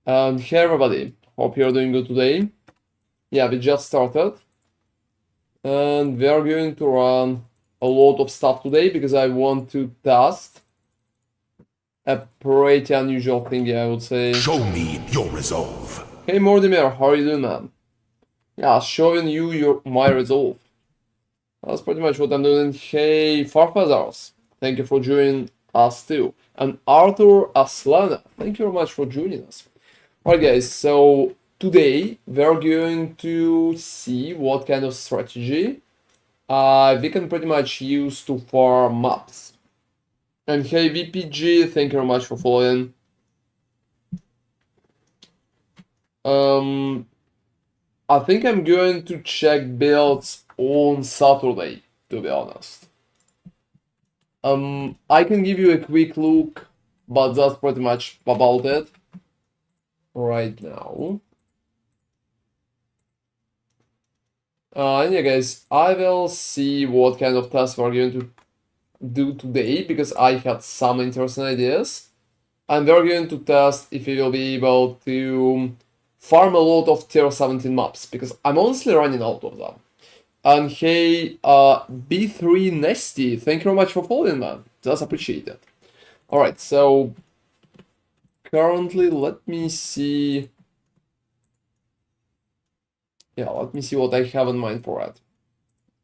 Hey everybody, hope you're doing good today. Yeah, we just started. And we are going to run a lot of stuff today because I want to test a pretty unusual thing, I would say. Show me your resolve. Hey Mortimer, how are you doing, man? Yeah, showing you my resolve. That's pretty much what I'm doing. Hey Farfazars, thank you for joining us too. And Arthur Aslana, thank you very much for joining us. Alright guys, so today we're going to see what kind of strategy we can pretty much use to farm maps. And hey VPG, thank you very much for following. I think I'm going to check builds on Saturday, to be honest. I can give you a quick look, but that's pretty much about it right now. And yeah guys, I will see what kind of tasks we're going to do today because I had some interesting ideas. And we're going to test if we will be able to farm a lot of tier 17 maps because I'm honestly running out of them. And hey, B3 Nesty, thank you very much for following, man. That's appreciated. Alright, so currently let me see. Yeah, let me see what I have in mind for it.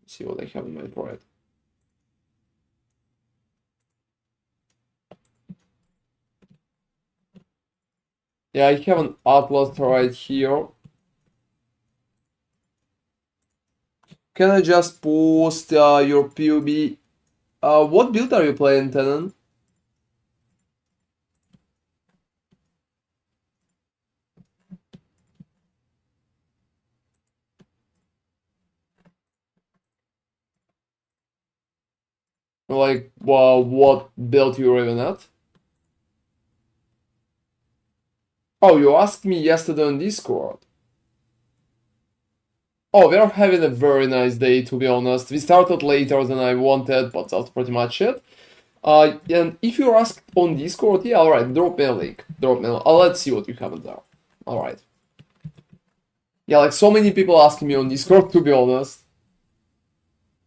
See what I have in mind for it. Yeah, I have an atlas right here. Can I just post your PoB? What build are you playing, Tenant? Like, what build you're even at? Oh, you asked me yesterday on Discord. Oh, we're having a very nice day, to be honest. We started later than I wanted, but that's pretty much it. And if you're asked on Discord, yeah, alright, drop me a link. Drop me a link. Let's see what you have in there. Alright. Yeah, like so many people asking me on Discord, to be honest.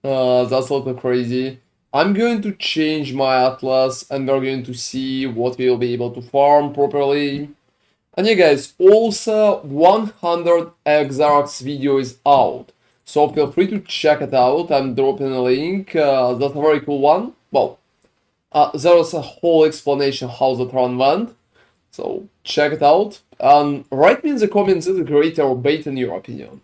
That's a little crazy. I'm going to change my atlas and we're going to see what we'll be able to farm properly. And yeah guys, also 100 Exarchs video is out. So feel free to check it out. I'm dropping a link. That's a very cool one. Well, there was a whole explanation how the run went. So check it out. And write me in the comments is it great or bait in your opinion.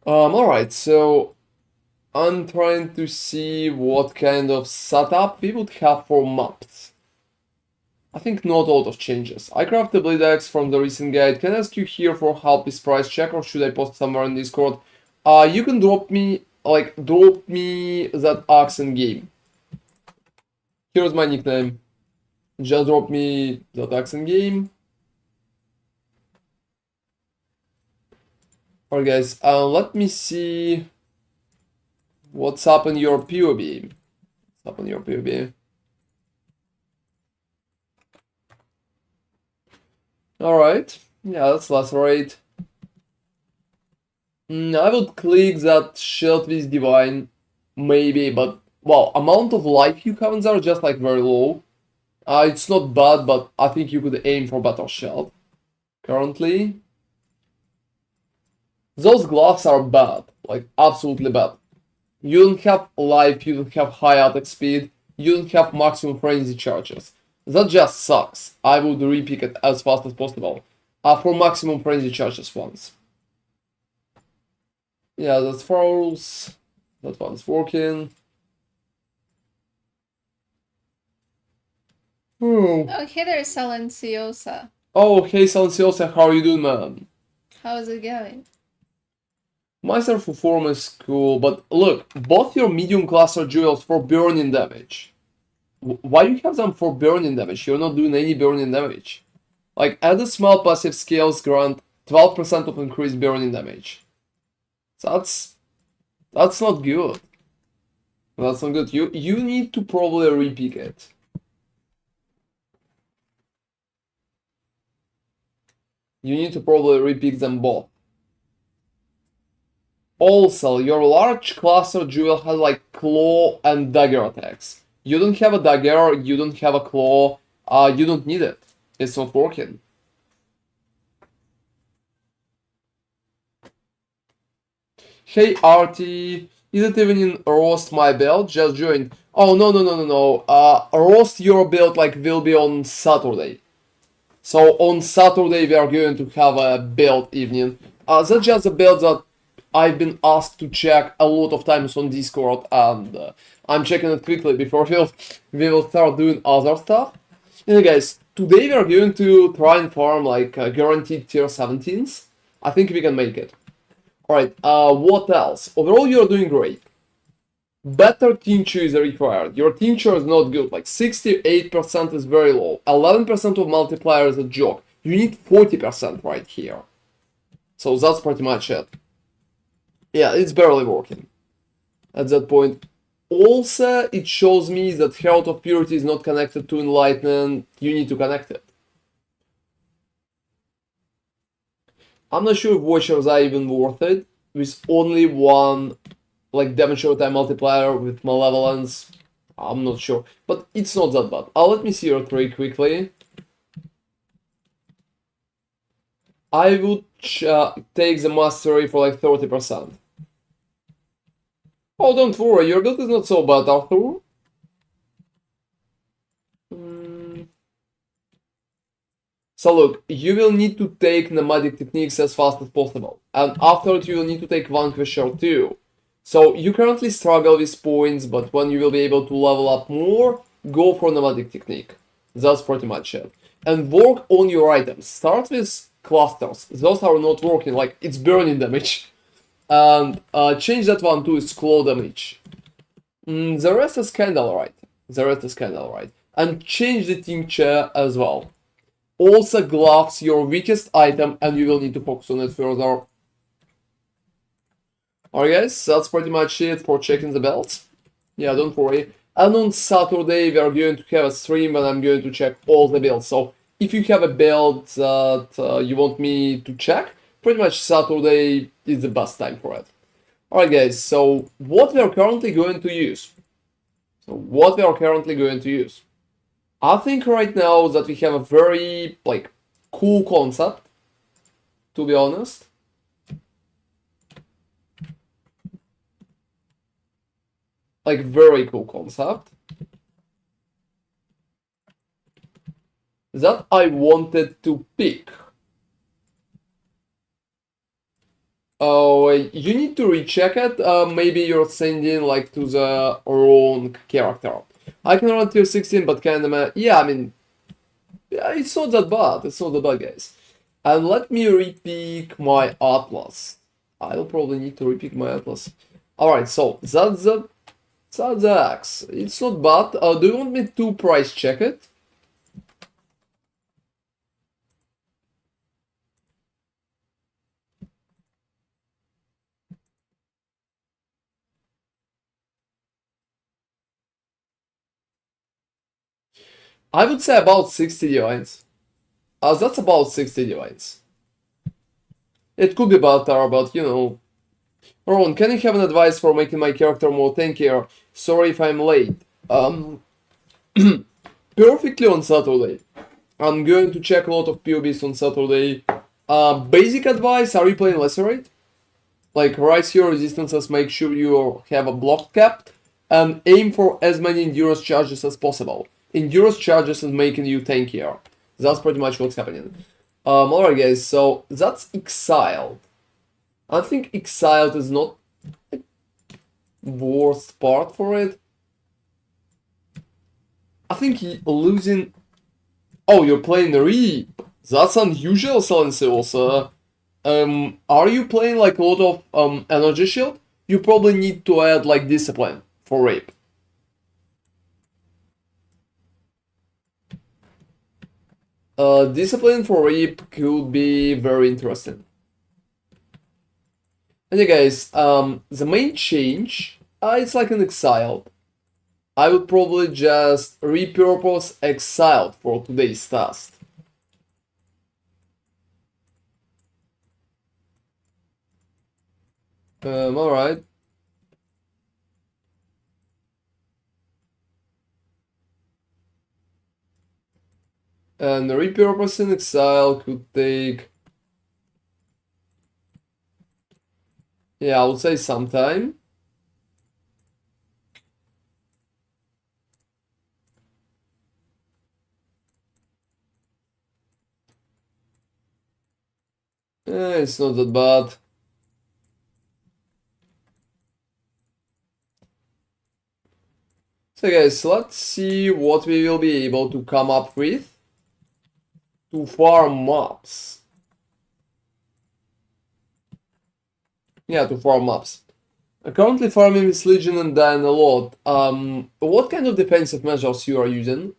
Alright, so I'm trying to see what kind of setup we would have for maps. I think not a lot of changes. I crafted the blade axe from the recent guide. Can I ask you here for help with price check or should I post somewhere in Discord? You can drop me that axe in game. Here's my nickname. Just drop me that axe in game. Alright guys, let me see what's up in your PoB. What's up in your PoB? Alright, yeah, that's Lacerate. I would click that shield with divine, maybe, but well, amount of life you have in there just like very low. It's not bad, but I think you could aim for better shield. Currently, those gloves are bad, like absolutely bad. You don't have life, you don't have high attack speed, you don't have maximum frenzy charges. That just sucks. I would repick it as fast as possible. For maximum frenzy charges once. Yeah, that's false. That one's working. Oh, hey there, Silenciosa. Oh, hey Silenciosa, how are you doing, man? How's it going? My self-performance is cool, but look, both your medium class are jewels for burning damage. Why do you have them for burning damage? You're not doing any burning damage. Like, add the small passive skills grant 12% of increased burning damage. That's not good. That's not good. You need to probably repick it. You need to probably repick them both. Also, your large cluster jewel has like claw and dagger attacks. You don't have a dagger, you don't have a claw, you don't need it. It's not working. Hey Artie, is it even in roast my build? Just joined. Oh no. Roast your build like will be on Saturday. So on Saturday we are going to have a build evening. That's just a build that I've been asked to check a lot of times on Discord, and I'm checking it quickly before we will start doing other stuff. Anyway guys, today we are going to try and farm like guaranteed tier 17s. I think we can make it. Alright, what else? Overall you're doing great. Better tincture is required. Your tincture is not good. Like 68% is very low. 11% of multiplier is a joke. You need 40% right here. So that's pretty much it. Yeah, it's barely working at that point. Also, it shows me that Herald of Purity is not connected to Enlightenment. You need to connect it. I'm not sure if Watchers are even worth it with only one like damage over time multiplier with Malevolence. I'm not sure, but it's not that bad. Let me see your trade quickly. I would take the mastery for like 30%. Oh, don't worry, your build is not so bad, Arthur. So look, you will need to take nomadic techniques as fast as possible, and after it you will need to take Vanquisher too. So you currently struggle with points, but when you will be able to level up more, go for nomadic technique. That's pretty much it. And work on your items. Start with clusters. Those are not working, like it's burning damage. And change that one to claw damage. The rest is kinda alright. And change the tincture as well. Also gloves, your weakest item, and you will need to focus on it further. Alright guys, that's pretty much it for checking the belts. Yeah, don't worry. And on Saturday we are going to have a stream and I'm going to check all the builds. So if you have a build that you want me to check, pretty much Saturday is the best time for it. Alright guys, so what we are currently going to use. I think right now that we have a very like cool concept, to be honest. Like very cool concept that I wanted to pick. Oh, you need to recheck it. Maybe you're sending like to the wrong character. I can run tier 16, but kinda, yeah, I mean, yeah, it's not that bad, guys. And let me repick my Atlas. I'll probably need to repick my Atlas. Alright, so that's the axe. It's not bad. Do you want me to price check it? I would say about 60 divines. That's about 60 divines. It could be better, but you know. Ron, can you have an advice for making my character more tankier? Sorry if I'm late. Perfectly on Saturday. I'm going to check a lot of POBs on Saturday. Basic advice, are you playing Lacerate? Like, rise your resistances, make sure you have a block cap, and aim for as many endurance charges as possible. Endurance charges is making you tankier. That's pretty much what's happening. Alright guys, so that's Exiled. I think Exiled is not the worst part for it. I think losing... Oh, you're playing Reap. That's unusual, Silencios. Are you playing like a lot of energy shield? You probably need to add like discipline for Reap. Discipline for Reap could be very interesting. And yeah guys, the main change, it's like an Exiled. I would probably just repurpose Exiled for today's task. Alright. And repurposing exile could take, yeah, I would say some time. It's not that bad. So guys, let's see what we will be able to come up with to farm mobs. Yeah, to farm mobs. Currently farming this Legion and dying a lot. What kind of defensive measures you are using?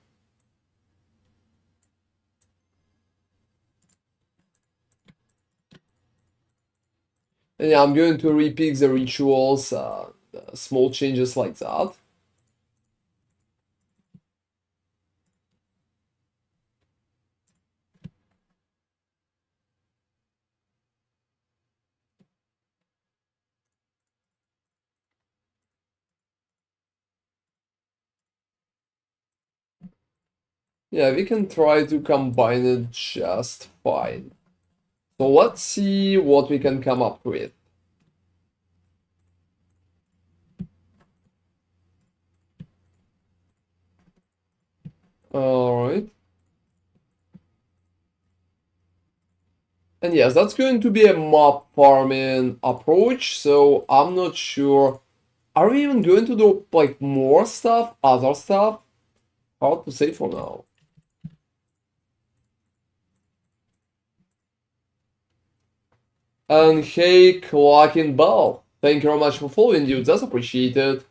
And yeah, I'm going to repick the rituals, small changes like that. Yeah, we can try to combine it just fine. So let's see what we can come up with. Alright. And yes, that's going to be a mob farming approach, so I'm not sure. Are we even going to do like more stuff, other stuff? Hard to say for now. And hey, Clocking Bell, thank you very much for following, dude. That's appreciated.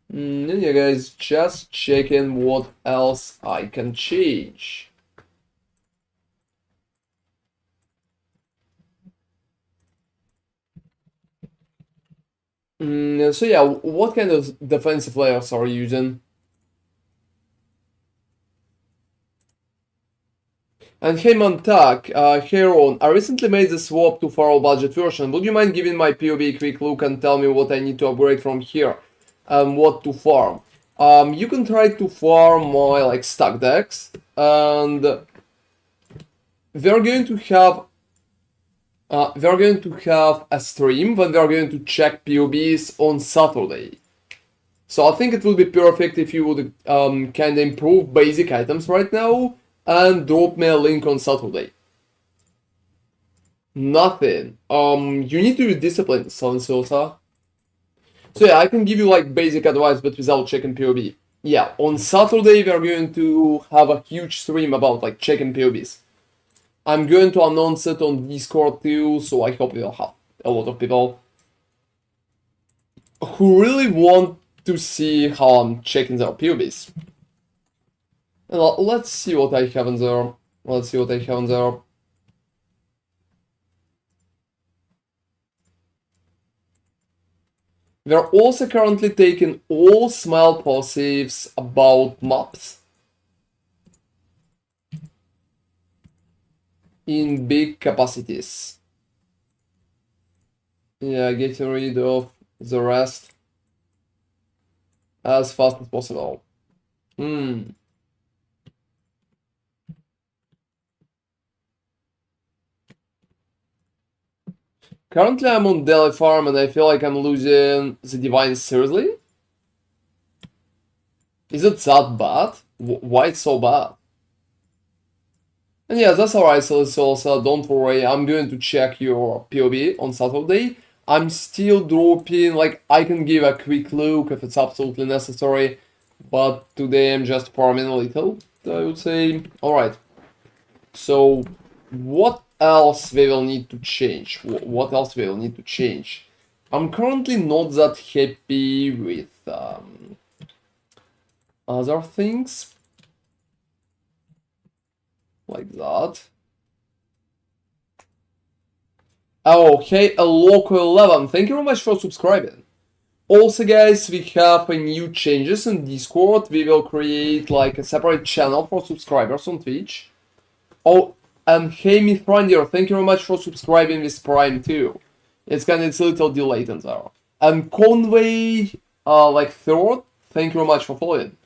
And yeah, guys, just checking what else I can change. So yeah, what kind of defensive layers are you using? And hey Montauk, hey Ron, I recently made the swap to Farrell budget version. Would you mind giving my POB a quick look and tell me what I need to upgrade from here and what to farm? You can try to farm my like stack decks, and we're going to have a stream when we're going to check POBs on Saturday. So I think it will be perfect if you would kind of improve basic items right now and drop me a link on Saturday. Nothing. You need to use discipline, Silensiosa. So yeah, I can give you like basic advice, but without checking POB. Yeah, on Saturday we're going to have a huge stream about like checking POBs. I'm going to announce it on Discord too, so I hope we'll have a lot of people who really want to see how I'm checking their POBs. And let's see what I have in there. Let's see what I have in there. We're also currently taking all small passives about maps in big capacities. Yeah, getting rid of the rest as fast as possible. Currently I'm on Delhi Farm and I feel like I'm losing the Divine seriously. Is it that bad? Why it's so bad? And yeah, that's alright, so don't worry, I'm going to check your POB on Saturday. I'm still dropping, like, I can give a quick look if it's absolutely necessary, but today I'm just farming a little, I would say. Alright, so what else we will need to change? What else we will need to change? I'm currently not that happy with other things. Like that. Oh, okay, a local 11. Thank you very much for subscribing. Also, guys, we have a new changes in Discord. We will create like a separate channel for subscribers on Twitch. Oh, and hey, Mythrandir, thank you very much for subscribing with Prime too. It's a little delayed in there. And Conway, like third, thank you very much for following.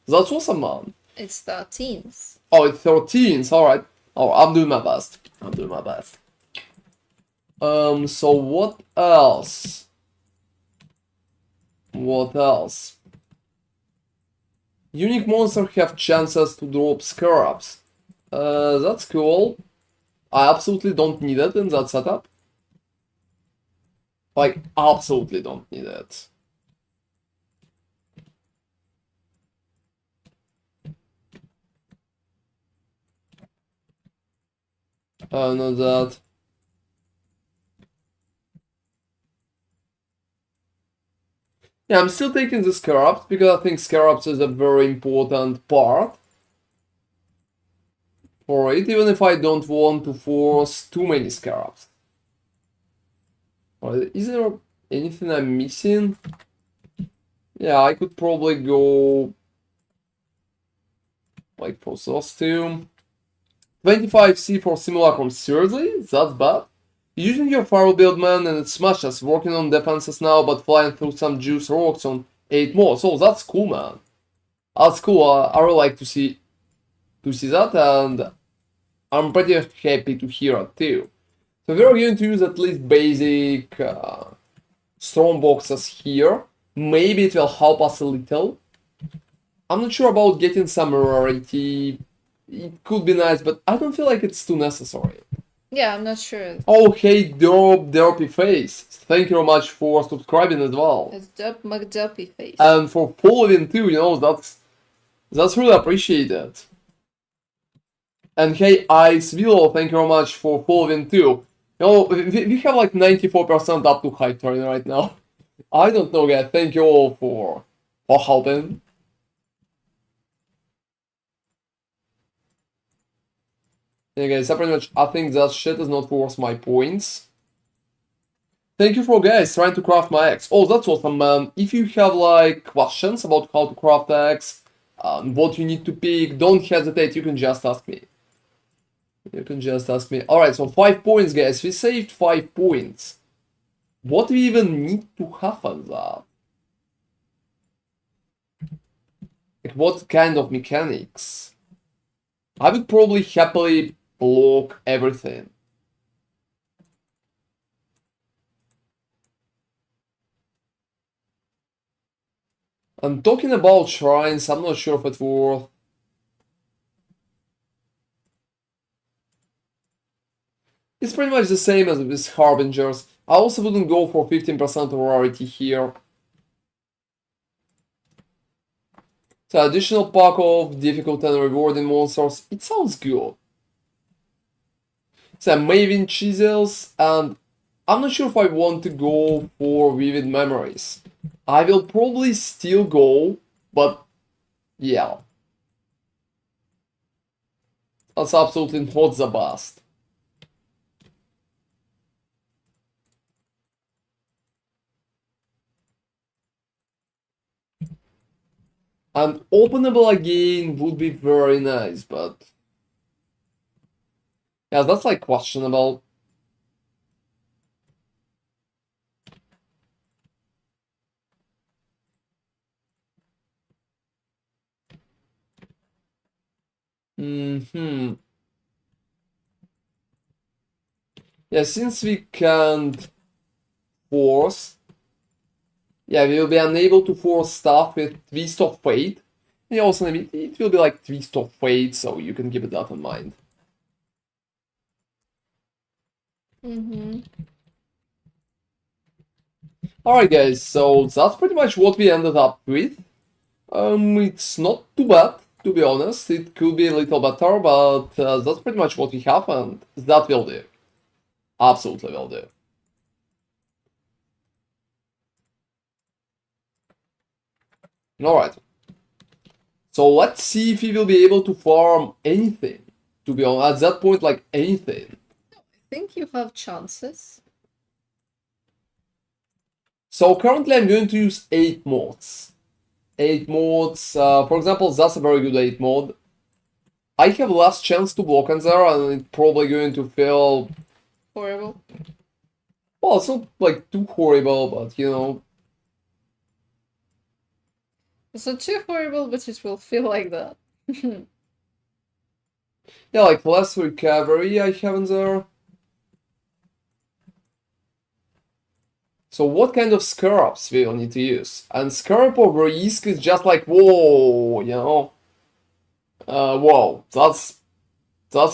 That's awesome, man. It's 13th. Oh, it's 13th, alright. Oh, I'm doing my best. So what else? Unique monsters have chances to drop scarabs. That's cool. I absolutely don't need it in that setup. Like, absolutely don't need it. No, that. Yeah, I'm still taking the scarabs because I think scarabs is a very important part for it, even if I don't want to force too many scarabs. Is there anything I'm missing? Yeah, I could probably go like for those two. 25C for Simulacrum, seriously? That's bad? Using your Fire Build, man, and it smashes, working on defenses now, but flying through some juice rocks on 8 more. So that's cool, man. That's cool. I really like to see that, and I'm pretty happy to hear it too. So we're going to use at least basic storm boxes here. Maybe it will help us a little. I'm not sure about getting some rarity. It could be nice, but I don't feel like it's too necessary. Yeah, I'm not sure. Oh, hey, Derpy Face. Thank you very much for subscribing as well. It's Derp McDerpy face. And for following too, you know, that's really appreciated. And hey, Ice Willow, thank you very much for following too. You know, we have like 94% up to high turn right now. I don't know, guys. Thank you all for helping. Yeah, guys, pretty much, I think that shit is not worth my points. Thank you for guys trying to craft my axe. Oh, that's awesome, man. If you have like questions about how to craft axe, what you need to pick, don't hesitate. You can just ask me. Alright, so 5 points, guys. We saved 5 points. What do we even need to have on that? Like, what kind of mechanics? I would probably happily block everything. And talking about shrines, I'm not sure if it will. It's pretty much the same as with Harbingers. I also wouldn't go for 15% rarity here. So additional pack of difficult and rewarding monsters, it sounds good. So Maven Chisels, and I'm not sure if I want to go for Vivid Memories. I will probably still go, but yeah. That's absolutely not the best. And openable again would be very nice, but yeah, that's like questionable. Yeah, since we can't force, yeah, we will be unable to force stuff with Twist of Fate. And also, it will be like Twist of Fate, so you can keep that in mind. Alright, guys, so that's pretty much what we ended up with. It's not too bad, to be honest. It could be a little better, but that's pretty much what we have, and that will do. Absolutely will do. Alright. So let's see if we will be able to farm anything. To be honest, at that point, like anything. I think you have chances. So currently I'm going to use 8 mods. 8 mods, for example, that's a very good 8 mod. I have less chance to block on there, and it's probably going to feel horrible. Well, it's not like too horrible, but you know. It's not too horrible, but it will feel like that. Yeah, like less recovery I have in there. So what kind of scarabs we'll need to use? And scarab of risk is just like, whoa, you know. Whoa, that's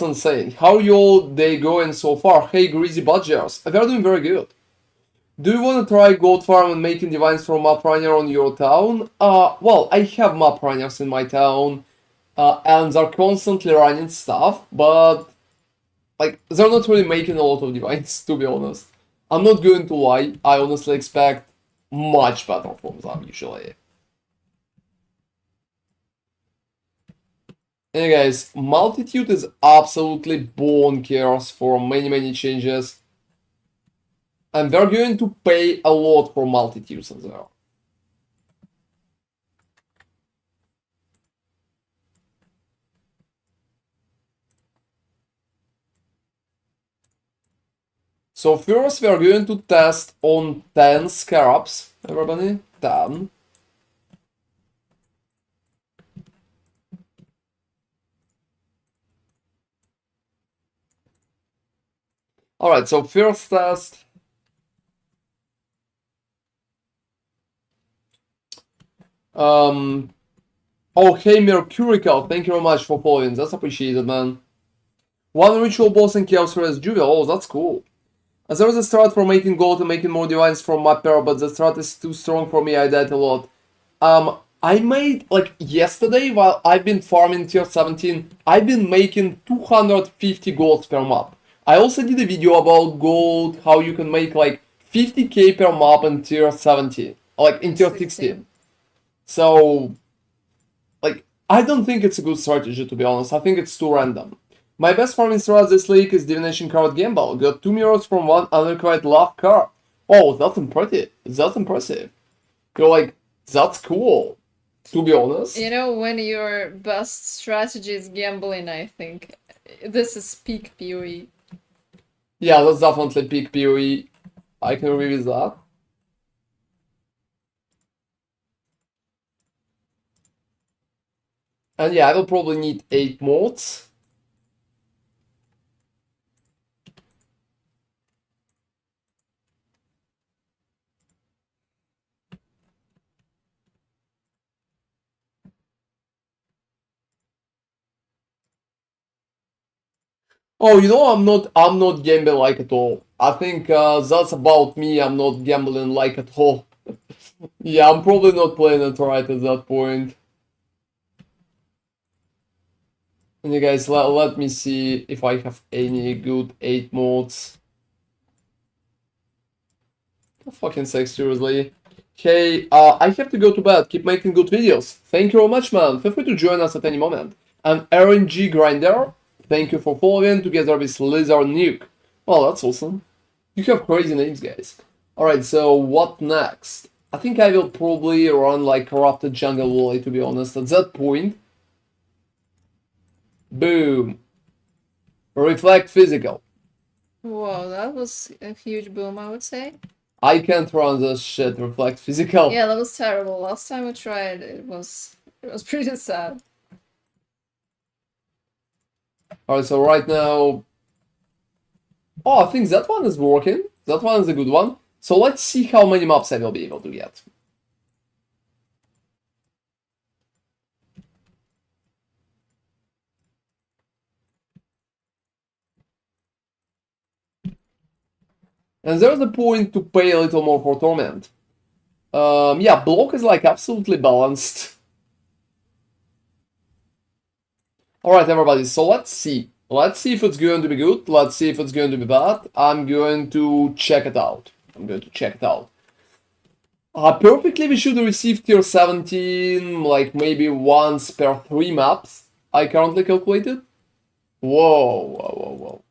insane. How y'all day going so far? Hey, greasy budgers, they're doing very good. Do you want to try gold farm and making divines from map runner on your town? Well, I have map runners in my town, and they're constantly running stuff, but like they're not really making a lot of divines, to be honest. I'm not going to lie, I honestly expect much better from them usually. Anyway guys, Multitude is absolutely bonkers for many changes. And we're going to pay a lot for Multitudes as well. So first we're going to test on 10 scarabs, everybody, 10. Alright, so first test. Oh, hey Mercurical, thank you very much for following, that's appreciated, man. One ritual boss in Chaos Race Juvel, oh, that's cool. As there was a strat for making gold and making more divines from my pair, but the strat is too strong for me, I died a lot. I made, like, yesterday, while I've been farming tier 17, I've been making 250 golds per map. I also did a video about gold, how you can make, like, 50k per map in tier 17, like, in tier 16. So, like, I don't think it's a good strategy, to be honest. I think it's too random. My best farming strat this league is Divination card Gamble. Got 2 mirrors from one unrequired love card. Oh, that's impressive. That's impressive. You're like, that's cool. To be honest. You know, when your best strategy is gambling, I think this is peak PoE. Yeah, that's definitely peak PoE. I can agree with that. And yeah, I will probably need 8 mods. Oh, you know, I'm not gambling like at all. I think that's about me. I'm not gambling like at all. Yeah, I'm probably not playing it right at that point. And you guys, let me see if I have any good 8 mods. For fucking sake, seriously. Hey, I have to go to bed. Keep making good videos. Thank you very much, man. Feel free to join us at any moment. And RNG Grinder, thank you for following together with Lizard Nuke. Well, that's awesome. You have crazy names, guys. Alright, so what next? I think I will probably run like Corrupted Jungle Wally, to be honest. At that point, boom. Reflect Physical. Whoa, that was a huge boom, I would say. I can't run this shit, Reflect Physical. Yeah, that was terrible. Last time we tried, it was pretty sad. Alright, so right now... Oh, I think that one is working. That one is a good one. So let's see how many maps I will be able to get. And there's a point to pay a little more for Torment. Yeah, block is like absolutely balanced. Alright, everybody, so let's see. Let's see if it's going to be good. Let's see if it's going to be bad. I'm going to check it out. Perfectly, we should receive tier 17, like maybe once per 3 maps. I currently calculated. Whoa.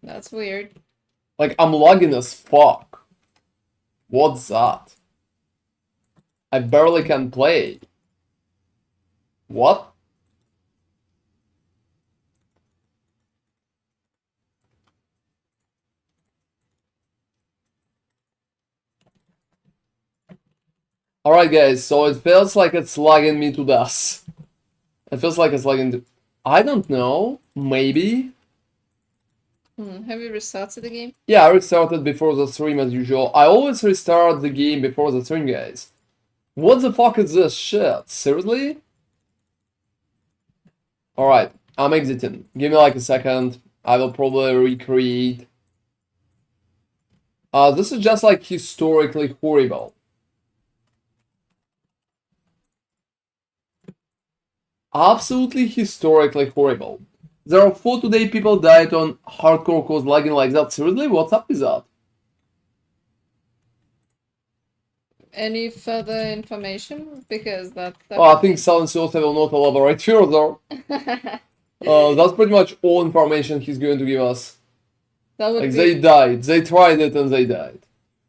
That's weird. Like, I'm lagging as fuck. What's that? I barely can play. What? Alright guys, so it feels like it's lagging me to death. It feels like it's lagging to... I don't know, maybe? Have you restarted the game? Yeah, I restarted before the stream as usual. I always restart the game before the stream, guys. What the fuck is this shit? Seriously? Alright, I'm exiting. Give me like a second. I will probably recreate. This is just like historically horrible. Absolutely historically horrible. There are 4 today people died on hardcore cause lagging like that. Seriously? What's up with that? Any further information? Because that I think Silence also will not elaborate further. That's pretty much all information he's going to give us. that would Like, be they died. They tried it and they died.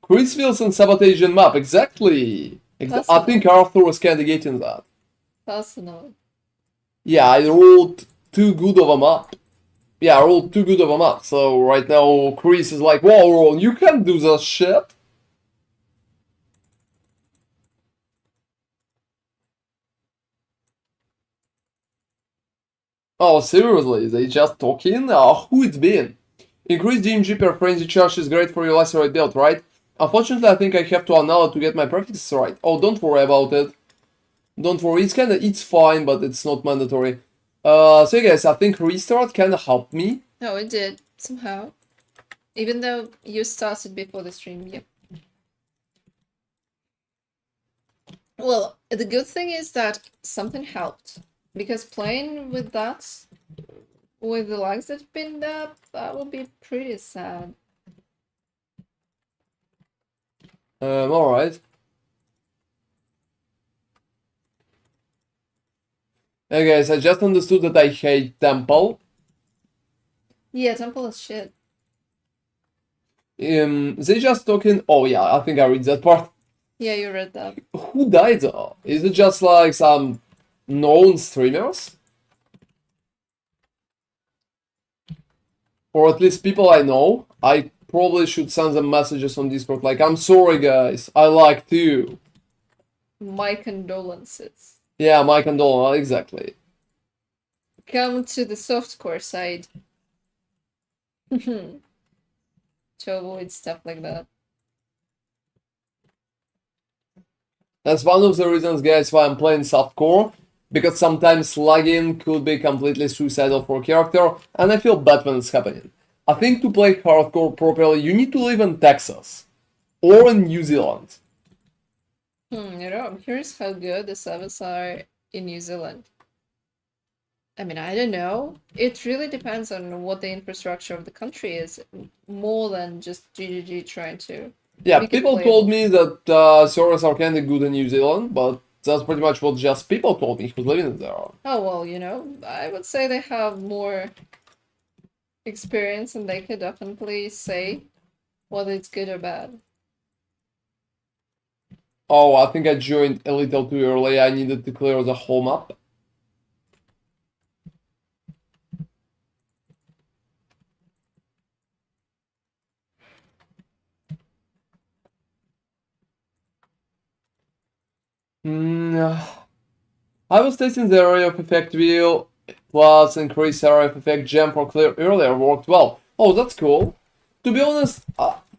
Chris Wilson sabotaging map. Exactly. I think Arthur was kind of getting that. personal. Yeah, I rolled too good of a map. Yeah, I rolled too good of a map. So right now, Chris is like, whoa, Ron, you can't do that shit. Oh, seriously? They just talking? Who it been? Increased DMG per frenzy charge is great for your Lacerate build, right? Unfortunately, I think I have to annul it to get my prefixes right. Oh, don't worry about it. Don't worry, it's fine, but it's not mandatory. So yeah, guys, I think restart kinda helped me. No, it did, somehow. Even though you started before the stream, yep. Well, the good thing is that something helped. Because playing with that, with the lags that have been there, that would be pretty sad. Alright. Hey guys, I just understood that I hate Temple. Yeah, Temple is shit. They just talking. Oh yeah, I think I read that part. Yeah, you read that. Who died though? Is it just like some known streamers? Or at least people I know? I probably should send them messages on Discord like, I'm sorry guys, I liked you. My condolences. Yeah, my condolences, exactly. Come to the softcore side. To avoid stuff like that. That's one of the reasons, guys, why I'm playing softcore, because sometimes lagging could be completely suicidal for a character, and I feel bad when it's happening. I think to play hardcore properly, you need to live in Texas, or in New Zealand. You know, I'm curious how good the servers are in New Zealand. I mean, I don't know. It really depends on what the infrastructure of the country is, more than just GGG trying to. Yeah, make it people playable. told me that servers are kinda good in New Zealand, but that's pretty much what just people told me who's living there. Oh, well, you know, I would say they have more experience and they could definitely say whether it's good or bad. Oh, I think I joined a little too early. I needed to clear the whole map. I was testing the area of effect wheel plus increase area of effect gem for clear earlier worked well. Oh, that's cool. To be honest,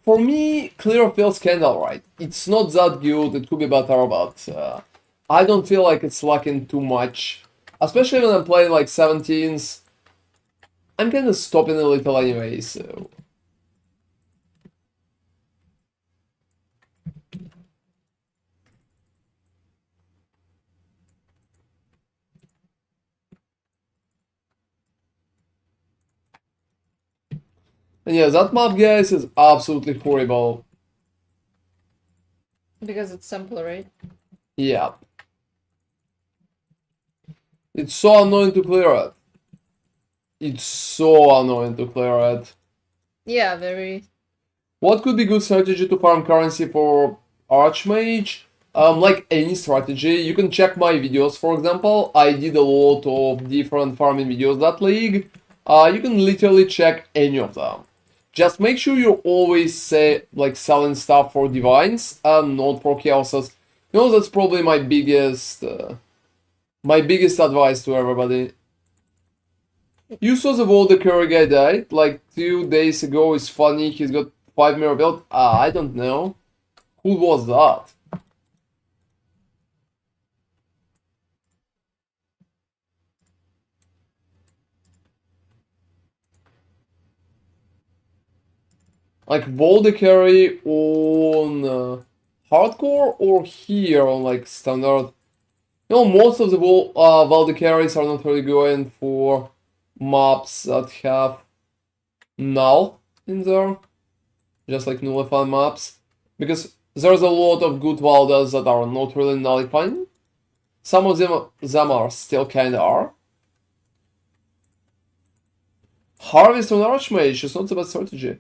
for me, clear feels kinda alright. It's not that good, it could be better, but I don't feel like it's lacking too much. Especially when I'm playing like 17s. I'm kinda stopping a little anyway, so... And yeah, that map, guys, is absolutely horrible. Because it's simpler, right? Yeah. It's so annoying to clear it. It's so annoying to clear it. Yeah, very. What could be good strategy to farm currency for Archmage? Like any strategy, you can check my videos, for example. I did a lot of different farming videos that league. You can literally check any of them. Just make sure you always say like selling stuff for divines and not for chaoses. You know, that's probably my biggest advice to everybody. You saw the Volder Curry guy died like 2 days ago. It's funny. He's got 5 mirror build. I don't know. Who was that? Like Volder Curry on hardcore or here on like standard? You know, most of the Volder carries are not really going for maps that have null in there, just like nullifying maps, because there's a lot of good Valdas that are not really nullifying. Some of them are still kinda are. Harvest on Archmage is not the best strategy.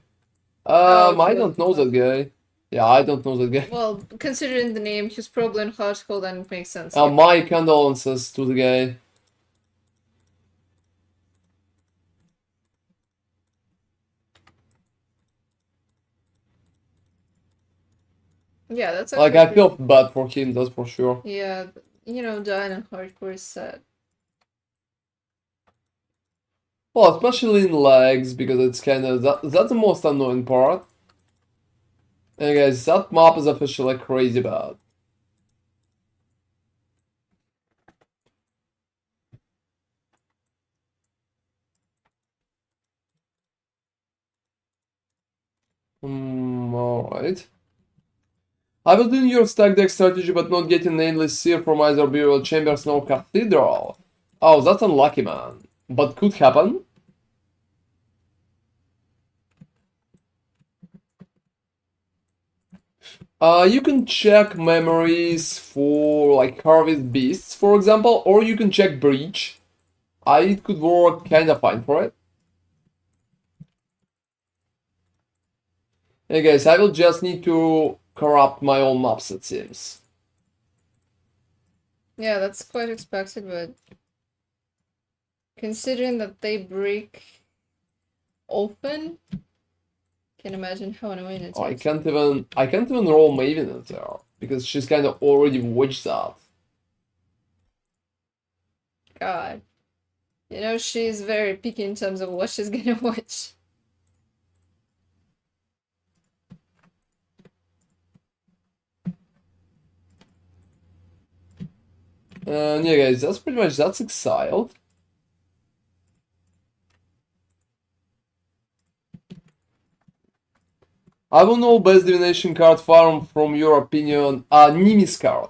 I don't know that guy. Yeah, I don't know that guy. Well, considering the name, he's probably in hardcore, then it makes sense. Yeah. My condolences to the guy. Yeah, that's Like, actually I feel bad for him, that's for sure. Yeah, you know, dying in hardcore is sad. Well, especially in legs, because it's kind of that's the most annoying part. And guys, that map is officially crazy bad. Alright. I was doing your stack deck strategy, but not getting nameless seer from either burial chambers nor cathedral. Oh, that's unlucky, man. But could happen. You can check memories for like Harvest Beasts, for example, or you can check Breach. It could work kinda fine for it. Hey guys, I will just need to corrupt my own maps, it seems. Yeah, that's quite expected, but considering that they break open, can imagine how annoying it is. I can't even roll Maven in there because she's kind of already watched that. God. You know, she's very picky in terms of what she's gonna watch. And yeah, guys, that's exiled. I will know best divination card farm from your opinion. Nimi's card.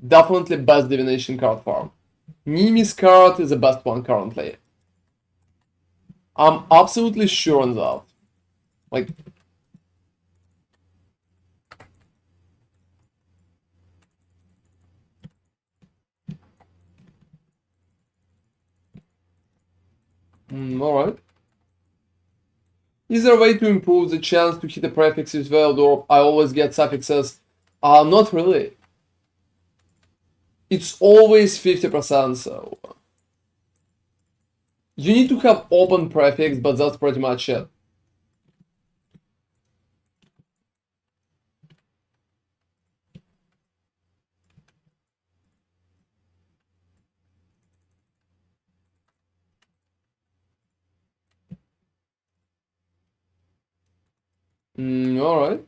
Definitely best divination card farm. Nimi's card is the best one currently. I'm absolutely sure on that. Like, alright. Is there a way to improve the chance to hit a prefix with veiled orb? I always get suffixes. Not really. It's always 50%, so. You need to have open prefix, but that's pretty much it. Alright.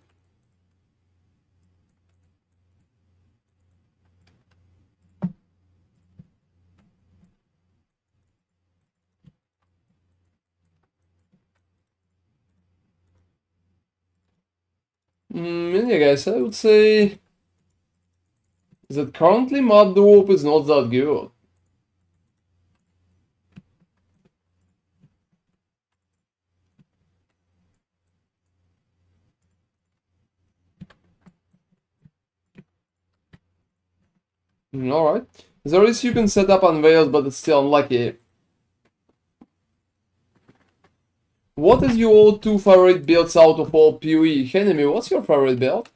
Yeah, guys, I would say that currently map drop is not that good. Alright. There is you can set up unveiled, but it's still unlucky. What is your two favorite builds out of all PoE? Enemy, what's your favorite build?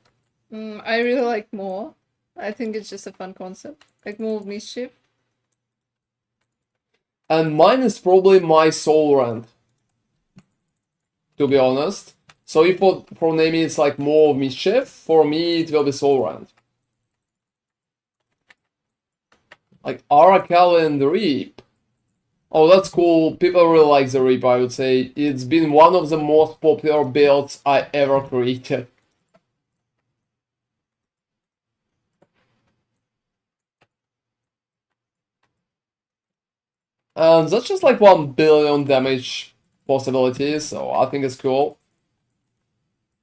I really like more. I think it's just a fun concept. Like more mischief. And mine is probably my soul rend. To be honest. So if for Nami it's like more mischief, for me it will be soul rend. Like Aracal and Reap. Oh, that's cool. People really like the Reap, I would say. It's been one of the most popular builds I ever created. And that's just like 1 billion damage possibilities, so I think it's cool.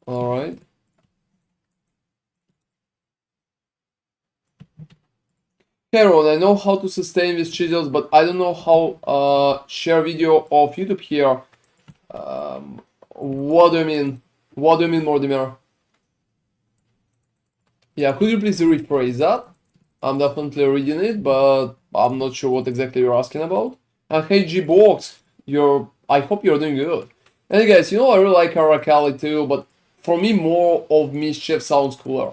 Alright. Heron, I know how to sustain with chisels, but I don't know how share video of YouTube here. What do you mean? What do you mean, Mortimer? Yeah, could you please rephrase that? I'm definitely reading it, but I'm not sure what exactly you're asking about. And hey G-Box, I hope you're doing good. And guys, you know I really like Arakali too, but for me more of Mischief sounds cooler,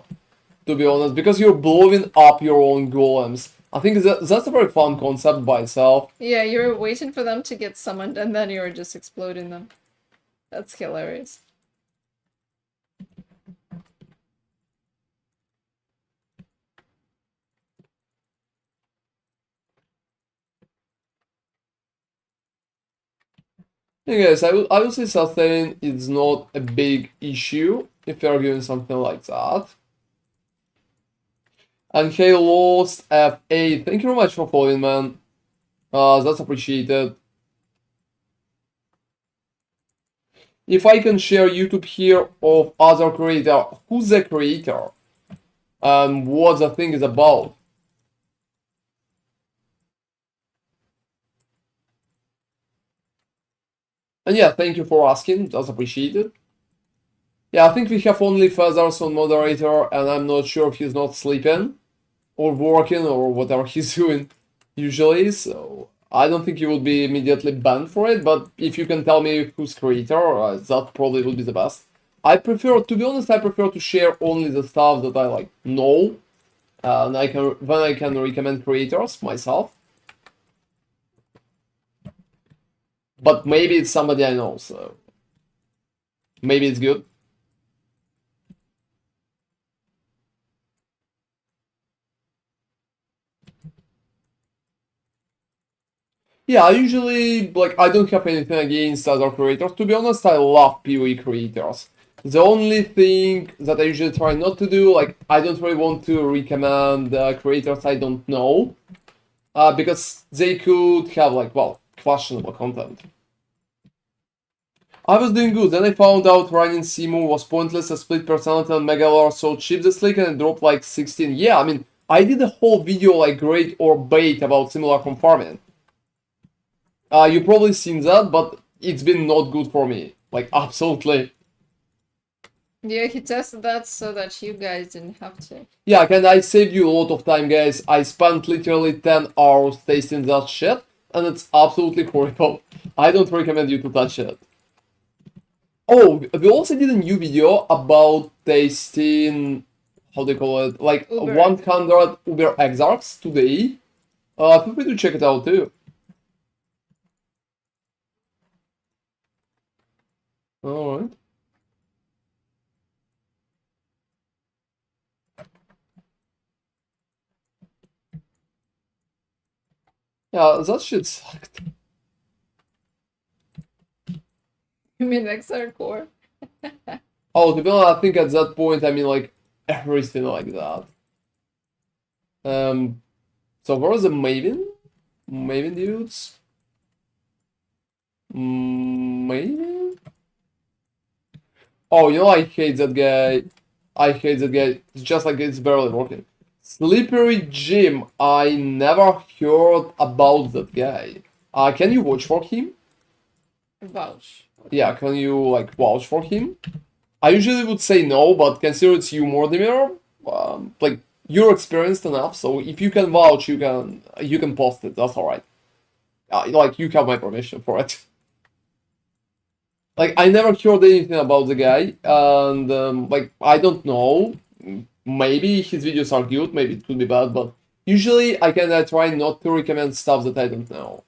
to be honest, because you're blowing up your own golems. I think that's a very fun concept by itself. Yeah, you're waiting for them to get summoned and then you're just exploding them. That's hilarious. Hey guys, I would say sustain is not a big issue if you're doing something like that. And hey, Lost F8, thank you very much for following, man. That's appreciated. If I can share YouTube here of other creator, who's the creator? And what the thing is about? And yeah, thank you for asking, that's appreciated. Yeah, I think we have only Feathers on moderator, and I'm not sure if he's not sleeping or working or whatever he's doing usually, so I don't think you would be immediately banned for it, but if you can tell me who's creator, that probably would be the best. I prefer, to be honest, I prefer to share only the stuff that I like know, and then I can recommend creators myself. But maybe it's somebody I know, so maybe it's good. Yeah, I usually, like, I don't have anything against other creators. To be honest, I love PoE creators. The only thing that I usually try not to do, like, I don't really want to recommend creators I don't know, because they could have, like, well, questionable content. I was doing good, then I found out running Simu was pointless, a split personality and Megalor so cheap this league and it dropped like 16. Yeah, I mean, I did a whole video like great or bait about Simulacrum farming. You probably seen that, but it's been not good for me. Like, absolutely. Yeah, he tested that so that you guys didn't have to. Yeah, and I saved you a lot of time, guys. I spent literally 10 hours tasting that shit, and it's absolutely horrible. I don't recommend you to touch it. Oh, we also did a new video about tasting, how do you call it, like Uber. 100 Uber Exarchs today. Feel free to check it out too. Alright. Yeah, that shit sucked. You mean XR core? Oh, to be honest, I think at that point, I mean, like, everything like that. So where was the Maven? Maven dudes? Maven? Oh, you know, I hate that guy. I hate that guy. It's just like it's barely working. Slippery Jim. I never heard about that guy. Can you watch for him? Vouch. Yeah, can you, like, vouch for him? I usually would say no, but consider it's you, Mortimer. Like, you're experienced enough, so if you can vouch, you can post it. That's alright. Like, you have my permission for it. Like, I never heard anything about the guy, and like, I don't know. Maybe his videos are good, maybe it could be bad, but usually I can try not to recommend stuff that I don't know.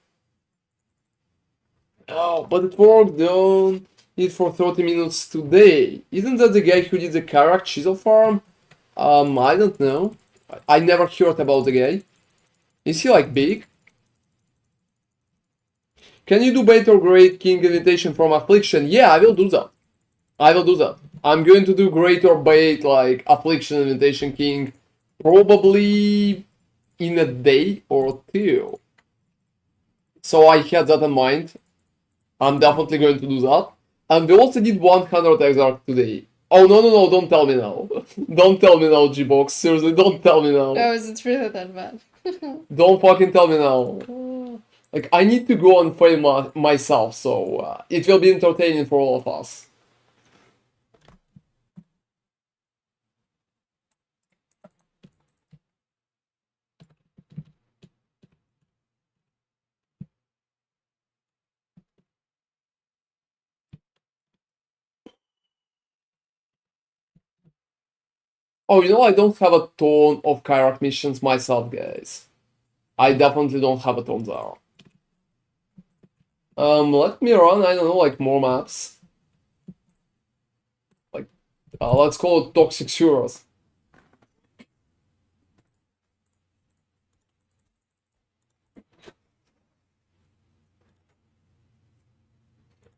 Oh, but it worked on it for 30 minutes today. Isn't that the guy who did the Karak Chisel farm? I don't know. I never heard about the guy. Is he like big? Can you do bait or great king invitation from affliction? Yeah, I will do that. I will do that. I'm going to do great or bait like affliction invitation king probably in a day or two. So I had that in mind. I'm definitely going to do that. And we also did 100 exarch today. Oh, no, don't tell me now. Don't tell me now, G-Box. Seriously, don't tell me now. Oh, is it really that bad? Don't fucking tell me now. Like, I need to go and play myself, so it will be entertaining for all of us. Oh, you know, I don't have a ton of Kyrak missions myself, guys. I definitely don't have a ton there. Let me run, I don't know, like more maps. Like, let's call it Toxic Sewers.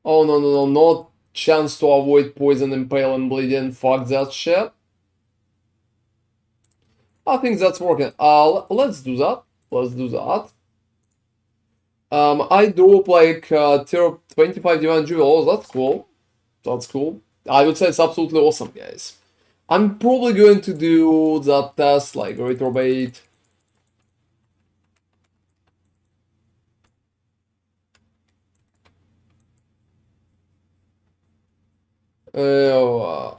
Oh, no, not chance to avoid poison, impale, and bleeding. Fuck that shit. I think that's working. Let's do that. Let's do that. I drop like tier 25 divine jewels. That's cool. That's cool. I would say it's absolutely awesome, guys. I'm probably going to do that test like retrobate.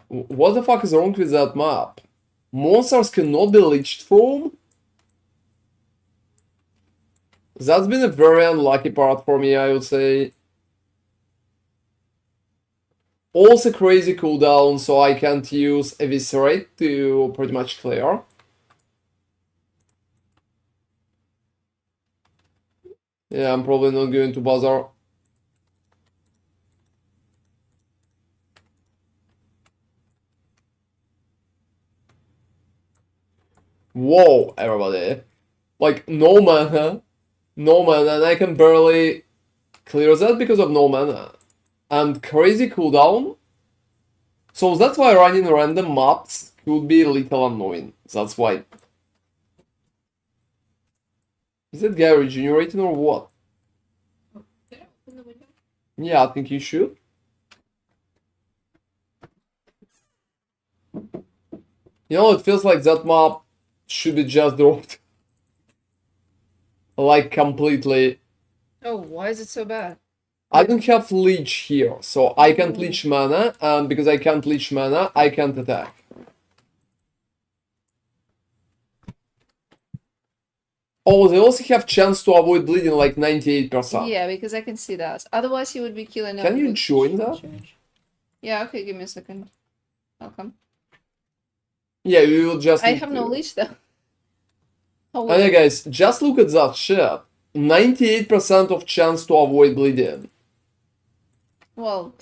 What the fuck is wrong with that map? Monsters cannot be leeched from? That's been a very unlucky part for me, I would say. Also crazy cooldown, so I can't use Eviscerate to pretty much clear. Yeah, I'm probably not going to bother. Whoa, everybody. Like, no mana. No mana, and I can barely clear that because of no mana. And crazy cooldown. So that's why running random maps could be a little annoying. That's why. Is that guy regenerating or what? Yeah, I think you should. You know, it feels like that map should be just dropped. Like, completely. Oh, why is it so bad? I don't have leech here, so I can't leech mana, and because I can't leech mana, I can't attack. Oh, they also have chance to avoid bleeding like 98%. Yeah, because I can see that. Otherwise, he would be killing. Can you join that? Yeah, okay, give me a second. I'll come. Yeah, you will just. I have no leash though. Oh, And yeah, guys, just look at that shit. 98% of chance to avoid bleeding. well,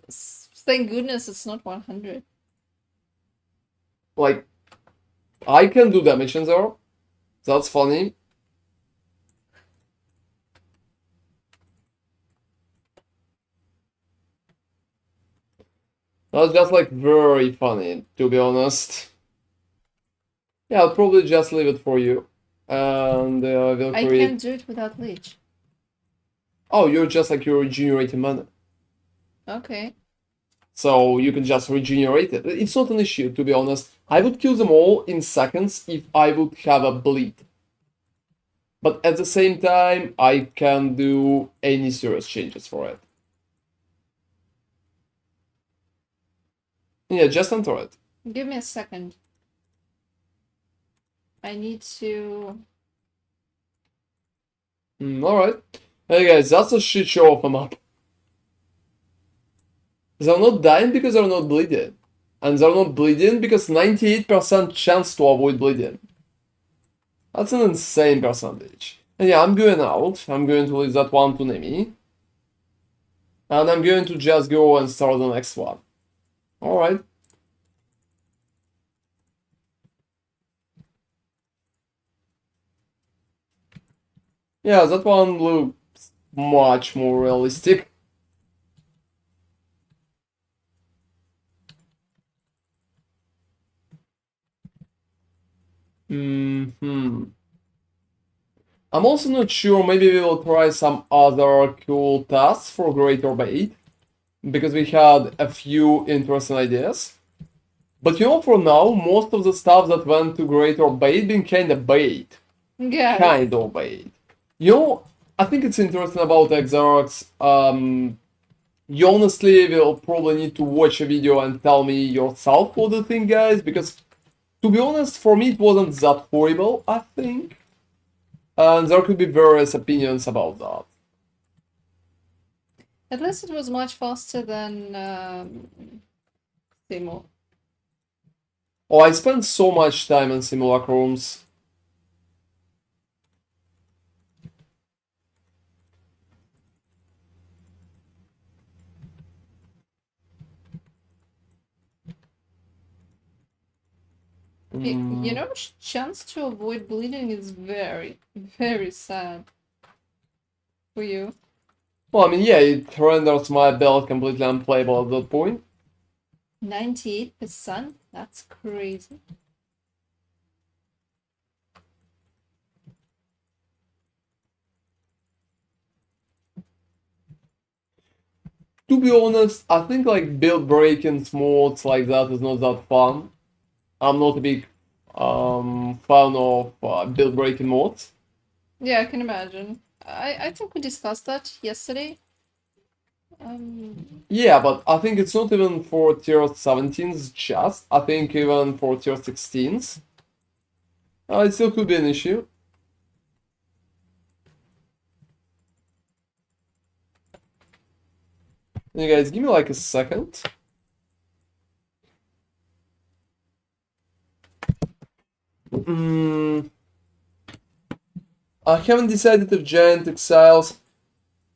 thank goodness it's not 100. Like, I can do damage in there. That's funny. That's just like very funny, to be honest. Yeah, I'll probably just leave it for you. And we'll I create. can't do it without leech. Oh, you're just like you're regenerating mana. Okay. So you can just regenerate it. It's not an issue, to be honest. I would kill them all in seconds if I would have a bleed. But at the same time, I can do any serious changes for it. Yeah, just enter it. Give me a second. I need to. Alright. Hey guys, that's a shit show of a map. They're not dying because they're not bleeding. And they're not bleeding because 98% chance to avoid bleeding. That's an insane percentage. And yeah, I'm going out. I'm going to leave that one to Nemi. And I'm going to just go and start the next one. Alright. Yeah, that one looks much more realistic. Hmm. I'm also not sure, maybe we will try some other cool tasks for Greater Bait, because we had a few interesting ideas. But you know, for now, most of the stuff that went to Greater Bait been kinda bait. Yeah. Kind of bait. You know, I think it's interesting about Exarchs. You honestly will probably need to watch a video and tell me yourself what you think, guys, because to be honest, for me it wasn't that horrible, I think. And there could be various opinions about that. At least it was much faster than Simo. Oh, I spent so much time in simulacrums. You know, chance to avoid bleeding is very, very sad for you. Well, I mean, yeah, it renders my build completely unplayable at that point. 98%? That's crazy. To be honest, I think like build breaking mods like that is not that fun. I'm not a big fan of build breaking mods. Yeah, I can imagine. I think we discussed that yesterday. Yeah, but I think it's not even for tier 17s just. I think even for tier 16s. It still could be an issue. You guys, give me like a second. I haven't decided if Giant Exiles.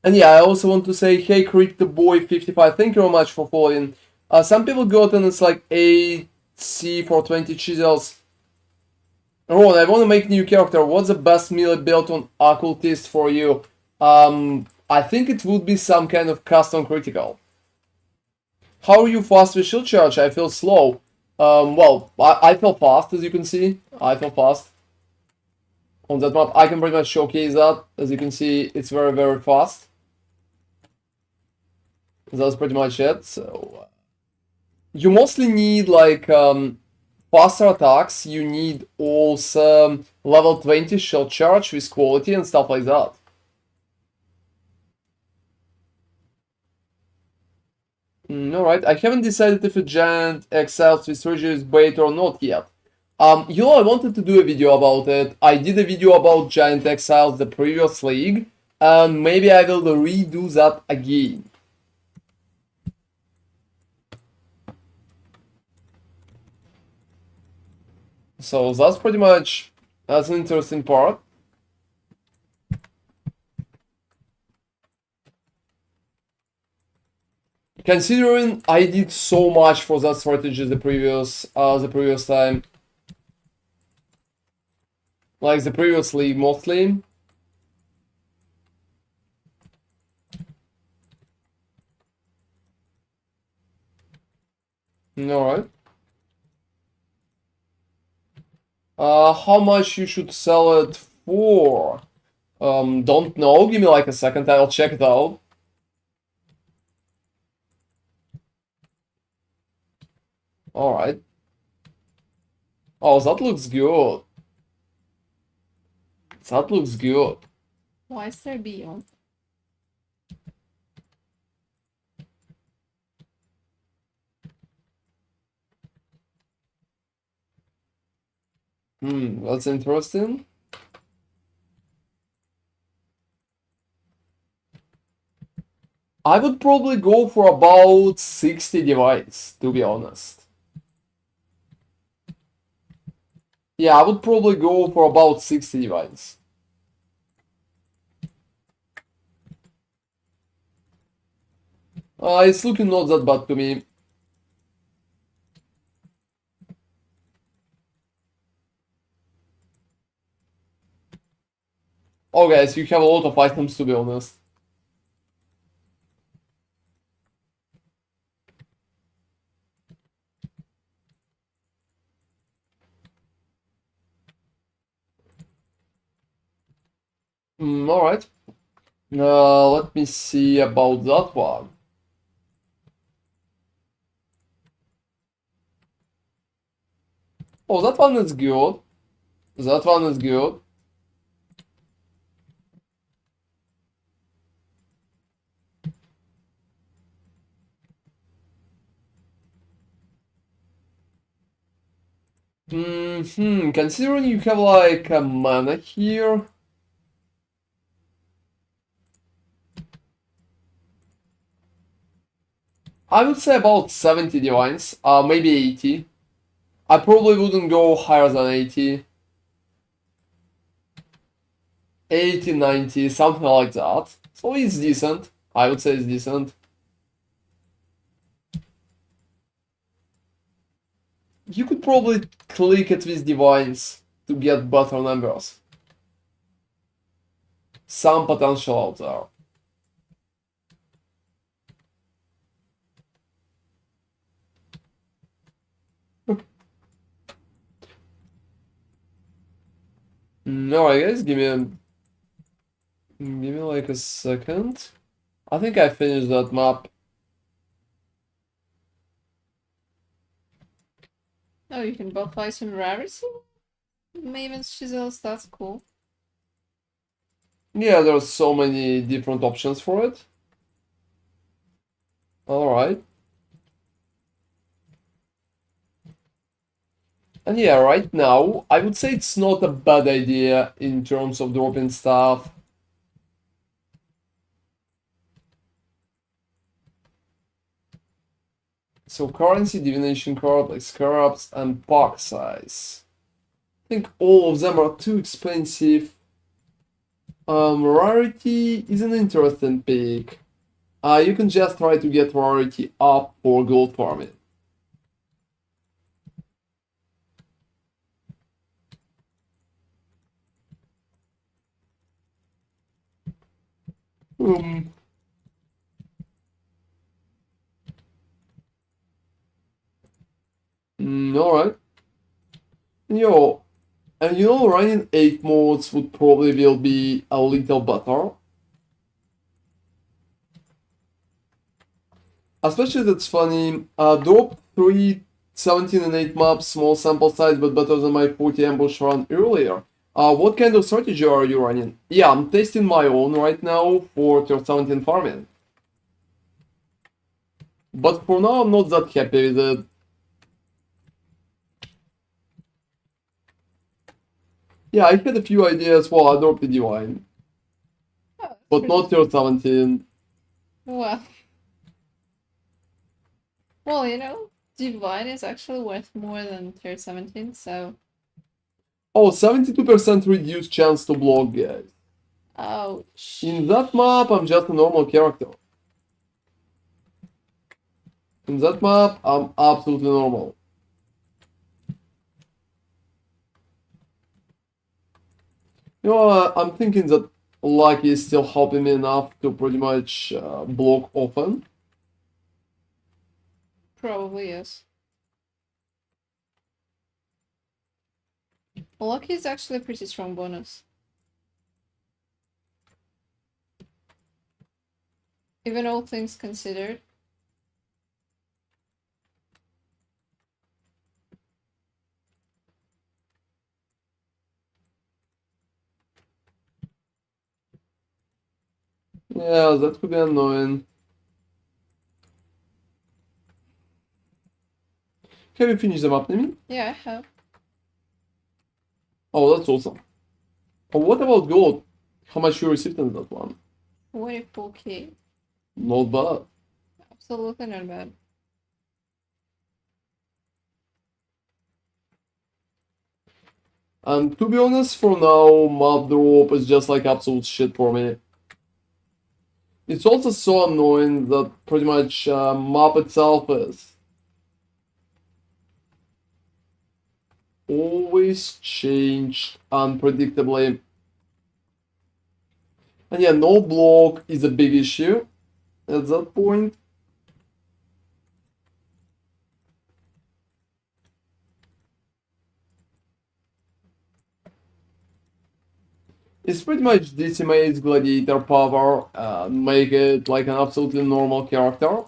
And yeah, I also want to say, hey, Creek the Boy 55, thank you very much for following. Some people got and it's like 8C for 20 chisels. Ron, I want to make new character. What's the best melee built on Occultist for you? I think it would be some kind of custom critical. How are you fast with shield charge? I feel slow. Well, I feel fast, as you can see. I feel fast. On that map, I can pretty much showcase that. As you can see, it's very, very fast. That's pretty much it. So, you mostly need like faster attacks. You need also level 20 shield charge with quality and stuff like that. Alright, I haven't decided if a Giant Exiles with surgery is bait or not yet. You know, I wanted to do a video about it. I did a video about Giant Exiles the previous league, and maybe I will redo that again. So that's pretty much, that's an interesting part. Considering I did so much for that strategy the previous time, like the previous league mostly. Alright. How much you should sell it for? Don't know. Give me like a second. I'll check it out. Alright. Oh, that looks good. That looks good. Why is there beyond? That's interesting. I would probably go for about 60 divides, to be honest. Yeah, I would probably go for about 60 divides. It's looking not that bad to me. Oh guys, you have a lot of items, to be honest. Alright. Let me see about that one. Oh, that one is good. That one is good. Considering you have like a mana here. I would say about 70 divines, maybe 80. I probably wouldn't go higher than 80. 80, 90, something like that. So it's decent. I would say it's decent. You could probably click it with divines to get better numbers. Some potential out there. Alright guys, give me like a second. I think I finished that map. Oh, you can buy some rarity? Maven's chisels, that's cool. Yeah, there's so many different options for it. Alright. And yeah, right now, I would say it's not a bad idea in terms of dropping stuff. So currency, divination card, like scarabs, and pack size. I think all of them are too expensive. Rarity is an interesting pick. You can just try to get rarity up for gold farming. Alright. Yo, and you know, running 8 modes would probably will be a little better. Especially that's funny. Drop 3, 17 and 8 maps, small sample size, but better than my 40 ambush run earlier. What kind of strategy are you running? Yeah, I'm testing my own right now for tier 17 farming. But for now, I'm not that happy with it. Yeah, I had a few ideas. Well, I dropped the divine. Oh, But not tier 17. well. Well, you know, divine is actually worth more than tier 17, so. Oh, 72% reduced chance to block, guys. Ouch. In that map, I'm just a normal character. In that map, I'm absolutely normal. You know, I'm thinking that luck is still helping me enough to pretty much block often. Probably is. Lucky is actually a pretty strong bonus. Even all things considered. Yeah, that could be annoying. Have you finished the map, Nimi? Yeah, I have. Oh, that's awesome. Oh, what about gold? How much you received in that one? 24k. Not bad. Absolutely not bad. And to be honest, for now, map drop is just like absolute shit for me. It's also so annoying that pretty much map itself is always changed unpredictably. And yeah, no block is a big issue at that point. It's pretty much decimates Gladiator power, make it like an absolutely normal character.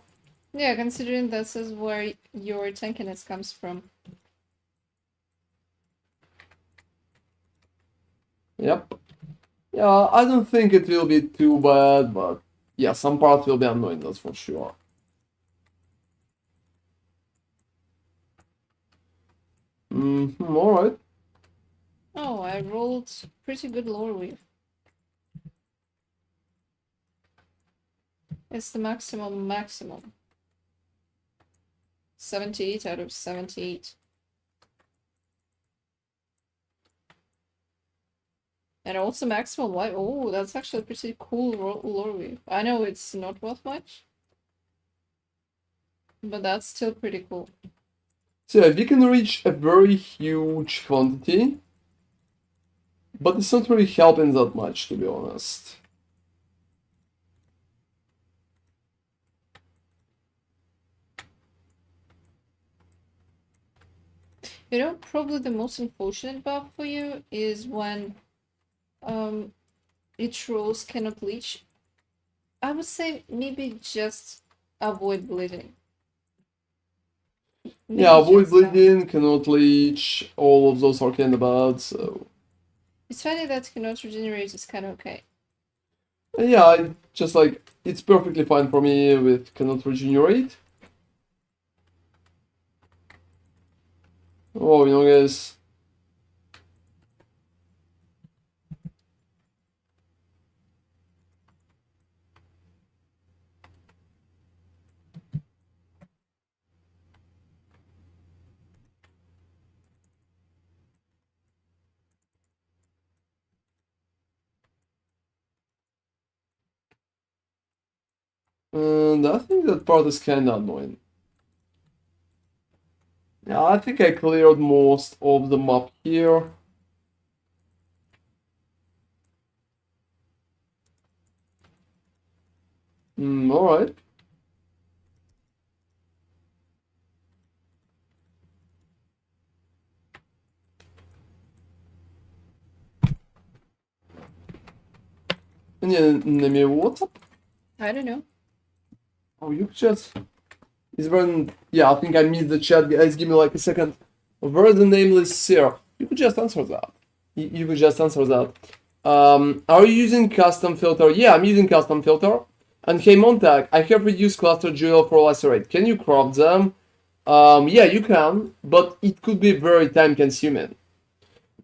Yeah, considering this is where your tankiness comes from. Yep. Yeah, I don't think it will be too bad, but yeah, some parts will be annoying, that's for sure. Alright. Oh, I rolled pretty good lore weave. It's the maximum. 78 out of 78. And also maximum life. Oh, that's actually pretty cool lore weave. I know it's not worth much, but that's still pretty cool. So yeah, we can reach a very huge quantity, but it's not really helping that much, to be honest. You know, probably the most unfortunate buff for you is when each rolls cannot leech. I would say maybe just avoid bleeding. Maybe Yeah, avoid just that. bleeding, cannot leech, all of those are kinda bad, so... It's funny that cannot regenerate is kind of okay. And yeah, just like, it's perfectly fine for me with cannot regenerate. Oh, you know, guys. And I think that part is kinda annoying. Yeah, I think I cleared most of the map here. Alright. And yeah, Nemi, what's up? I don't know. Oh, you just... Is when... Yeah, I think I missed the chat, guys, give me like a second. Where's the nameless sir? You could just answer that. You could just answer that. Are you using custom filter? Yeah, I'm using custom filter. And hey Montag, I have reduced cluster jewel for Lacerate. Can you crop them? Yeah, you can, but it could be very time consuming.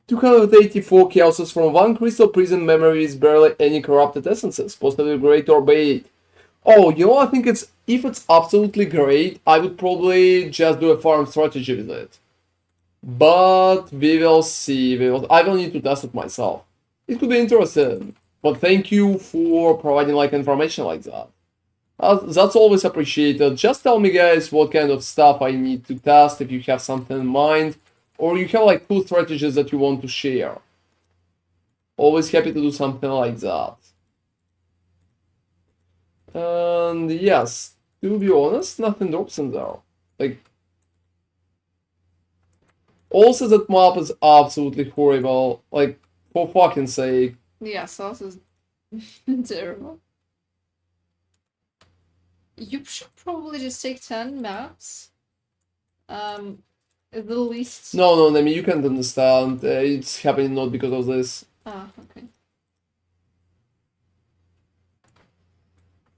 284 chaoses from one crystal prison memory is barely any corrupted essences, possibly great or bad. Oh, you know, I think it's if it's absolutely great, I would probably just do a farm strategy with it. But we will see. I will need to test it myself. It could be interesting. But thank you for providing like information like that. That's always appreciated. Just tell me, guys, what kind of stuff I need to test if you have something in mind, or you have like cool strategies that you want to share. Always happy to do something like that. And yes, to be honest, nothing drops in there. Like, also that map is absolutely horrible. Like, for fucking sake. Yeah, sauce is terrible. You should probably just take 10 maps. At the least. No, Nemi, you can't understand. It's happening not because of this. Ah, okay.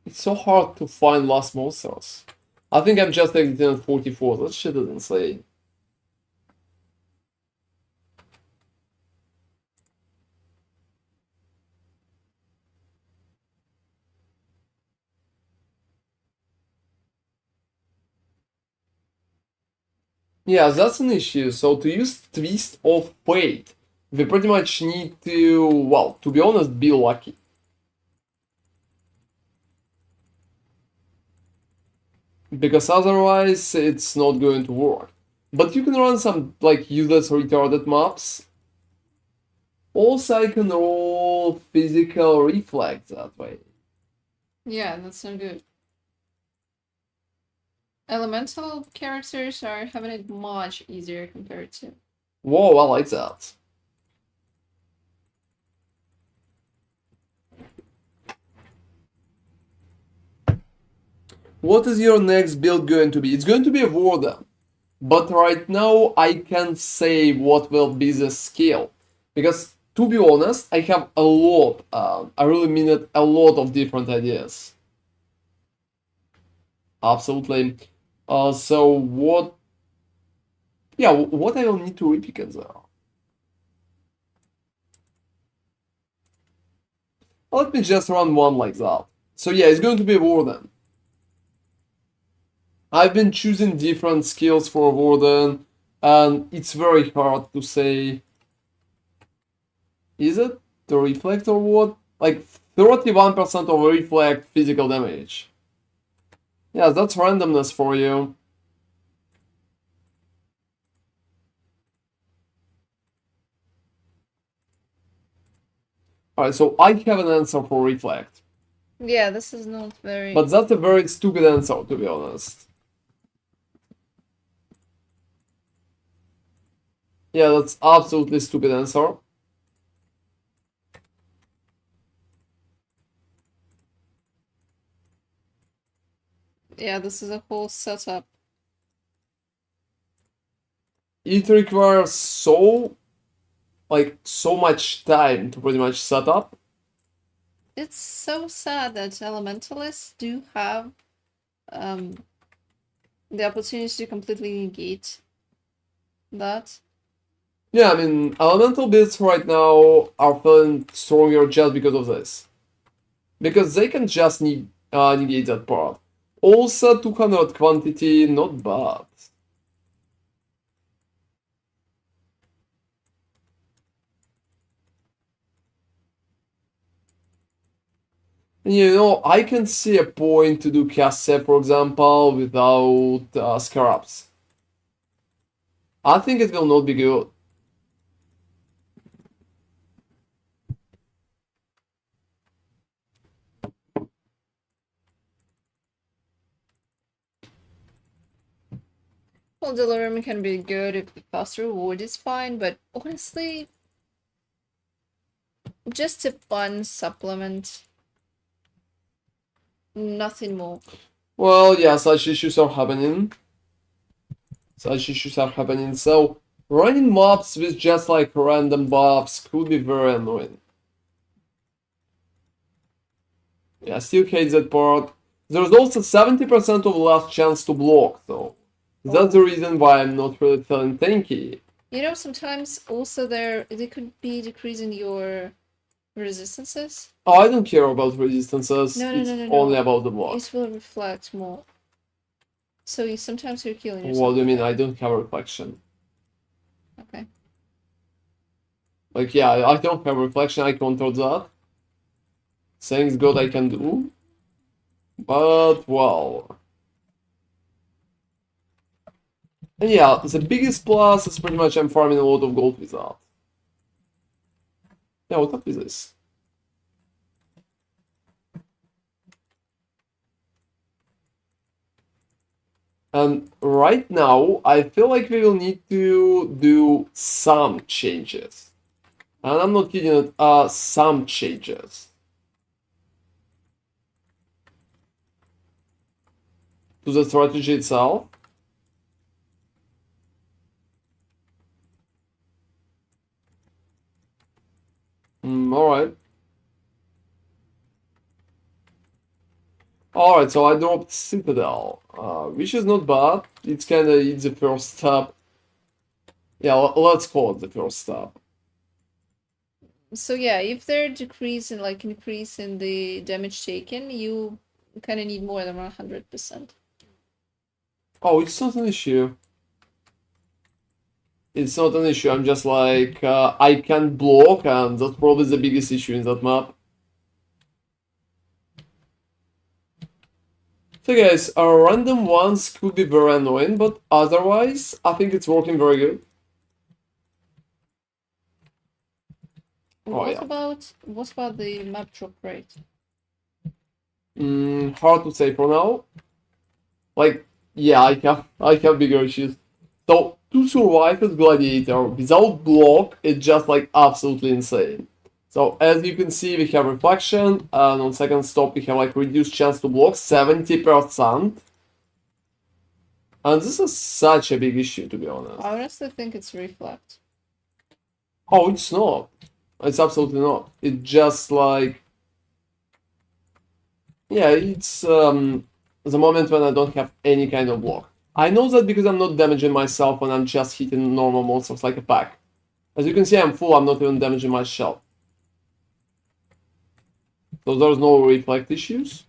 It's so hard to find last monsters. I think I'm just exiting at 44. That shit is insane. Yeah, that's an issue. So to use Twist of Fate, we pretty much need to, well, to be honest, be lucky. Because otherwise it's not going to work. But you can run some like useless retarded maps. Also, I can roll physical reflex that way. Yeah, that's not good. Elemental characters are having it much easier compared to. Whoa, I like that. What is your next build going to be? It's going to be a warden. But right now, I can't say what will be the skill. Because, to be honest, I have a lot, I really mean it, a lot of different ideas. Absolutely. So what... Yeah, what I will need to repick as well. Let me just run one like that. So yeah, it's going to be a warden. I've been choosing different skills for warden, and it's very hard to say. Is it the reflect or what? Like 31% of reflect physical damage. Yeah, that's randomness for you. Alright, so I have an answer for reflect. Yeah, this is not very. But that's a very stupid answer, to be honest. Yeah, that's absolutely stupid answer. Yeah, this is a whole setup. It requires so much time to pretty much set up. It's so sad that elementalists do have the opportunity to completely negate that. Yeah, I mean, elemental builds right now are feeling stronger just because of this. Because they can just negate that part. Also, 200 quantity, not bad. You know, I can see a point to do casse, for example, without scarabs. I think it will not be good. Well, delirium can be good if the cost reward is fine, but honestly, just a fun supplement. Nothing more. Well, yeah, such issues are happening. Such issues are happening. So, running mobs with just like random buffs could be very annoying. Yeah, I still hate that part. There's also 70% of last chance to block, though. That's the reason why I'm not really feeling tanky. You know, sometimes also there could be decreasing your resistances. Oh, I don't care about resistances. No, it's no. only about the block. It will reflect more. So sometimes you're killing yourself. What do you mean? I don't have reflection. Okay. Like, yeah, I don't have reflection. I control that. Thanks God I can do. But, well. And yeah, the biggest plus is pretty much I'm farming a lot of gold with that. Yeah, what up is this? And right now, I feel like we will need to do some changes. And I'm not kidding, some changes. To the strategy itself. Alright. Alright, so I dropped Citadel, which is not bad. It's the first step. Yeah, let's call it the first step. So yeah, if they're decrease in increase in the damage taken, you kind of need more than 100%. Oh, it's not an issue. It's not an issue. I'm just like, I can't block, and that's probably the biggest issue in that map. So guys, our random ones could be very annoying, but otherwise, I think it's working very good. yeah. What about the map drop rate? Hard to say for now. Like, yeah, I have bigger issues. So to survive as Gladiator without block, it's just like absolutely insane. So as you can see, we have reflection, and on second stop we have like reduced chance to block 70%. And this is such a big issue, to be honest. I honestly think it's reflect. Oh, it's not. It's absolutely not. It's just like, yeah, it's the moment when I don't have any kind of block. I know that because I'm not damaging myself when I'm just hitting normal monsters like a pack. As you can see, I'm full, I'm not even damaging my shell. So there's no reflect issues.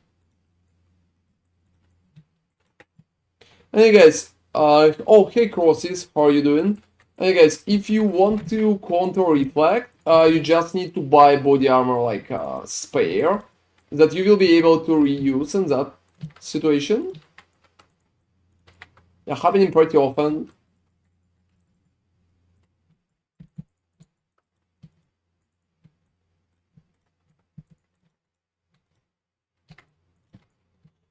And hey guys, oh hey Crosses, how are you doing? And hey guys, if you want to counter reflect, you just need to buy body armor like spare that you will be able to reuse in that situation. Yeah, happening pretty often.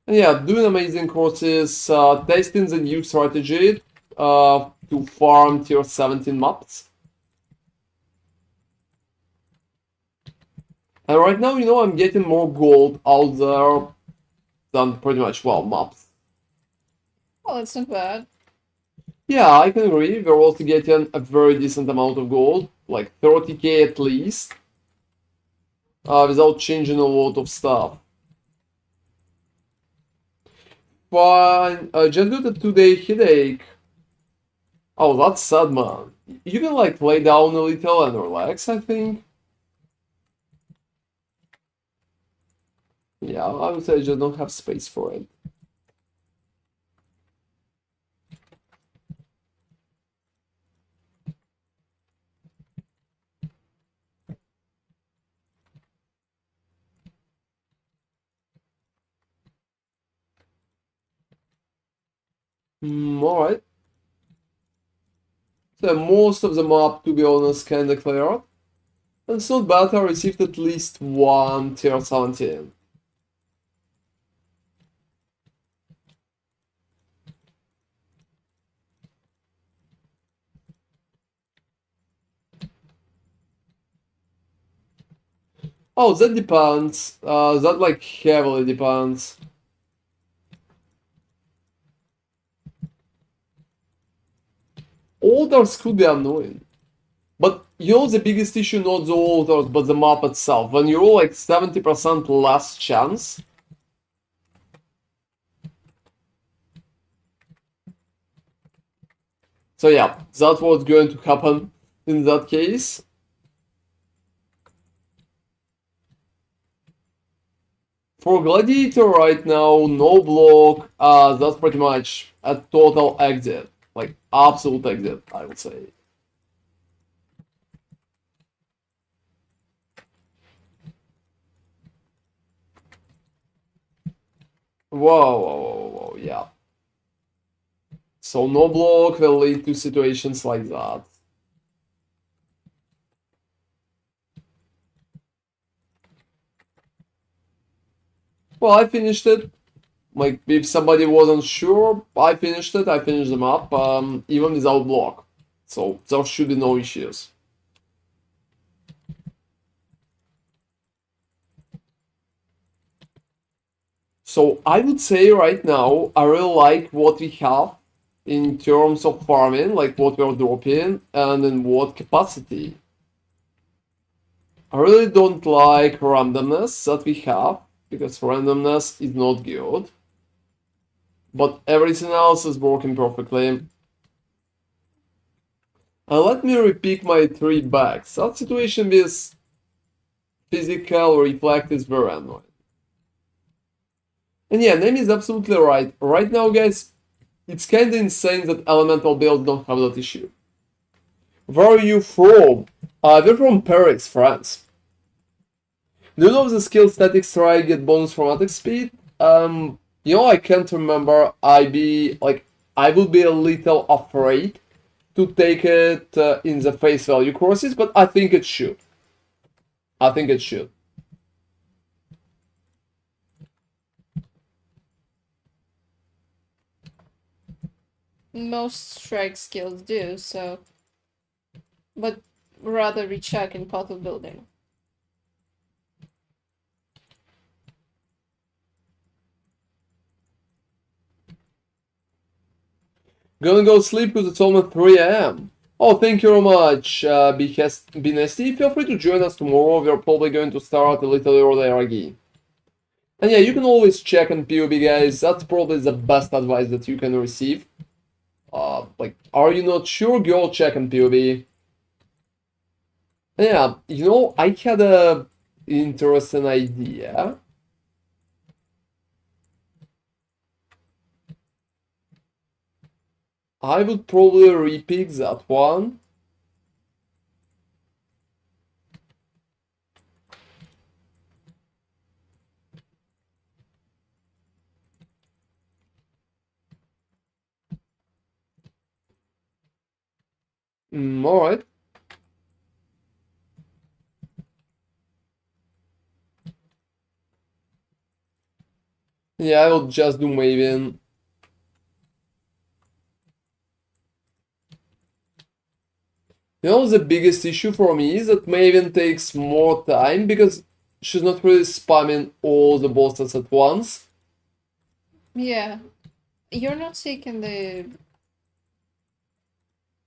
And yeah, doing amazing courses, testing the new strategy to farm tier 17 maps. And right now, you know, I'm getting more gold out there than pretty much, well, maps. Well, it's not bad. Yeah, I can agree. We're also getting a very decent amount of gold, like 30k at least, without changing a lot of stuff. Fine, I just got a 2-day headache. Oh, that's sad, man. You can like lay down a little and relax, I think. Yeah, I would say I just don't have space for it. Alright. So most of the map, to be honest, kinda cleared. And it's not bad, I received at least one tier 17. Oh, that depends. That like heavily depends. Altars could be annoying. But you know the biggest issue not the altars but the map itself. When you roll like 70% less chance. So yeah, that's what's going to happen in that case. For Gladiator right now, no block, that's pretty much a total exit. Like, absolute exit, I would say. Whoa, yeah. So no block will lead to situations like that. Well, I finished it. Like, if somebody wasn't sure, I finished it. I finished the map, even without block. So there should be no issues. So I would say right now, I really like what we have in terms of farming, like what we're dropping, and in what capacity. I really don't like randomness that we have, because randomness is not good. But everything else is working perfectly. And let me repick my 3 bags. That situation with physical reflect is very annoying. And yeah, Name is absolutely right. Right now, guys, it's kinda insane that elemental builds don't have that issue. Where are you from? We're from Paris, France. Do you know the skill static strike get bonus from attack speed? You know, I can't remember. I would be a little afraid to take it in the face value courses, but I think it should. I think it should. Most strike skills do, so... But rather recheck in Path of Building. Gonna go sleep because it's almost 3 a.m. Oh, thank you very much, Be Nasty. Feel free to join us tomorrow. We're probably going to start a little earlier again. And yeah, you can always check on PoB, guys. That's probably the best advice that you can receive. Like, are you not sure? Go check on PoB. Yeah, you know, I had a interesting idea. I would probably repick that one. Alright. Yeah, I will just do Maven. You know, the biggest issue for me is that Maven takes more time because she's not really spamming all the bosses at once. Yeah. You're not taking the...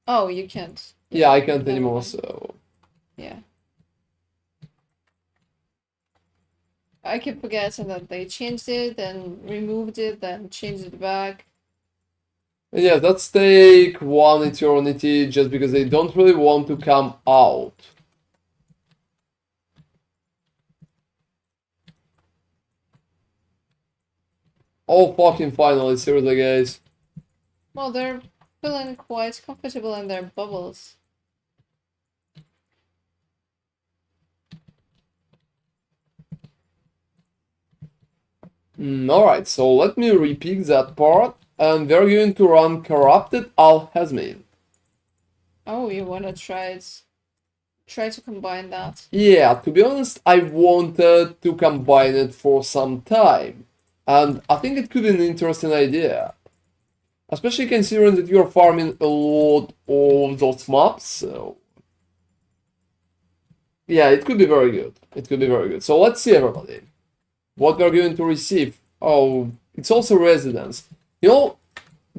Oh, you can't. Yeah, I can't never anymore, mind. so... Yeah. I keep forgetting that they changed it, then removed it, then changed it back. Yeah, that's take one eternity just because they don't really want to come out. Oh, fucking finally, seriously, guys. Well, they're feeling quite comfortable in their bubbles. Alright, so let me repeat that part, and we're going to run Corrupted Al-Hazmin. Oh, you wanna try it? Try to combine that. Yeah, to be honest, I wanted to combine it for some time, and I think it could be an interesting idea. Especially considering that you're farming a lot of those maps, so... Yeah, it could be very good. It could be very good. So let's see, everybody. What we're going to receive. Oh, it's also residence. You know,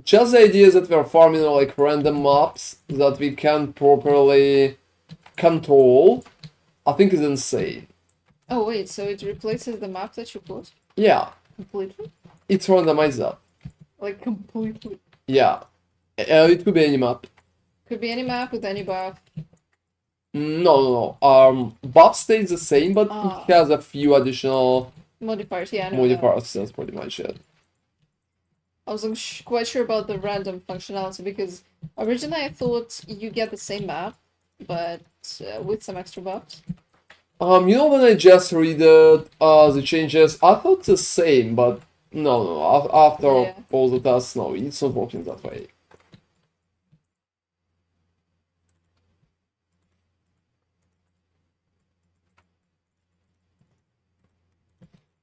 just the idea that we're farming like random maps that we can't properly control, I think is insane. Oh wait, so it replaces the map that you put? Yeah, Completely? it's randomized that. Like completely. Yeah, it could be any map. Could be any map with any buff. No. Buff stays the same, but it has a few additional Modifiers, yeah, I know modifiers. That's pretty much it. I wasn't quite sure about the random functionality because originally I thought you get the same map, but with some extra buffs. You know, when I just read the changes, I thought the same, but no. After Yeah. all the tests, no, it's not working that way.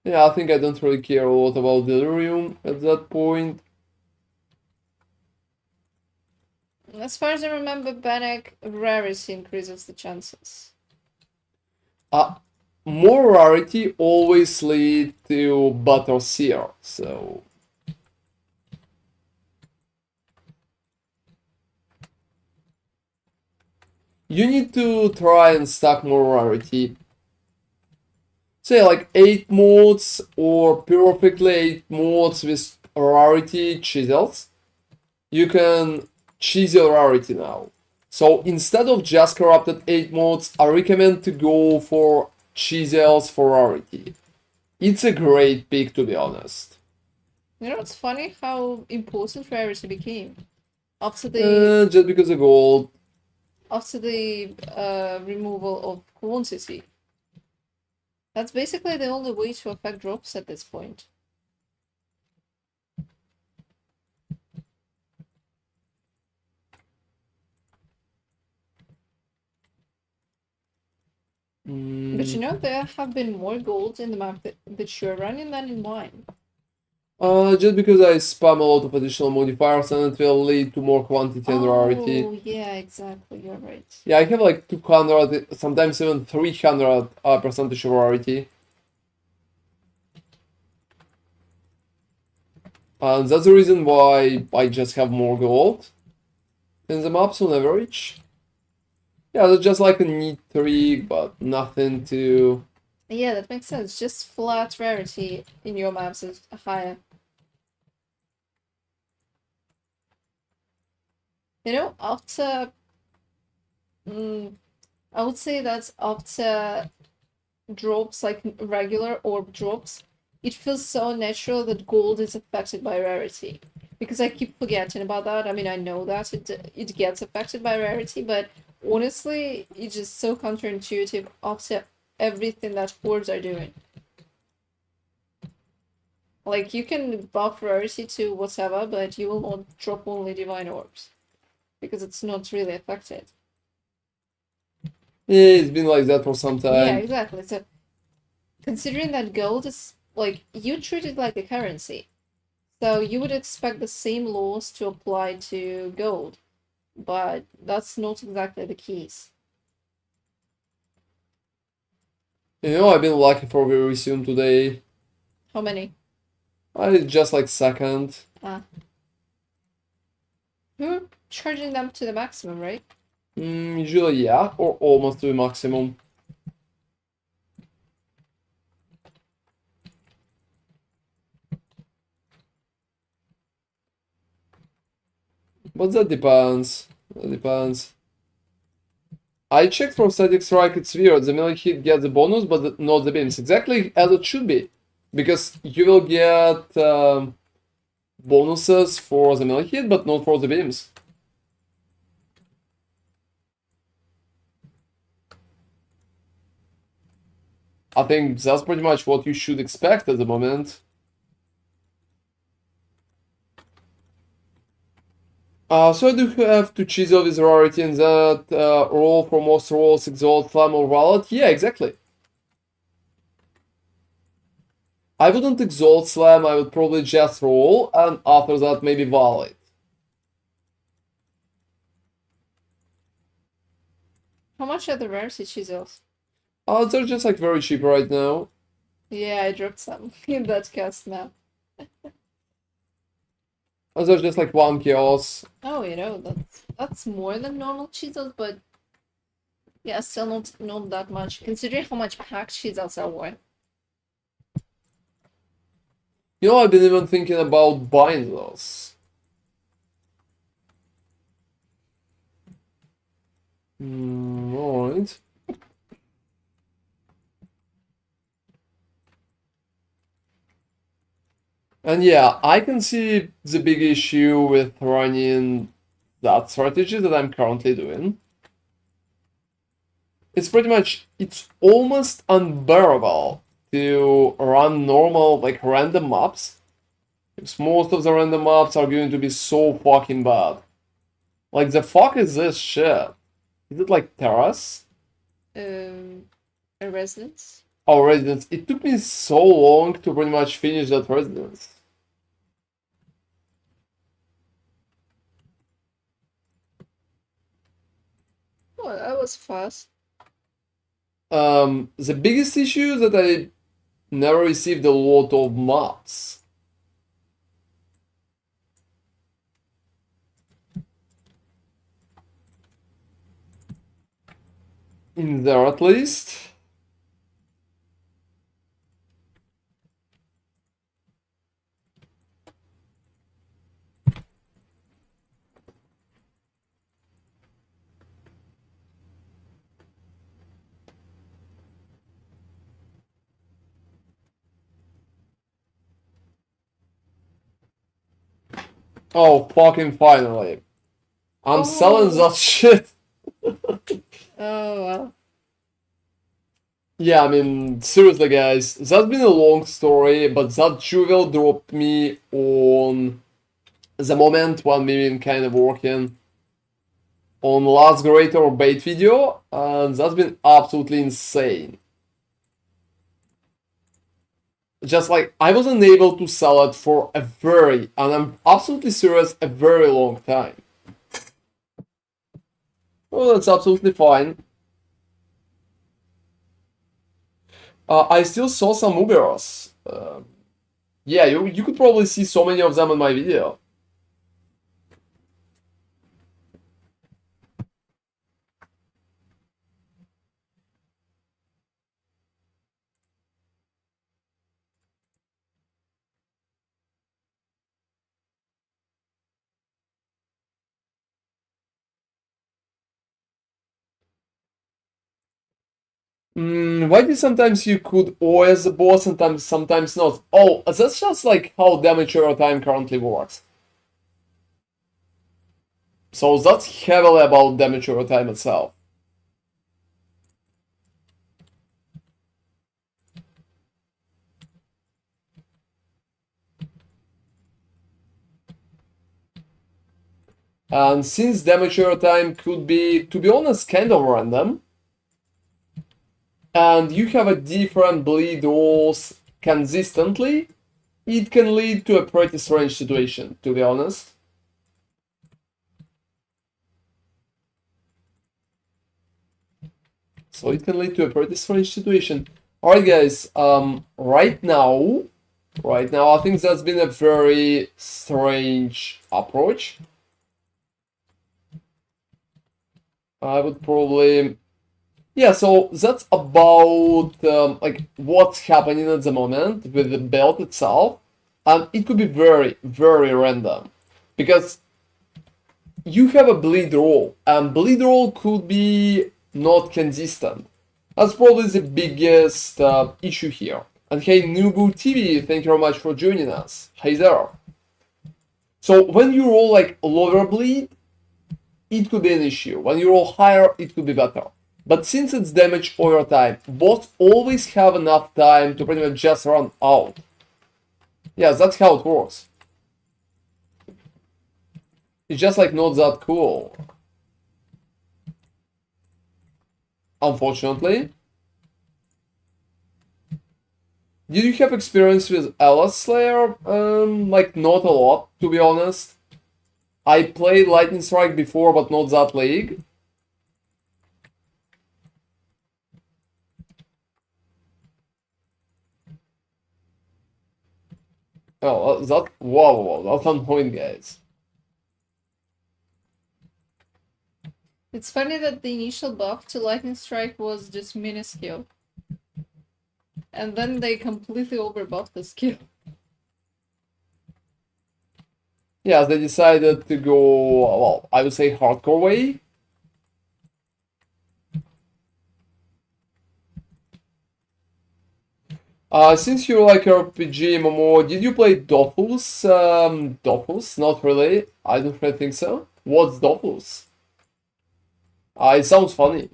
Yeah, I think I don't really care a lot about Delirium at that point. As far as I remember, Bannock rarity increases the chances. More rarity always lead to better seer, so... You need to try and stack more rarity. Say like 8 modes or perfectly 8 modes with rarity chisels. You can chisel rarity now. So instead of just corrupted 8 modes, I recommend to go for chisels for rarity. It's a great pick, to be honest. You know, it's funny how important rarity became after the Just because of gold. after the removal of quantity. That's basically the only way to affect drops at this point. But you know, there have been more gold in the map that you're running than in mine. Just because I spam a lot of additional modifiers and it will lead to more quantity and rarity. Oh, yeah, exactly. You're right. Yeah, I have like 200, sometimes even 300 percentage of rarity. And that's the reason why I just have more gold in the maps on average. Yeah, that's just like a neat trick, but nothing to... Yeah, that makes sense. Just flat rarity in your maps is higher. You know, after... I would say that after drops, like regular orb drops, it feels so natural that gold is affected by rarity. Because I keep forgetting about that. I mean, I know that it gets affected by rarity, but honestly, it's just so counterintuitive after everything that hordes are doing. Like, you can buff rarity to whatever, but you will not drop only divine orbs. Because it's not really affected. Yeah, it's been like that for some time. Yeah, exactly. So, considering that gold is, like, you treat it like a currency. So you would expect the same laws to apply to gold. But that's not exactly the case. You know, I've been lucky for very soon today. How many? I just like second. You're charging them to the maximum, right? Usually, yeah, or almost to the maximum. But that depends. That depends. I checked for static strike, it's weird. The melee hit gets the bonus, but not the beams. Exactly as it should be. Because you will get bonuses for the melee hit, but not for the beams. I think that's pretty much what you should expect at the moment. So I do have to chisel with rarity and that roll for most rolls, exalt, flame or wallet. Yeah, exactly. I wouldn't exalt slam, I would probably just roll, and after that maybe wallet. How much are the rarity chisels? They're just like very cheap right now. Yeah, I dropped some in that cast map. They're just like 1 chaos. Oh, you know, that's more than normal chisels, but yeah, still not that much, considering how much packed chisels are worth. You know, I've been even thinking about buying those. Alright. And yeah, I can see the big issue with running that strategy that I'm currently doing. It's pretty much, it's almost unbearable to run normal, like random maps. Because most of the random maps are going to be so fucking bad. Like, the fuck is this shit? Is it like Terrace? A residence? Oh, Residence. It took me so long to pretty much finish that Residence. Oh, that was fast. The biggest issue is that I never received a lot of maps. In there at least. Oh, fucking finally. I'm selling that shit. Oh, well. Yeah, I mean, seriously, guys, that's been a long story, but that jewel dropped me on the moment when we've been kind of working. on Lacerate bait video, and that's been absolutely insane. Just like, I wasn't able to sell it for a very, and I'm absolutely serious, a very long time. Well, that's absolutely fine. I still saw some Ubers. Yeah, you could probably see so many of them in my video. Why do sometimes you could O as a boss and sometimes not? Oh, that's just like how damage over time currently works. So that's heavily about damage over time itself. And since damage over time could be, to be honest, kind of random, and you have a different bleed rolls consistently, it can lead to a pretty strange situation, to be honest. So it can lead to a pretty strange situation. Alright guys, right now, I think that's been a very strange approach. I would probably... Yeah, so that's about like what's happening at the moment with the belt itself. And it could be very, very random. Because you have a bleed roll, and bleed roll could be not consistent. That's probably the biggest issue here. And hey, Nubu TV, thank you very much for joining us. Hey there. So when you roll like lower bleed, it could be an issue. When you roll higher, it could be better. But since it's damage over time, bots always have enough time to pretty much just run out. Yeah, that's how it works. It's just like not that cool. Unfortunately. Did you have experience with Alice Slayer? Like not a lot, to be honest. I played Lightning Strike before, but not that league. Oh, that... Whoa, that's annoying, guys. It's funny that the initial buff to Lightning Strike was just minuscule. And then they completely overbuffed the skill. Yeah, they decided to go, well, I would say hardcore way. Since you like RPG MMO, did you play Dofus? Dofus? Not really. I don't really think so. What's Dofus? It sounds funny.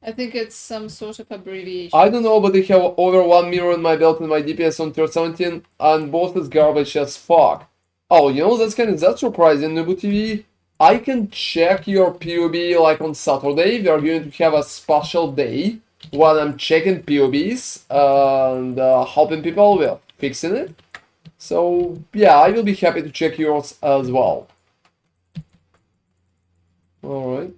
I think it's some sort of abbreviation. I don't know, but I have over 1 mirror in my belt and my DPS on T17, and both is garbage as fuck. Oh, you know, that's surprising, Nubu TV. I can check your POB like on Saturday. We are going to have a special day when I'm checking POBs and helping people with fixing it. So yeah, I will be happy to check yours as well. Alright.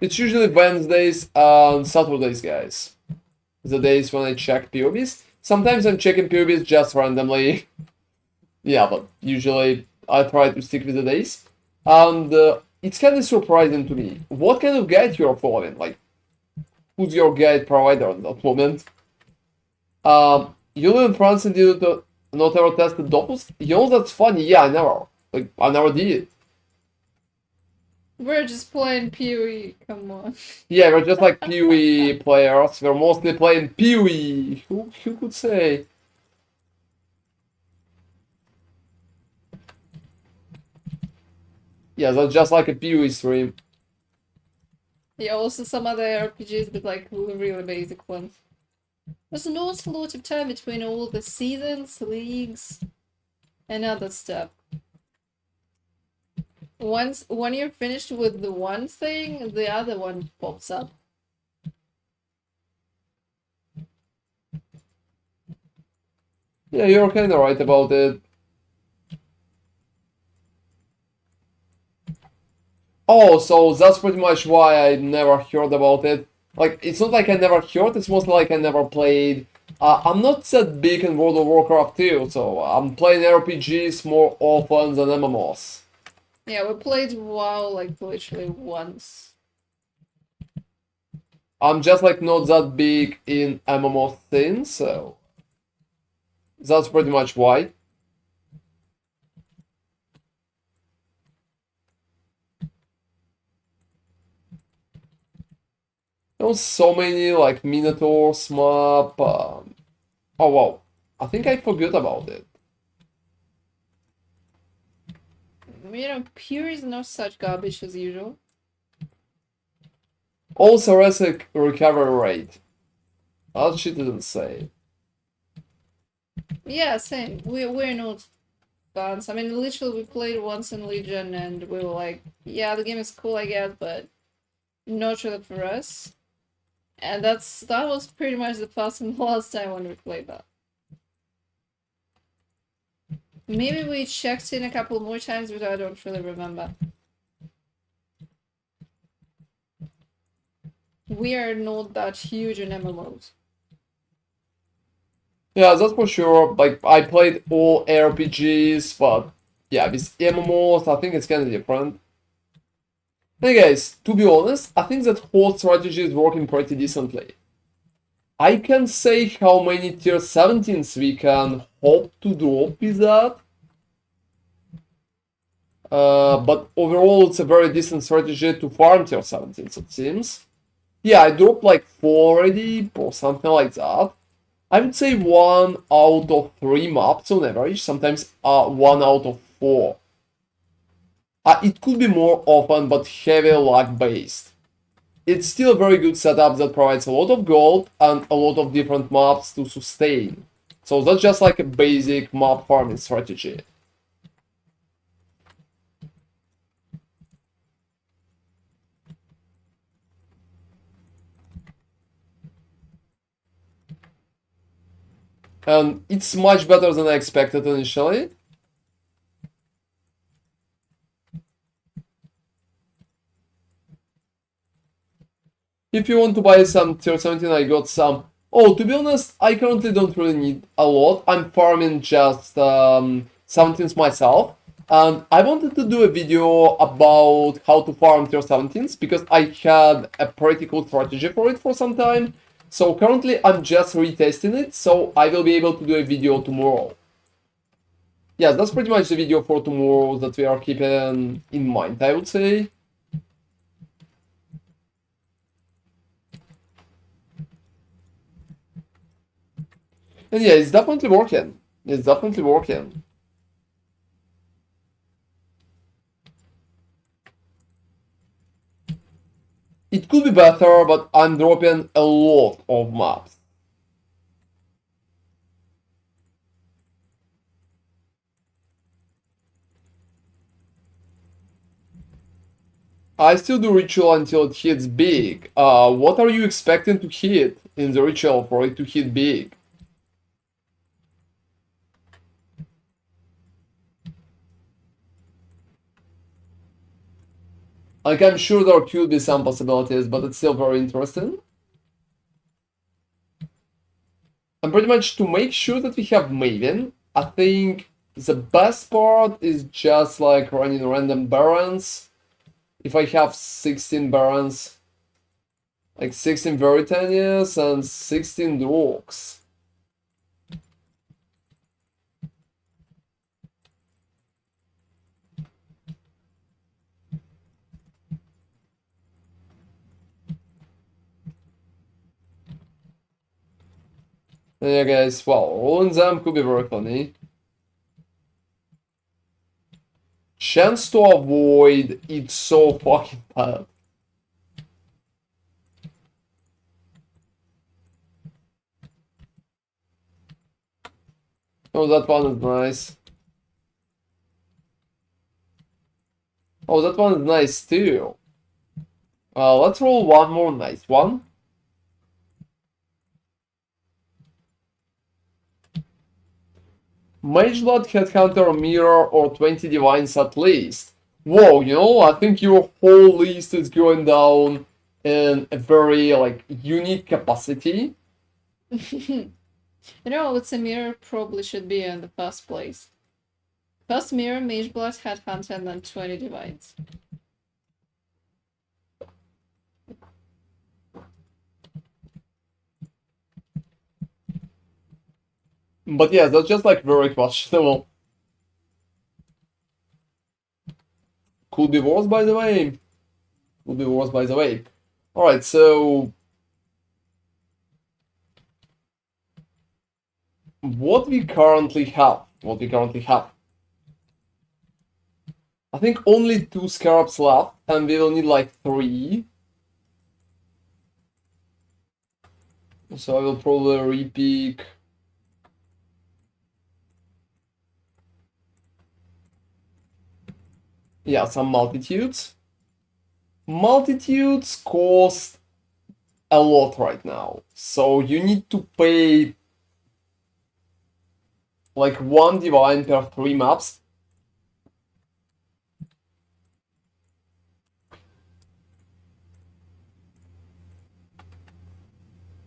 It's usually Wednesdays and Saturdays, guys. The days when I check POBs. Sometimes I'm checking POBs just randomly. Yeah, but usually I try to stick with the days. And it's kind of surprising to me. What kind of guide you're following? Like, who's your guide provider at that moment? You live in France and you not ever tested Doppels? You know, that's funny. Yeah, I never. Like, I never did. We're just playing PoE, come on. Yeah, we're just like PoE players. We're mostly playing PoE. Who could say? Yeah, that's just like a PoE stream. Yeah, also some other RPGs, but like really basic ones. There's not a lot of time between all the seasons, leagues, and other stuff. when you're finished with the one thing, the other one pops up. Yeah, you're kind of right about it. Oh, so that's pretty much why I never heard about it. Like, it's not like I never heard, it's mostly like I never played. I'm not that big in World of Warcraft 2, so I'm playing RPGs more often than MMOs. Yeah, we played WoW like literally once. I'm just like not that big in MMO things, so that's pretty much why. There was so many like Minotaurs map. Oh wow, I think I forgot about it. You know, Pure is no such garbage as usual. Also, recovery rate. That shit didn't say. Yeah, same. We're not fans. I mean, literally, we played once in Legion, and we were like, yeah, the game is cool, I guess, but not really for us. And that was pretty much the past and the last time when we played that. Maybe we checked in a couple more times, but I don't really remember. We are not that huge in MMOs. Yeah, that's for sure. Like, I played all RPGs, but yeah, with MMOs, I think it's kind of different. Hey guys, to be honest, I think that whole strategy is working pretty decently. I can say how many tier 17s we can hope to drop with that. But overall, it's a very decent strategy to farm tier 17s, it seems. Yeah, I dropped like 4 already, or something like that. I would say 1 out of 3 maps on average, sometimes 1 out of 4. It could be more often, but heavy luck based. It's still a very good setup that provides a lot of gold and a lot of different maps to sustain. So that's just like a basic map farming strategy. And it's much better than I expected initially. If you want to buy some tier 17, I got some. Oh, to be honest, I currently don't really need a lot. I'm farming just 17s myself. And I wanted to do a video about how to farm tier 17s because I had a pretty cool strategy for it for some time. So currently I'm just retesting it, so I will be able to do a video tomorrow. Yeah, that's pretty much the video for tomorrow that we are keeping in mind, I would say. And yeah, it's definitely working. It's definitely working. It could be better, but I'm dropping a lot of maps. I still do ritual until it hits big. What are you expecting to hit in the ritual for it to hit big? Like, I'm sure there could be some possibilities, but it's still very interesting. And pretty much to make sure that we have Maven, I think the best part is just like running random barons. If I have 16 barons, like 16 Veritanias and 16 Dwarks. And yeah, guys, well, rolling them could be very funny. Chance to avoid, it's so fucking bad. Oh, that one is nice. Oh, that one is nice too. Let's roll one more nice one. Mageblood, Headhunter, Mirror, or 20 Divines at least. Whoa, you know, I think your whole list is going down in a very, like, unique capacity. You know, it's a mirror probably should be in the first place. First mirror, Mageblood, Headhunter, and then 20 Divines. But yeah, that's just, like, very questionable. Could be worse, by the way. Could be worse, by the way. Alright, so... What we currently have. I think only 2 scarabs left, and we will need like 3. So I will probably repick. Yeah, some multitudes. Multitudes cost a lot right now. So you need to pay like 1 divine per 3 maps.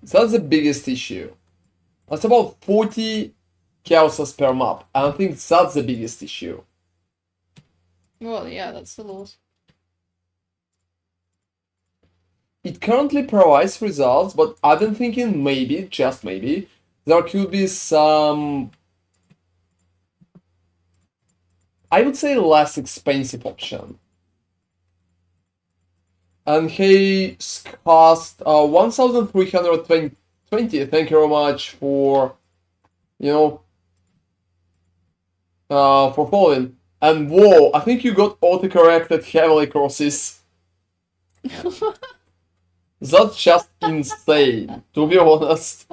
So that's the biggest issue. That's about 40 chaoses per map. And I think that's the biggest issue. Well, yeah, that's a lot. It currently provides results, but I've been thinking maybe, just maybe, there could be some, I would say, less expensive option. And he cost 1,320. Thank you very much for, you know, for following. And whoa, I think you got autocorrected heavily crosses. That's just insane, to be honest.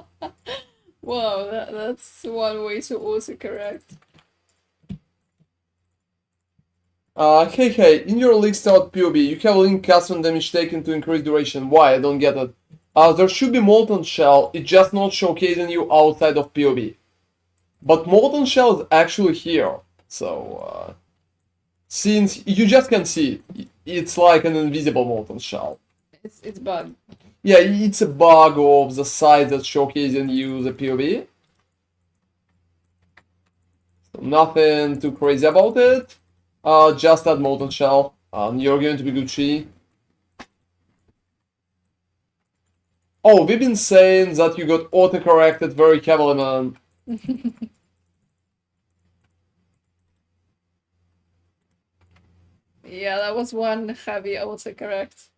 Whoa, that's one way to autocorrect. Hey, in your league start PoB, you have link cast on damage taken to increase duration. Why? I don't get it. There should be Molten Shell, it's just not showcasing you outside of PoB. But Molten Shell is actually here, so, since you just can see it, it's like an invisible Molten Shell. It's bug. Yeah, it's a bug of the site that's showcasing you the PoB. So nothing too crazy about it. Just add Molten Shell, and you're going to be Gucci. Oh, we've been saying that you got autocorrected very heavily, man. Yeah, that was one heavy autocorrect.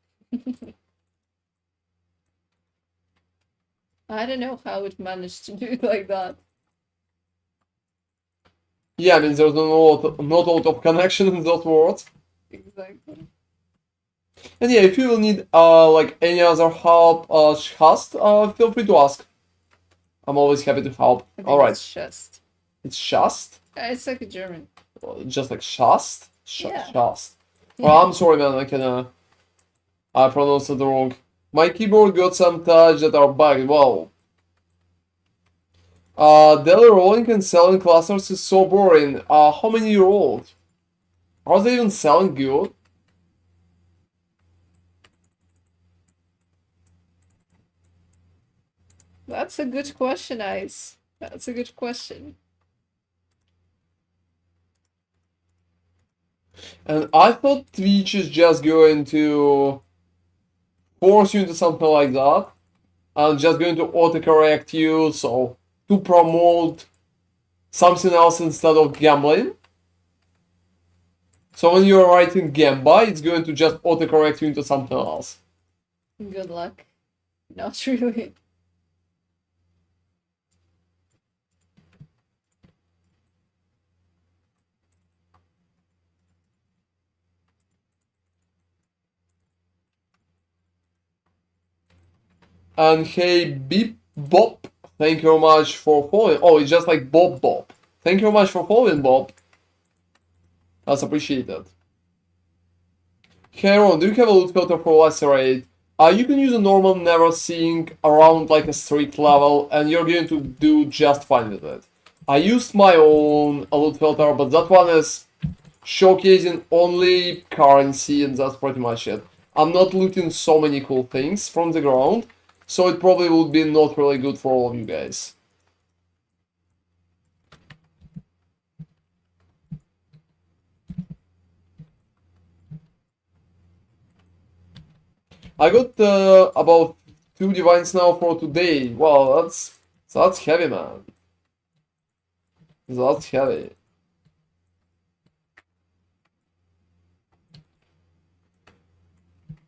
I don't know how it managed to do it like that. Yeah, I mean, there's not a lot of connection in those words. Exactly. And yeah, if you will need like any other help, Shast, feel free to ask. I'm always happy to help. I think Alright, it's Shust. it's Shast? It's like a German. Just like Shast? Yeah. Shast. Well, I'm sorry, man, I pronounced it wrong. My keyboard got some touch that are bugged. Wow. Daily rolling and selling clusters is so boring. How many you rolled? Are they even selling good? That's a good question, Ice. That's a good question. And I thought Twitch is just going to force you into something like that. And just going to autocorrect you, so to promote something else instead of gambling. So when you're writing Gamba, it's going to just autocorrect you into something else. Good luck. Not really. And hey, Beep Bop, thank you very much for following. Oh, it's just like Bob Bop. Thank you very much for following, Bob. That's appreciated. Heron, do you have a loot filter for Lacerate? You can use a normal never seeing around like a street level, and you're going to do just fine with it. I used my own loot filter, but that one is showcasing only currency, and that's pretty much it. I'm not looting so many cool things from the ground, so it probably would be not really good for all of you guys. I got about 2 divines now for today. Wow, that's heavy, man. That's heavy.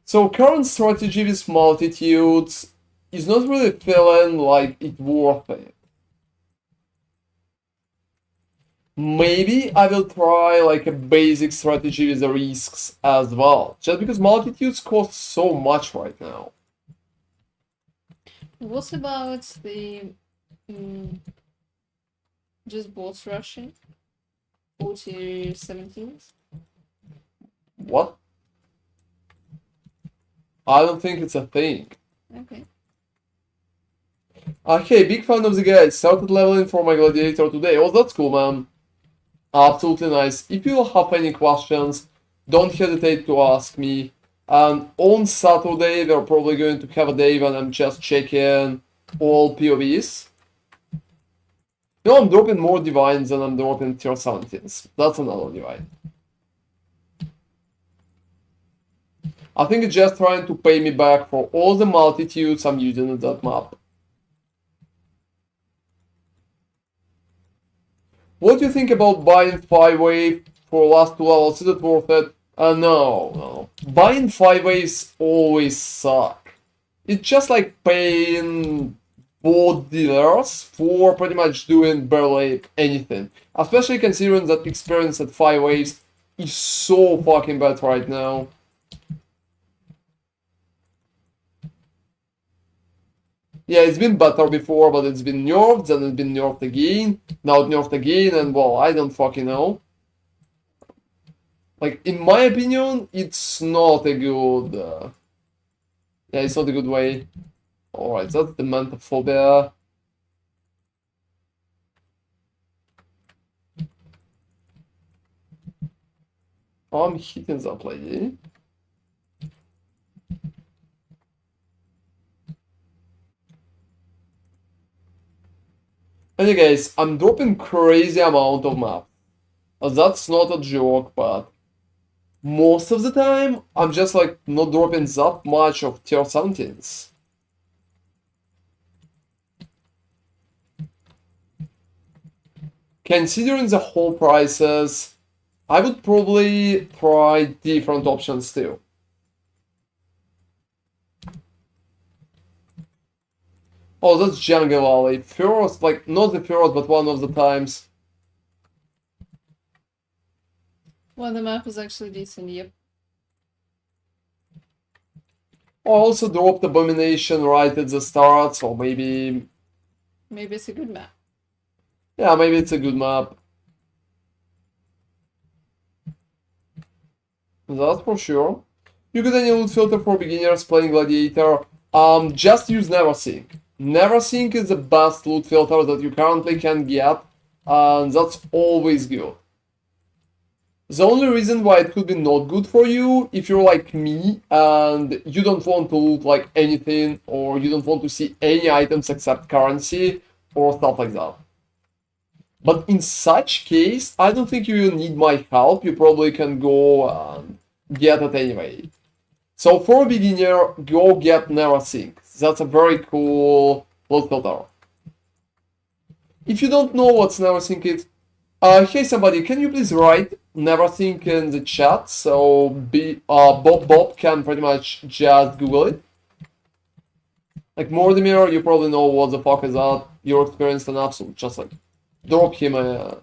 So current strategy with multitudes is not really feeling like it worth it. Maybe I will try like a basic strategy with the risks as well, just because multitudes cost so much right now. What about the just boss rushing? 40-17s? What? I don't think it's a thing. Okay. Hey, big fan of the guy. Started leveling for my gladiator today. Oh, that's cool, man. Absolutely nice. If you have any questions, don't hesitate to ask me. And on Saturday, we're probably going to have a day when I'm just checking all POVs. No, I'm dropping more divines than I'm dropping tier 17s. That's another divine. I think it's just trying to pay me back for all the multitudes I'm using in that map. What do you think about buying 5-wave for last 2 levels? Is it worth it? No. Buying 5-waves always suck. It's just like paying both dealers for pretty much doing barely anything. Especially considering that experience at 5-waves is so fucking bad right now. Yeah, it's been better before, but it's been nerfed, then it's been nerfed again, now it's nerfed again, and well, I don't fucking know. Like, in my opinion, it's not a good... yeah, it's not a good way. Alright, that's the Mantophobia. Oh, I'm hitting that lady. Anyway, guys, I'm dropping crazy amount of maps. That's not a joke, but most of the time, I'm just like not dropping that much of tier 17s. Considering the whole prices, I would probably try different options too. Oh, that's Jungle Valley. First, like, not the first, but one of the times. Well, the map is actually decent, yep. I also dropped Abomination right at the start, so maybe... Maybe it's a good map. Yeah, maybe it's a good map. That's for sure. You get any loot filter for beginners playing Gladiator? Just use Neversink. Neversink is the best loot filter that you currently can get, and that's always good. The only reason why it could be not good for you, if you're like me and you don't want to loot like anything, or you don't want to see any items except currency or stuff like that. But in such case, I don't think you need my help. You probably can go and get it anyway. So for a beginner, go get Neversink. That's a very cool loot filter. If you don't know what's Neversink is, hey somebody, can you please write Neversink in the chat so Bob can pretty much just Google it. Like Mortimer, you probably know what the fuck is that. You're experienced enough, so just like drop him a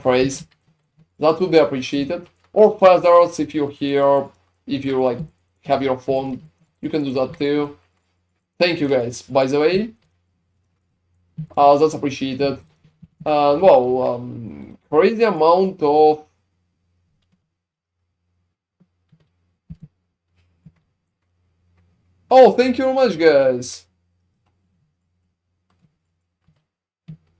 phrase. That would be appreciated. Or Feathers if you're here, if you like have your phone, you can do that too. Thank you guys, by the way. That's appreciated. Well, crazy amount of Oh, thank you very much, guys.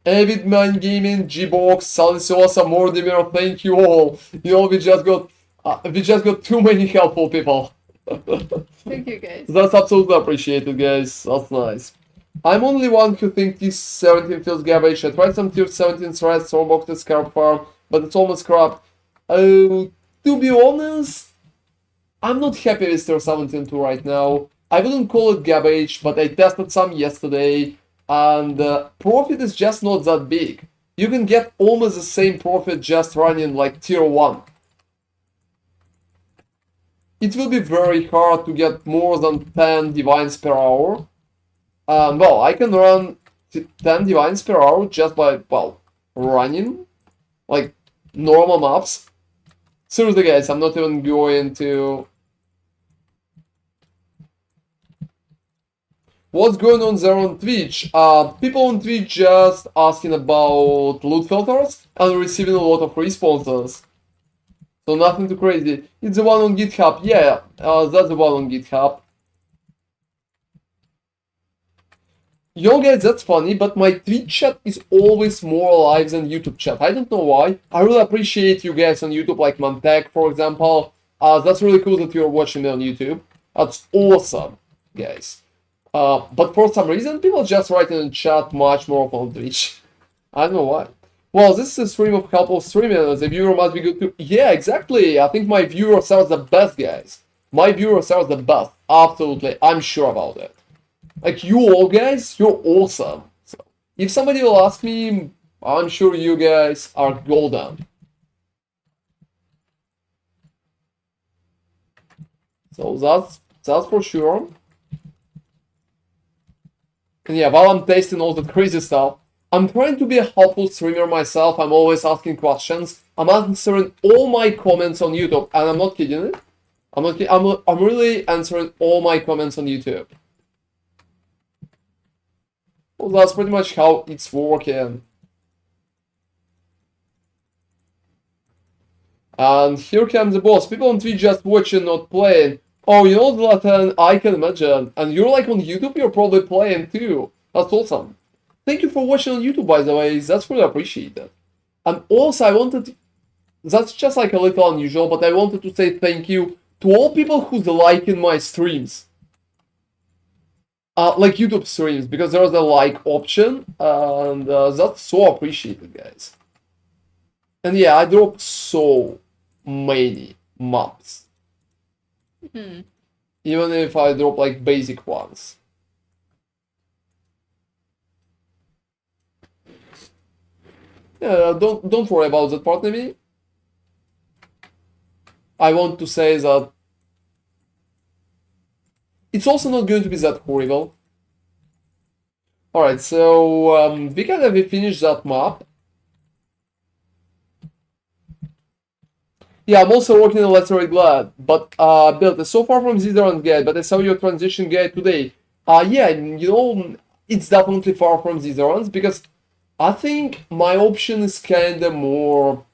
Avid Man Gaming, G-Box, Saliciosa, Mortimer, thank you all. You know, we just got too many helpful people. Thank you, guys. That's absolutely appreciated, guys. That's nice. I'm only one who thinks T17 feels garbage. I tried some Tier 17 threads, Stormbox, Scarp Farm, but it's almost crap. To be honest, I'm not happy with Tier 17 2 right now. I wouldn't call it garbage, but I tested some yesterday, and profit is just not that big. You can get almost the same profit just running like Tier 1. It will be very hard to get more than 10 divines per hour. Well, I can run 10 divines per hour just by, well, running, like, normal maps. Seriously, guys, I'm not even going to... What's going on there on Twitch? People on Twitch just asking about loot filters and receiving a lot of responses. So nothing too crazy. It's the one on GitHub. Yeah, that's the one on GitHub. Yo guys, that's funny, but my Twitch chat is always more alive than YouTube chat. I don't know why. I really appreciate you guys on YouTube, like Mantek, for example. That's really cool that you're watching me on YouTube. That's awesome, guys. But for some reason, people just write in the chat much more on Twitch. I don't know why. Well, this is a stream of helpful streaming. The viewer must be good too. Yeah, exactly. I think my viewers are the best, guys. My viewers are the best. Absolutely. I'm sure about it. Like, you all guys, you're awesome. So, if somebody will ask me, I'm sure you guys are golden. So that's for sure. And yeah, while I'm tasting all the crazy stuff, I'm trying to be a helpful streamer myself. I'm always asking questions. I'm answering all my comments on YouTube, and I'm not kidding it. I'm really answering all my comments on YouTube. Well, that's pretty much how it's working. And here comes the boss. People on Twitch just watching, not playing. Oh, you know, Zlatan, I can imagine. And you're like on YouTube, you're probably playing too. That's awesome. Thank you for watching on YouTube, by the way. That's really appreciated. And also, I wanted to... That's just like a little unusual, but I wanted to say thank you to all people who's liking my streams. Like YouTube streams, because there's a like option, and that's so appreciated, guys. And yeah, I dropped so many maps. Even if I drop like basic ones. Yeah, don't worry about that part, maybe. I want to say that it's also not going to be that horrible. Alright, so we finished that map. Yeah, I'm also working on Lacerate Glad, but build so far from Zidran guide, but I saw your transition guide today. Yeah, you know, it's definitely far from Zidran's, because I think my option is kinda more...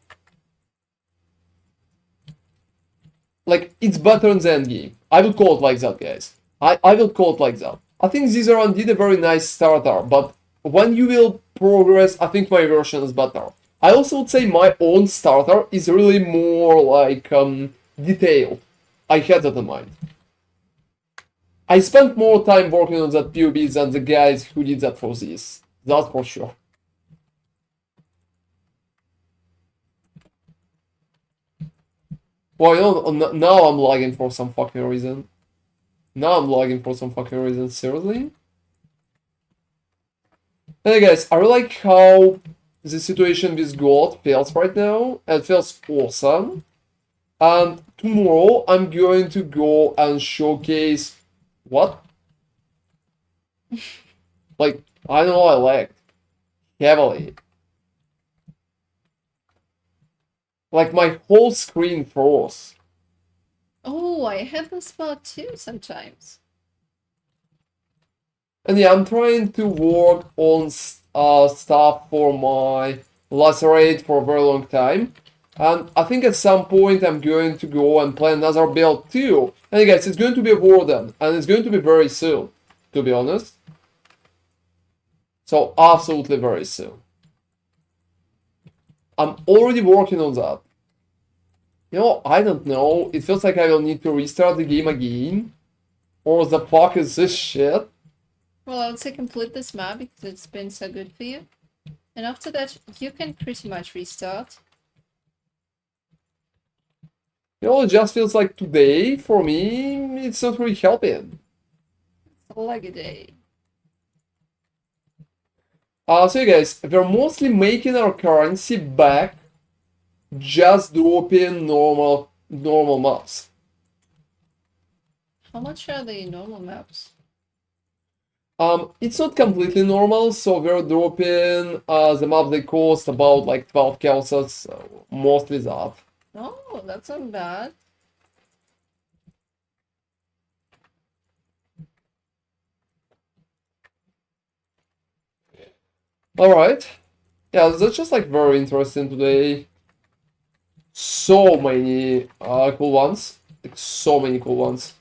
Like, it's better in the endgame. I would call it like that, guys. I will call it like that. I think Zizaran did a very nice starter, but when you will progress, I think my version is better. I also would say my own starter is really more like detailed. I had that in mind. I spent more time working on that POB than the guys who did that for this. That's for sure. Well, you know, now I'm lagging for some fucking reason. Seriously? Hey guys, I really like how the situation with God feels right now. It feels awesome. And tomorrow I'm going to go and showcase... What? Like, I know I lagged. Heavily. Like, my whole screen froze. Oh, I have this spot too sometimes. And yeah, I'm trying to work on stuff for my Lacerate for a very long time. And I think at some point I'm going to go and play another build too. And guys, it's going to be a Warden, and it's going to be very soon, to be honest. So absolutely very soon. I'm already working on that. You know, I don't know. It feels like I will need to restart the game again. Or the fuck is this shit? Well, I would say complete this map because it's been so good for you. And after that, you can pretty much restart. You know, it just feels like today, for me, it's not really helping. It's like a day. So you guys, we're mostly making our currency back, just dropping normal maps. How much are the normal maps? It's not completely normal, so we're dropping the map they cost about like 12 kelsos, so mostly that. Oh, that's not bad. Alright. Yeah, that's just like very interesting today. So many cool ones. Like so many cool ones.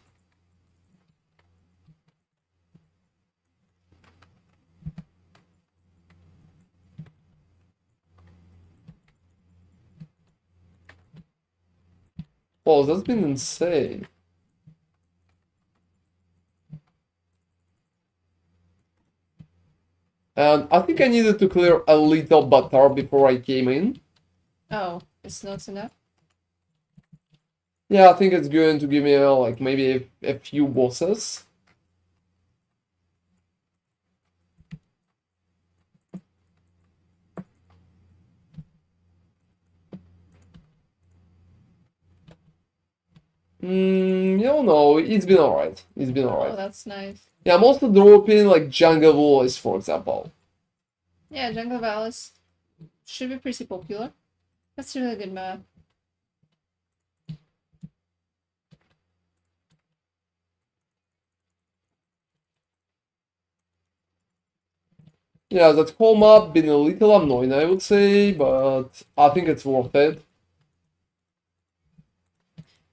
Oh, that's been insane. And I think I needed to clear a little butter before I came in. Oh, it's not enough? Yeah, I think it's going to give me like maybe a few bosses. You don't know, it's been alright. It's been Oh, alright. that's nice. Yeah, I'm also dropping like jungle walls, for example. Yeah, Jungle Valleys should be pretty popular. That's a really good map. Yeah, that whole map been a little annoying, I would say, but I think it's worth it.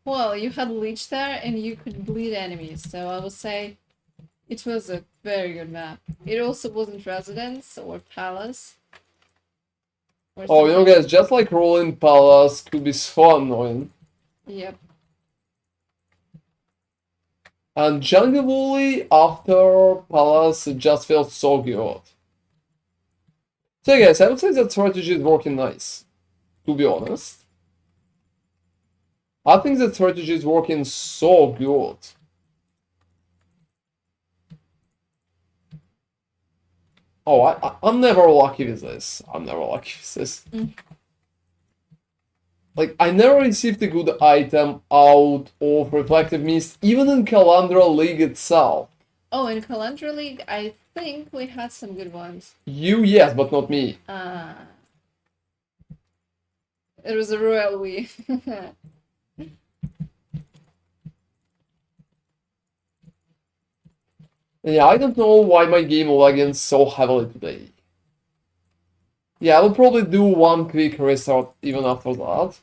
Well, you had Leech there and you could bleed enemies, so I would say it was a very good map. It also wasn't Residence or Palace. Or Oh, you know, something. guys, just like rolling palace could be so annoying. Yep. And jungle volley after palace it just feels so good. So, yeah, guys, I would say that strategy is working nice, to be honest. I think that strategy is working so good. Oh, I'm never lucky with this. I'm never lucky with this. Like, I never received a good item out of Reflective Mist, even in Calandra League itself. Oh, in Calandra League, I think we had some good ones. You, yes, but not me. It was a royal we. Yeah, I don't know why my game lagging so heavily today. Yeah, I will probably do one quick restart even after that.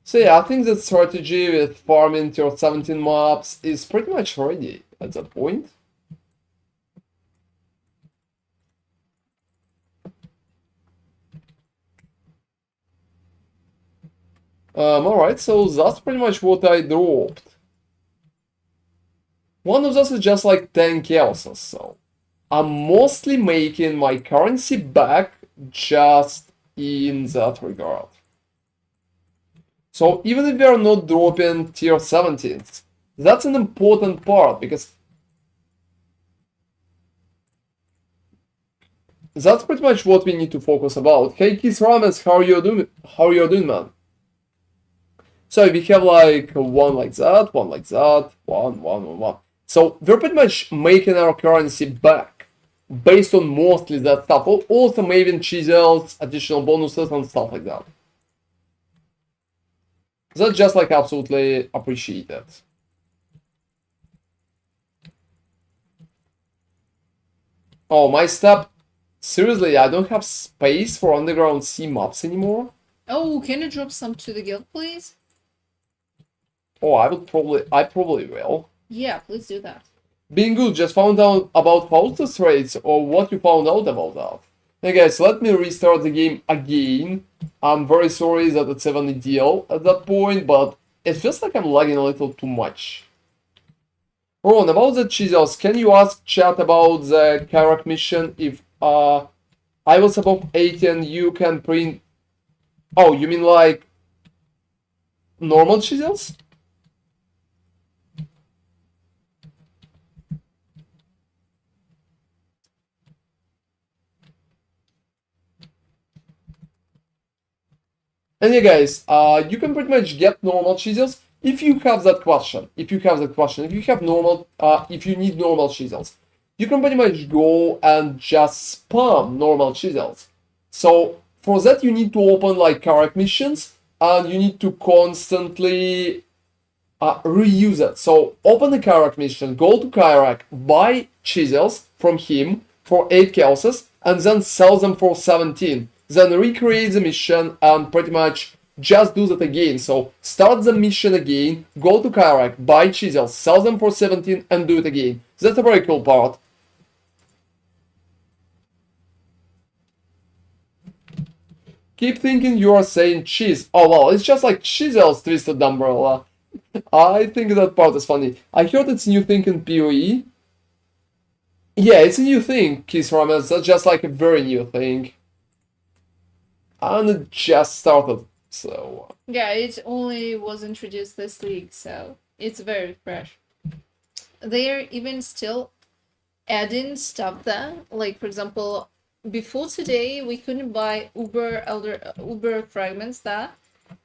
So yeah, I think that strategy with farming tier 17 maps is pretty much ready at that point. Alright, so that's pretty much what I dropped. One of those is just like 10 kelsos, so I'm mostly making my currency back just in that regard. So even if we are not dropping tier 17s, that's an important part because that's pretty much what we need to focus about. Hey Keith Rames, how are you doing? How are you doing, man? So we have like one like that, one like that, one. So we're pretty much making our currency back based on mostly that stuff. Also maybe chisels, additional bonuses and stuff like that. That's just like absolutely Oh, my step. Seriously, I don't have space for underground sea maps anymore. Oh, can you drop some to the guild, please? Oh, I probably will. Yeah, please do that. Being good, just found out about hostess rates, or what you found out about that. Hey guys, let me restart the game again. I'm very sorry that it's even ideal at that point, but it feels like I'm lagging a little too much. Ron, about the chisels, can you ask chat about the Karak mission if I was above 80 and you can print... Oh, you mean like normal chisels? And yeah, guys, you can pretty much get normal chisels if you have that question. If you have normal, if you need normal chisels, you can pretty much go and just spam normal chisels. So for that, you need to open like Karak missions, and you need to constantly reuse it. So open the Karak mission, go to Karak, buy chisels from him for 8 chaoses, and then sell them for 17. Then recreate the mission and pretty much just do that again. So start the mission again, go to Karak, buy chisels, sell them for 17, and do it again. That's a very cool part. Keep thinking you are saying cheese. Oh well, it's just like chisels, Twisted Umbrella. I think that part is funny. I heard it's a new thing in PoE. Yeah, it's a new thing, Kiss Ramen. That's just like a very new thing. And it just started, so... Yeah, it only was introduced this week, so it's very fresh. They're even still adding stuff there. Like, for example, before today, we couldn't buy Uber fragments there,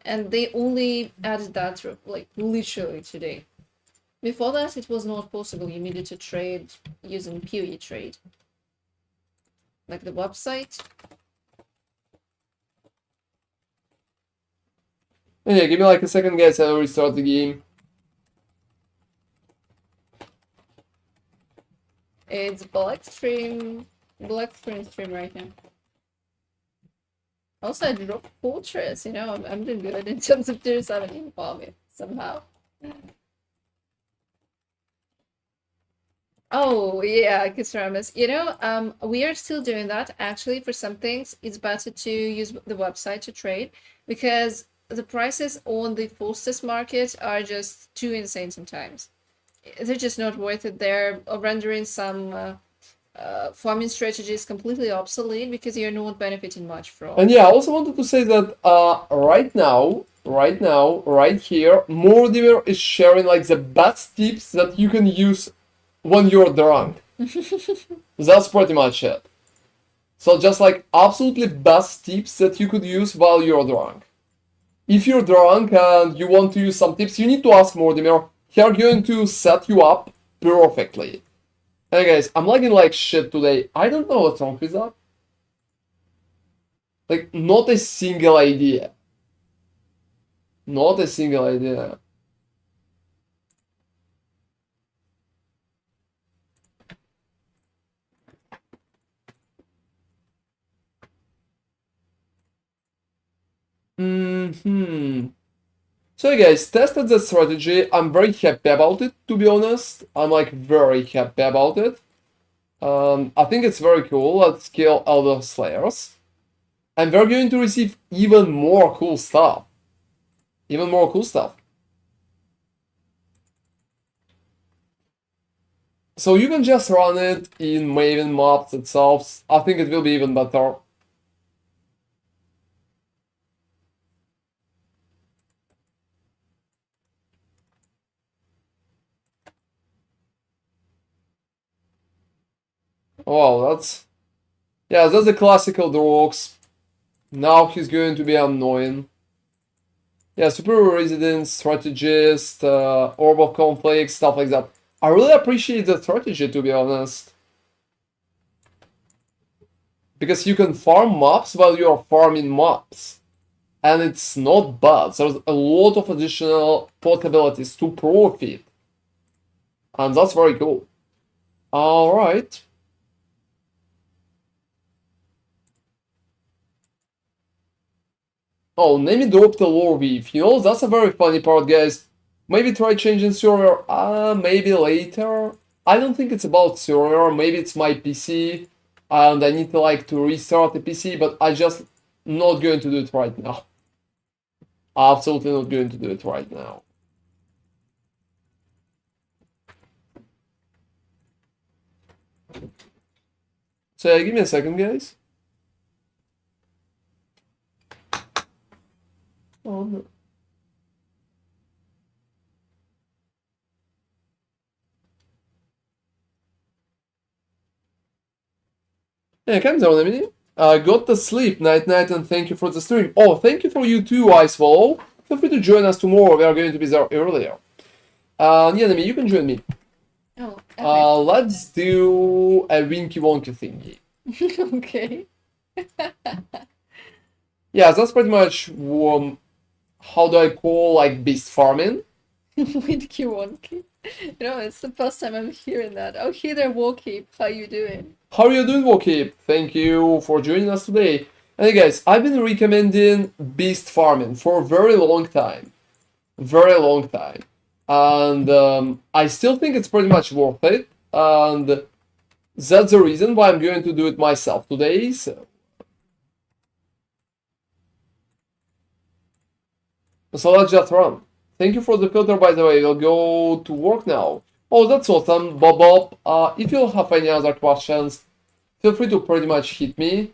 and they only added that, like, literally today. Before that, it was not possible. You needed to trade using PoE trade. Like the website. Yeah, give me like a second, guys, I'll restart the game. It's black screen stream right now. Also, I dropped Fortress, you know, I'm doing good in terms of tier 17 farming, somehow. Oh, yeah, Kisramus. You know, we are still doing that. Actually, for some things, it's better to use the website to trade because the prices on the fastest market are just too insane sometimes. They're just not worth it. They're rendering some farming strategies completely obsolete because you're not benefiting much from. And yeah, I also wanted to say that right now, right here, Mortimer is sharing like the best tips that you can use when you're drunk. That's pretty much it. So just like absolutely best tips that you could use while you're drunk. If you're drunk and you want to use some tips, you need to ask Mortimer. They're going to set you up perfectly. Hey guys, I'm lagging like shit today. I don't know what's wrong with that. Like, not a single idea. Not a single idea. So you guys, tested the strategy. I'm very happy about it, to be honest. I'm like very happy about it. I think it's very cool. Let's kill Elder Slayers. And we're going to receive even more cool stuff. Even more cool stuff. So you can just run it in Maven maps itself. I think it will be even better. Wow, that's... Yeah, that's the classical Drox. Now he's going to be annoying. Yeah, Superior Residence, Strategist, Orb of Conflict, stuff like that. I really appreciate the strategy, to be honest. Because you can farm maps while you're farming maps. And it's not bad. There's a lot of additional possibilities to profit. And that's very cool. Alright. Oh, Nemi dropped a lore weave. You know, that's a very funny part, guys. Maybe try changing server, maybe later. I don't think it's about server, maybe it's my PC, and I need to like to restart the PC, but I just not going to do it right now. Absolutely not going to do it right now. So give me a second, guys. Oh no. Yeah, calm down, Emily. Got to sleep. Night, night, and thank you for the stream. Oh, thank you for you too, Icewallow. Feel free to join us tomorrow. We are going to be there earlier. Yeah, Emily, you can join me. Oh, okay. Let's do a Winky Wonky thingy. Okay. Yeah, that's pretty much how do I call like beast farming? Winky Wonky. You know, it's the first time I'm hearing that. Oh, hey there, Wonky. How you doing? How are you doing, Wokip? Thank you for joining us today. And guys, I've been recommending beast farming for a very long time. Very long time. And I still think it's pretty much worth it. And that's the reason why I'm going to do it myself today. So let's just run. Thank you for the filter, by the way. We'll go to work now. Oh, that's awesome, Bob. If you have any other questions, feel free to pretty much hit me.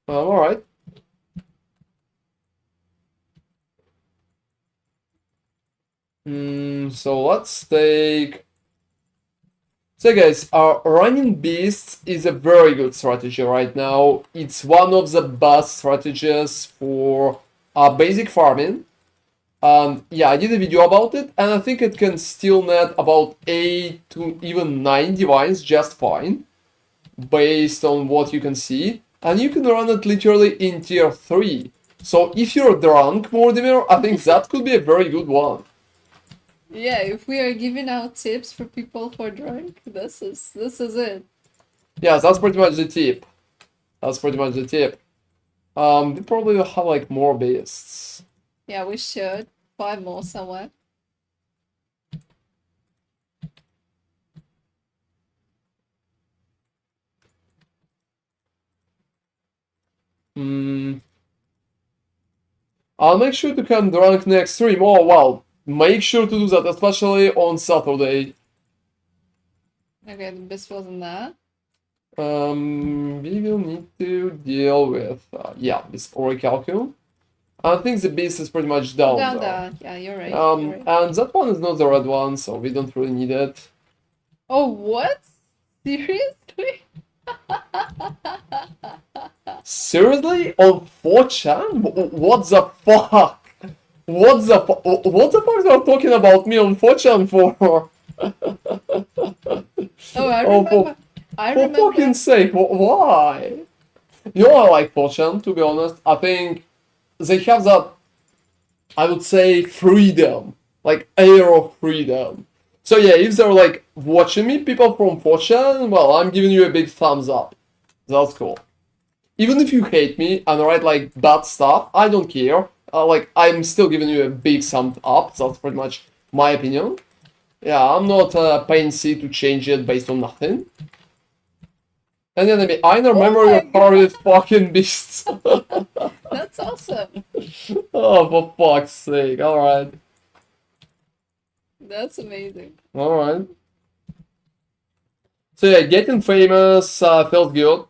All right. So let's take. So guys, running beasts is a very good strategy right now. It's one of the best strategies for basic farming. Yeah, I did a video about it, and I think it can still net about 8 to even 9 divines just fine, based on what you can see. And you can run it literally in tier 3. So if you're drunk, Mortimer, I think that could be a very good one. Yeah, if we are giving out tips for people who are drunk, this is it. Yeah, that's pretty much the tip. That's pretty much the tip. We probably will have like more beasts. Yeah, we should. 5 more somewhere. I'll make sure to come drunk next stream. Oh, well, make sure to do that, especially on Saturday. Okay, the best wasn't that. We will need to deal with, yeah, this Orichalcum. I think the beast is pretty much down Down there. there. Yeah, you're right. You're right. And that one is not the red one, so we don't really need it. Oh, what? Seriously? Seriously? On 4chan? What the fuck? What the fuck are you talking about me on 4chan for? Oh, I Oh, remember. for fucking sake, why? You know, I like 4chan, to be honest. I think they have that, I would say, freedom. Like, air of freedom. So yeah, if they're like watching me, people from 4chan, well, I'm giving you a big thumbs up. That's cool. Even if you hate me and write like bad stuff, I don't care. Like, I'm still giving you a big thumbs up. That's pretty much my opinion. Yeah, I'm not pansy to change it based on nothing. And then I remember your hardest fucking beasts. That's awesome. Oh, for fuck's sake. Alright. That's amazing. Alright. So yeah, getting famous felt good.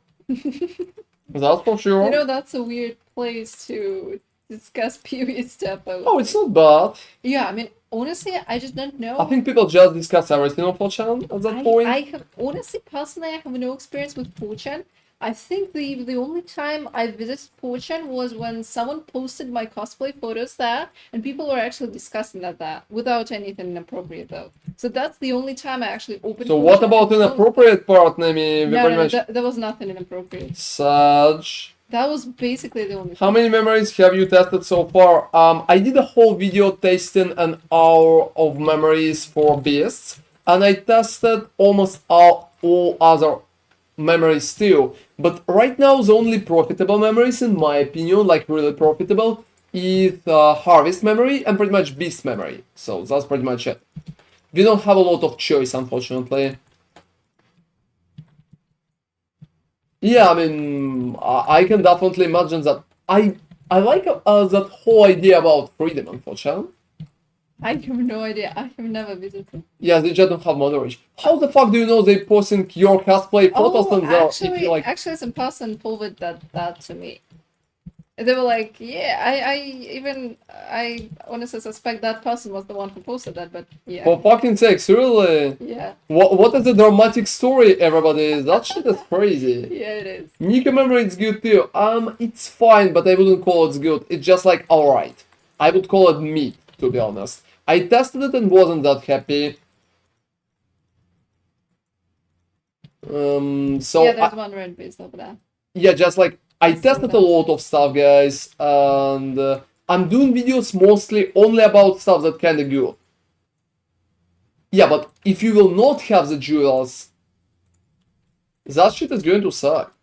That's for sure. You know, that's a weird place to discuss PoE stuff. Oh, it's not bad. Yeah, I mean, honestly, I just don't know. I think people just discuss everything on 4chan at that point. I have honestly, personally, I have no experience with 4chan. I think the only time I visited 4chan was when someone posted my cosplay photos there, and people were actually discussing that without anything inappropriate though. So that's the only time I actually opened. So 4chan. what about inappropriate part, Nemi? No, there was nothing inappropriate. Such. That was basically the only. How many memories have you tested so far? I did a whole video tasting an hour of memories for beasts, and I tested almost all other memories too. But right now, the only profitable memories, in my opinion, like really profitable, is Harvest memory and pretty much Beast memory. So that's pretty much it. We don't have a lot of choice, unfortunately. Yeah, I mean, I can definitely imagine that. I like that whole idea about freedom, unfortunately. I have no idea. I have never visited. Yeah, they just don't have moderation. How the fuck do you know they posting your cosplay photos Oh, on there if actually, you like? actually, some person forwarded that to me. They were like, yeah, I honestly suspect that person was the one who posted that, but yeah. For fucking sakes, really? Yeah. What is the dramatic story, everybody? That shit is crazy. Yeah, it is. Nika memory is good too. It's fine, but I wouldn't call it good. It's just like alright. I would call it meat, to be honest. I tested it and wasn't that happy. So yeah, there's one red beast over there. Yeah, just like I tested a lot of stuff, guys, and I'm doing videos mostly only about stuff that kinda good. Yeah, but if you will not have the jewels, that shit is going to suck.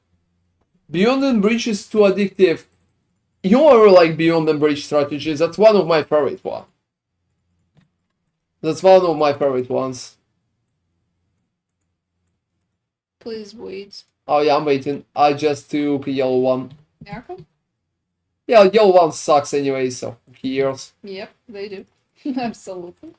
Beyond and Breach is too addictive. You ever like Beyond and Breach strategies? That's one of my favorite ones. That's one of my favorite ones. Please wait. Oh yeah, I'm waiting. I just took a yellow one. Miracle? Yeah, yellow one sucks anyway, so who cares? Yep, they do. Absolutely.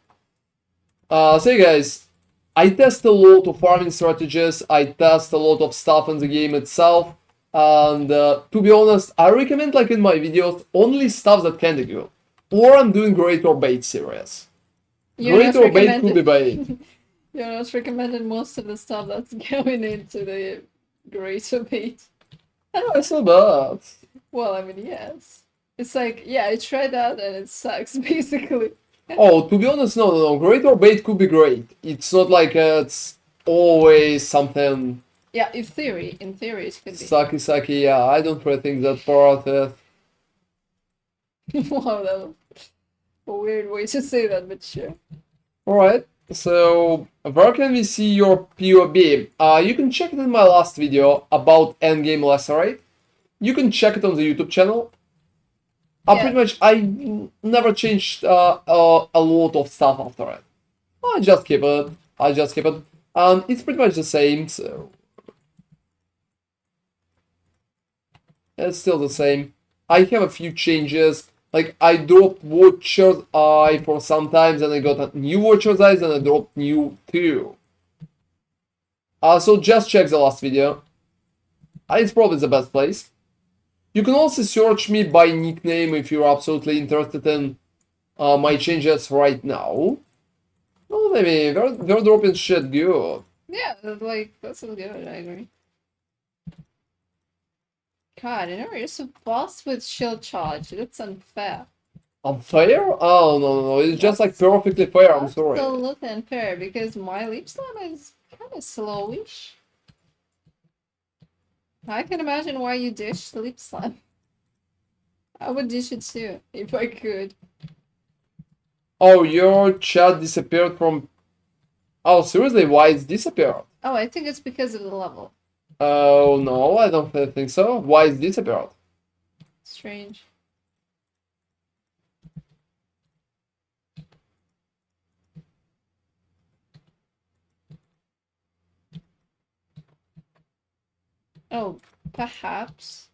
So you guys, I test a lot of farming strategies, I test a lot of stuff in the game itself, and to be honest, I recommend, like in my videos, only stuff that can be good. Or I'm doing Great or Bait series. Great or Bait could be bait. You're not recommending most of the stuff that's going into the greater bait. It's not bad. Well, I mean, yes. It's like, yeah, I tried that and it sucks, basically. Oh, to be honest, no. Great or Bait could be great. It's not like it's always something Yeah, in theory it could be. sucky, yeah, I don't really think that part is. Wow, that was a weird way to say that, but sure. Alright, so where can we see your POB? You can check it in my last video about endgame Lacerate. You can check it on the YouTube channel. Yeah. Pretty much, I never changed a lot of stuff after it. I just keep it. And it's pretty much the same, so... It's still the same. I have a few changes. Like, I dropped Watcher's Eye for some times, and I got a new Watcher's Eyes, and I dropped new too. So just check the last video. It's probably the best place. You can also search me by nickname if you're absolutely interested in my changes right now. Well, I mean, they're dropping shit good. Yeah, like, that's so good, I agree. God, you know, you're so fast with shield charge. That's unfair. Unfair? Oh, no. It's just like perfectly fair, I'm sorry. Absolutely unfair, because my leap slam is kind of slowish. I can imagine why you dish the leap slam. I would dish it too, if I could. Oh, your chat disappeared from... Oh, seriously? Why it's disappeared? Oh, I think it's because of the level. Oh, no, I don't think so. Why it's disappeared? Strange. Oh, perhaps.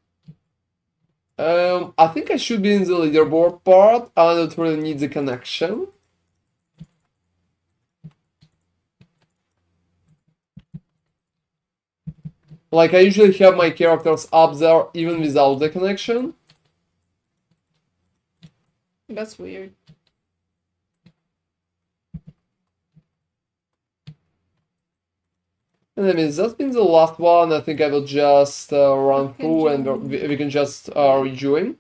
I think I should be in the leaderboard part. I don't really need the connection. Like, I usually have my characters up there even without the connection. That's weird. And I mean, that's been the last one. I think I will just run through and we can just rejoin.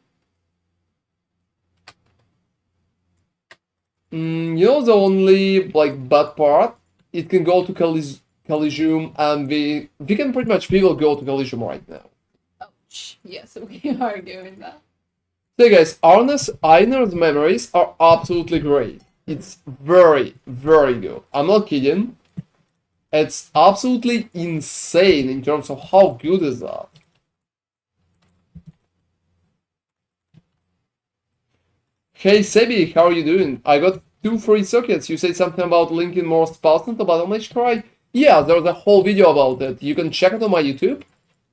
You know the only like bad part? It can go to Kalguur and we can pretty much will go to Kalguur right now. Ouch. Yes, we are doing that. So guys, Einer's memories are absolutely great. It's very, very good. I'm not kidding. It's absolutely insane in terms of how good is that. Hey Sebi, how are you doing? I got 2 free sockets. You said something about linking more spells into Battle Mage Cry. Yeah, there's a whole video about it. You can check it on my YouTube.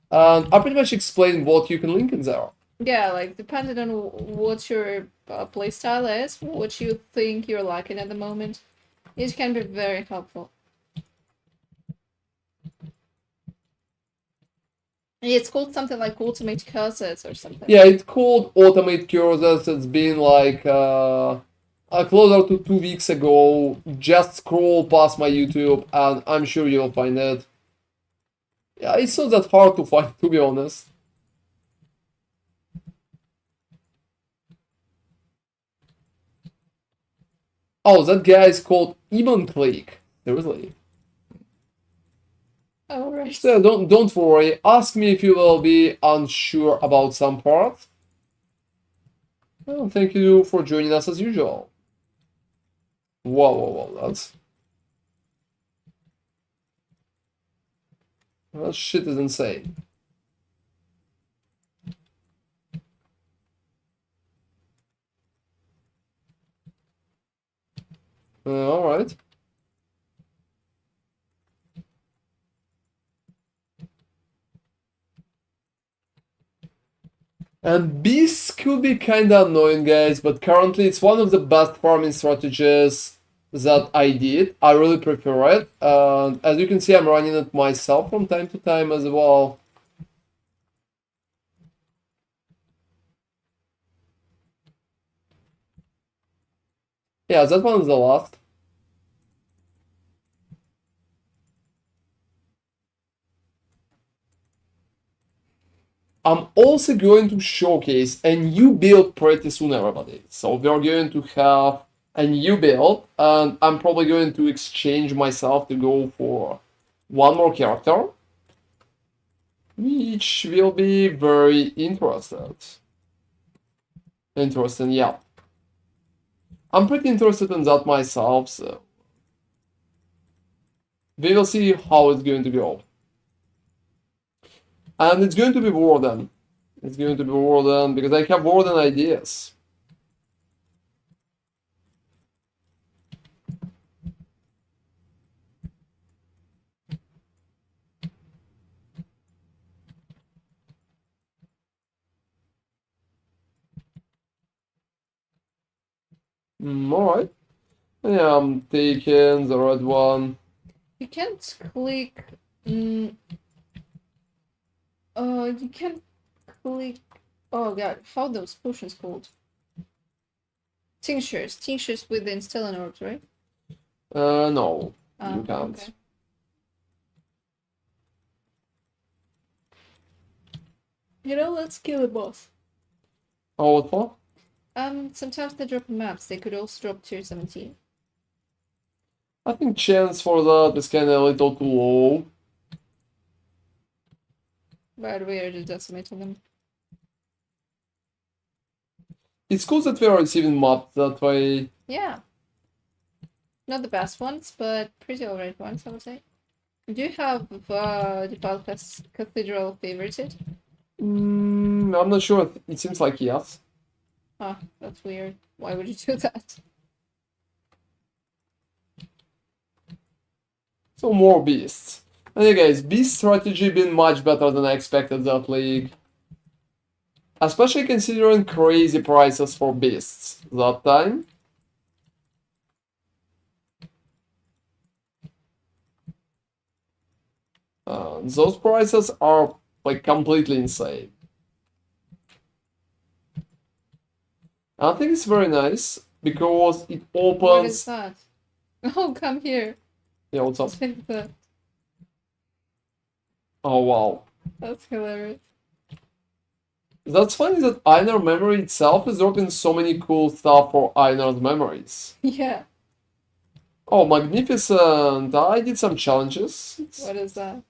And I pretty much explain what you can link in there. Yeah, like depending on what your playstyle is, what you think you're lacking at the moment, it can be very helpful. It's called something like Ultimate Curses or something. Yeah, it's called Automate Curses. It's been like closer to 2 weeks ago. Just scroll past my YouTube and I'm sure you'll find it. Yeah, it's not that hard to find, to be honest. Oh, that guy is called Ibon Click. Seriously. Oh, right. So don't worry. Ask me if you will be unsure about some part. Well, thank you for joining us as usual. Whoa, that shit is insane. All right. And beasts could be kinda annoying, guys, but currently it's one of the best farming strategies that I did. I really prefer it. And as you can see, I'm running it myself from time to time as well. Yeah, that one is the last. I'm also going to showcase a new build pretty soon, everybody. So we're going to have a new build, and I'm probably going to exchange myself to go for one more character, which will be very interesting, yeah. I'm pretty interested in that myself, so we will see how it's going to go. And it's going to be Warden. It's going to be Warden because I have Warden ideas. Alright. Yeah, I'm taking the red one. You can't click. You can't click. Oh god, how are those potions called? Tinctures with the instilling orbs, right? No, you can't. Okay. You know, let's kill a boss. Oh, what for? Sometimes they drop maps. They could also drop tier 17. I think chance for that is kind of a little too low. By the way, I just decimated them. It's cool that we are receiving maps that way. Yeah. Not the best ones, but pretty alright ones, I would say. Do you have the Path Cathedral favorited? I'm not sure. It seems like yes. Huh, that's weird. Why would you do that? So more beasts. And guys, beast strategy been much better than I expected that league. Especially considering crazy prices for beasts that time. Those prices are like completely insane. I think it's very nice because it opens. What is that? Oh, come here. Yeah, what's up? Take that. Oh wow. That's hilarious. That's funny that Einar memory itself is dropping so many cool stuff for Einar's memories. Yeah. Oh, magnificent! I did some challenges. What is that?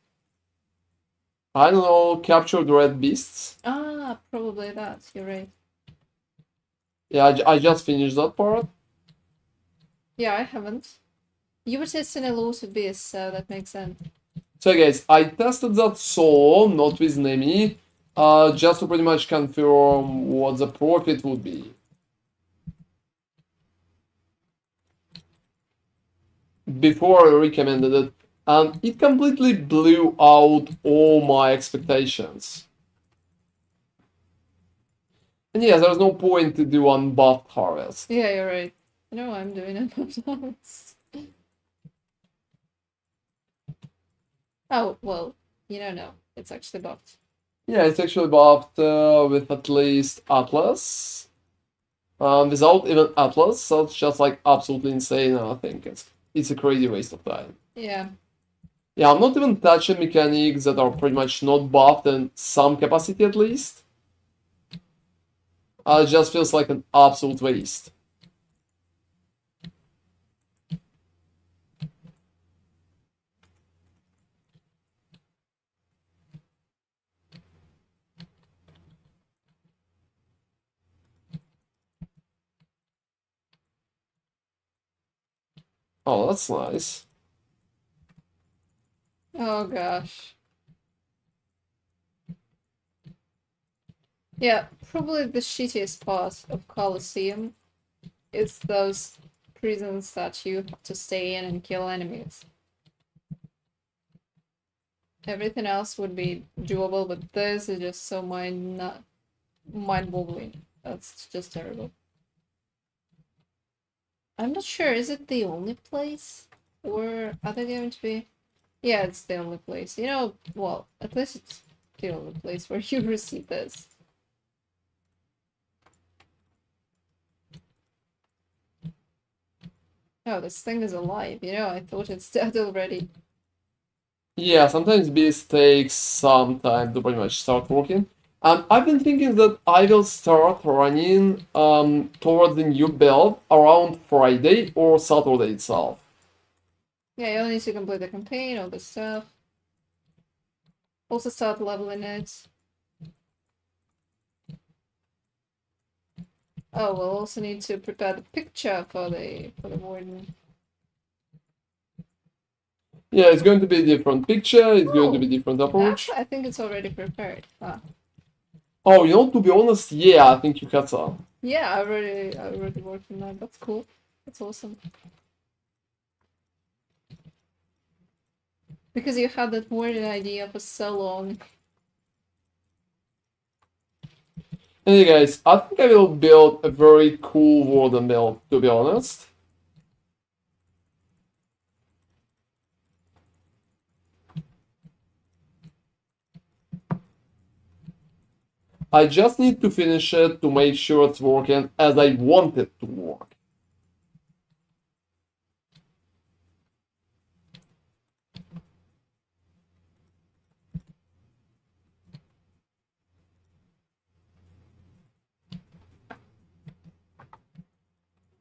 I don't know, captured red beasts. Ah, probably that. You're right. Yeah, I just finished that part. Yeah, I haven't. You were testing a low to beast, so that makes sense. So guys, I tested that solo, not with Nemi, just to pretty much confirm what the profit would be. Before I recommended it, and it completely blew out all my expectations. And yeah, there's no point to do unbuffed harvest. Yeah, you're right. No, I'm doing it. Oh, well, you don't know. It's actually buffed. Yeah, it's actually buffed with at least Atlas. Without even Atlas, so it's just like absolutely insane. I think it's a crazy waste of time. Yeah. Yeah, I'm not even touching mechanics that are pretty much not buffed in some capacity at least. It just feels like an absolute waste. Oh, that's nice. Oh gosh. Yeah, probably the shittiest part of Colosseum is those prisons that you have to stay in and kill enemies. Everything else would be doable, but this is just so mind-boggling. That's just terrible. I'm not sure, is it the only place? Or are they going to be... Yeah, it's the only place. You know, well, at least it's the only place where you receive this. Oh, this thing is alive, you know, I thought it's dead already. Yeah, sometimes this takes some time to pretty much start working. And I've been thinking that I will start running towards the new build around Friday or Saturday itself. Yeah, you'll need to complete the campaign, all this stuff. Also start leveling it. Oh, we'll also need to prepare the picture for the warden. Yeah, it's going to be a different picture, it's going to be different approach. I think it's already prepared. Ah. Oh, you know, to be honest, yeah, I think you had some. Yeah, I already worked on that. That's cool. That's awesome. Because you had that warden idea for so long. Anyway, guys, I think I will build a very cool warden build, to be honest. I just need to finish it to make sure it's working as I want it to work.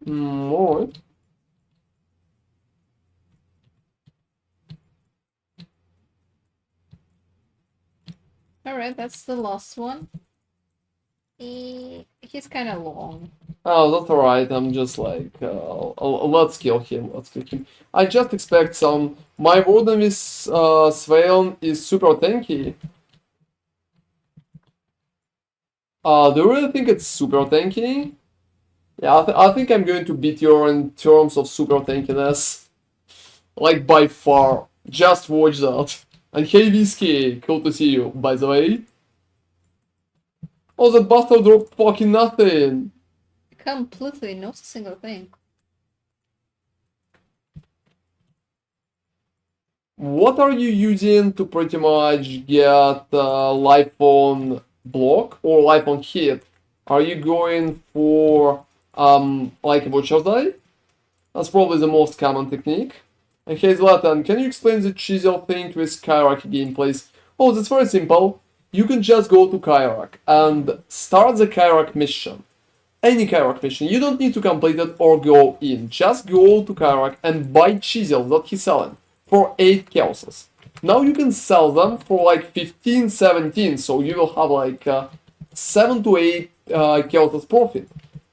Alright. Alright, that's the last one. He's kind of long. Oh, that's alright. I'm just like, let's kill him. Let's kill him. I just expect some. My warden with Swain is super tanky. Do you really think it's super tanky? Yeah, I think I'm going to beat you in terms of super tankiness. Like, by far. Just watch that. And hey, Whiskey, cool to see you, by the way. Oh, that bastard dropped fucking nothing. Completely, not a single thing. What are you using to pretty much get life on block or life on hit? Are you going for like a butcher's die? That's probably the most common technique. And hey Zlatan, can you explain the chisel thing with Kyrak gameplays? Oh, that's very simple. You can just go to Kyrak and start the Kyrak mission. Any Kyrak mission. You don't need to complete it or go in. Just go to Kyrak and buy chisels that he's selling for 8 chaoses. Now you can sell them for like 15, 17, so you will have like 7 to 8 chaoses profit.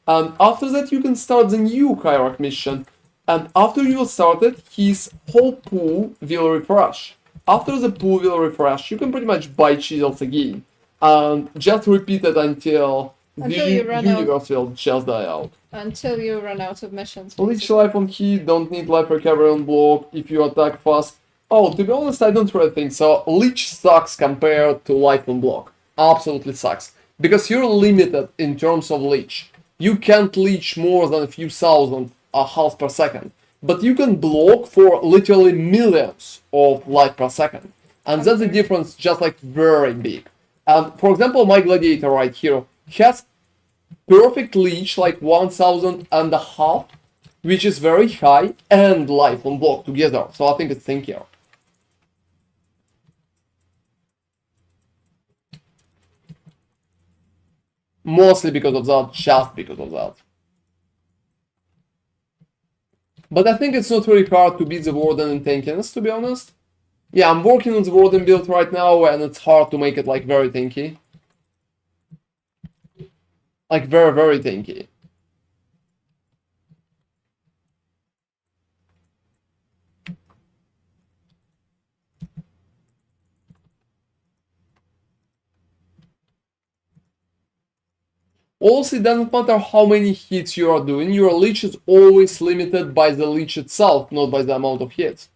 And after that you can start the new Kyrak mission And after you start it, his whole pool will refresh. After the pool will refresh, you can pretty much buy chisels again. And just repeat it until the you run out. universe will just die out. Until you run out of missions. Leech basically. life on heat, don't need life recovery on block if you attack fast. Oh, to be honest, I don't really think so. Leech sucks compared to life on block. Absolutely sucks. Because you're limited in terms of leech. You can't leech more than a few thousand health per second. But you can block for literally millions of life per second. And that's the difference, just like very big. And for example, my gladiator right here has perfect leech like 1,500, which is very high, and life on block together. So I think it's thinkier. Mostly because of that, just because of that. But I think it's not really hard to beat the Warden in tankiness, to be honest. Yeah, I'm working on the Warden build right now, and it's hard to make it like very tanky. Like very, very tanky. Also, it doesn't matter how many hits you are doing, your leech is always limited by the leech itself, not by the amount of hits.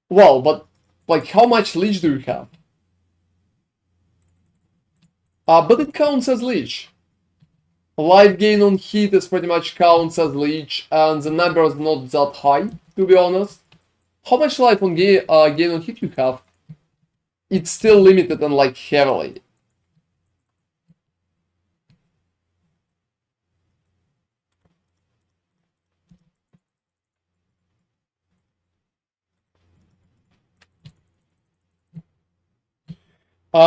Well, but like how much leech do you have? But it counts as leech. Life gain on hit is pretty much counts as leech, and the number is not that high, to be honest. How much life on gain on hit you have? It's still limited and like heavily.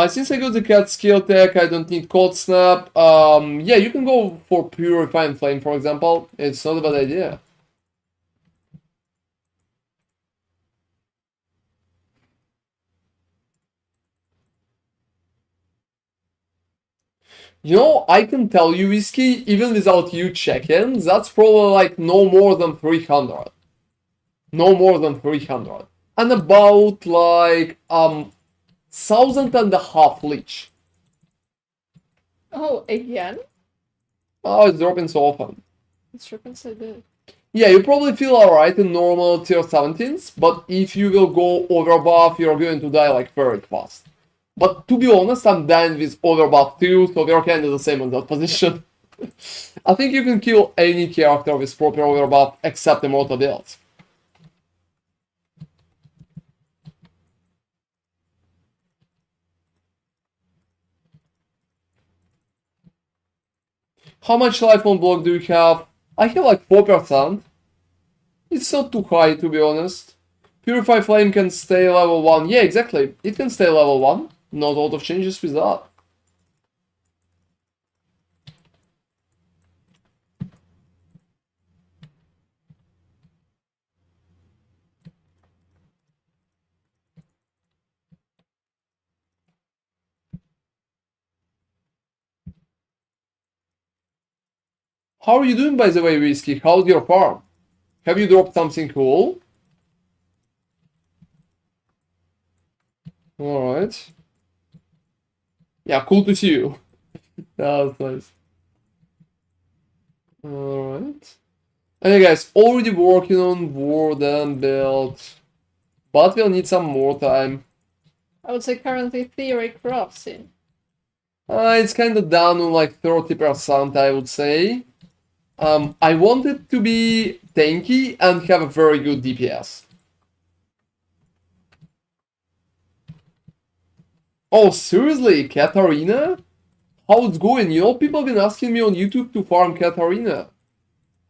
Since I got the cat skill tech, I don't need cold snap. Yeah, you can go for pure refined flame, for example. It's not a bad idea. You know, I can tell you, Whiskey, even without you checking, that's probably like no more than 300. No more than 300. And about like 1,500 leech. Oh, again? Oh, it's dropping so often. It's dropping so good. Yeah, you probably feel alright in normal tier 17s, but if you will go over buff, you're going to die like very fast. But to be honest, I'm dying with overbuff too, so we're kind of the same in that position. I think you can kill any character with proper overbuff except immortal builds. How much life on block do you have? I have like 4%. It's not too high, to be honest. Purify Flame can stay level 1. Yeah, exactly. It can stay level 1. Not a lot of changes with that. How are you doing, by the way, Whiskey? How's your farm? Have you dropped something cool? Alright. Yeah, cool to see you. That's nice. Alright. Anyway, guys, already working on Warden build, but we'll need some more time. I would say currently theory crossing. It's kind of down on like 30%, I would say. I want it to be tanky and have a very good DPS. Oh, seriously, Katarina? How it's going? You know, people have been asking me on YouTube to farm Katarina.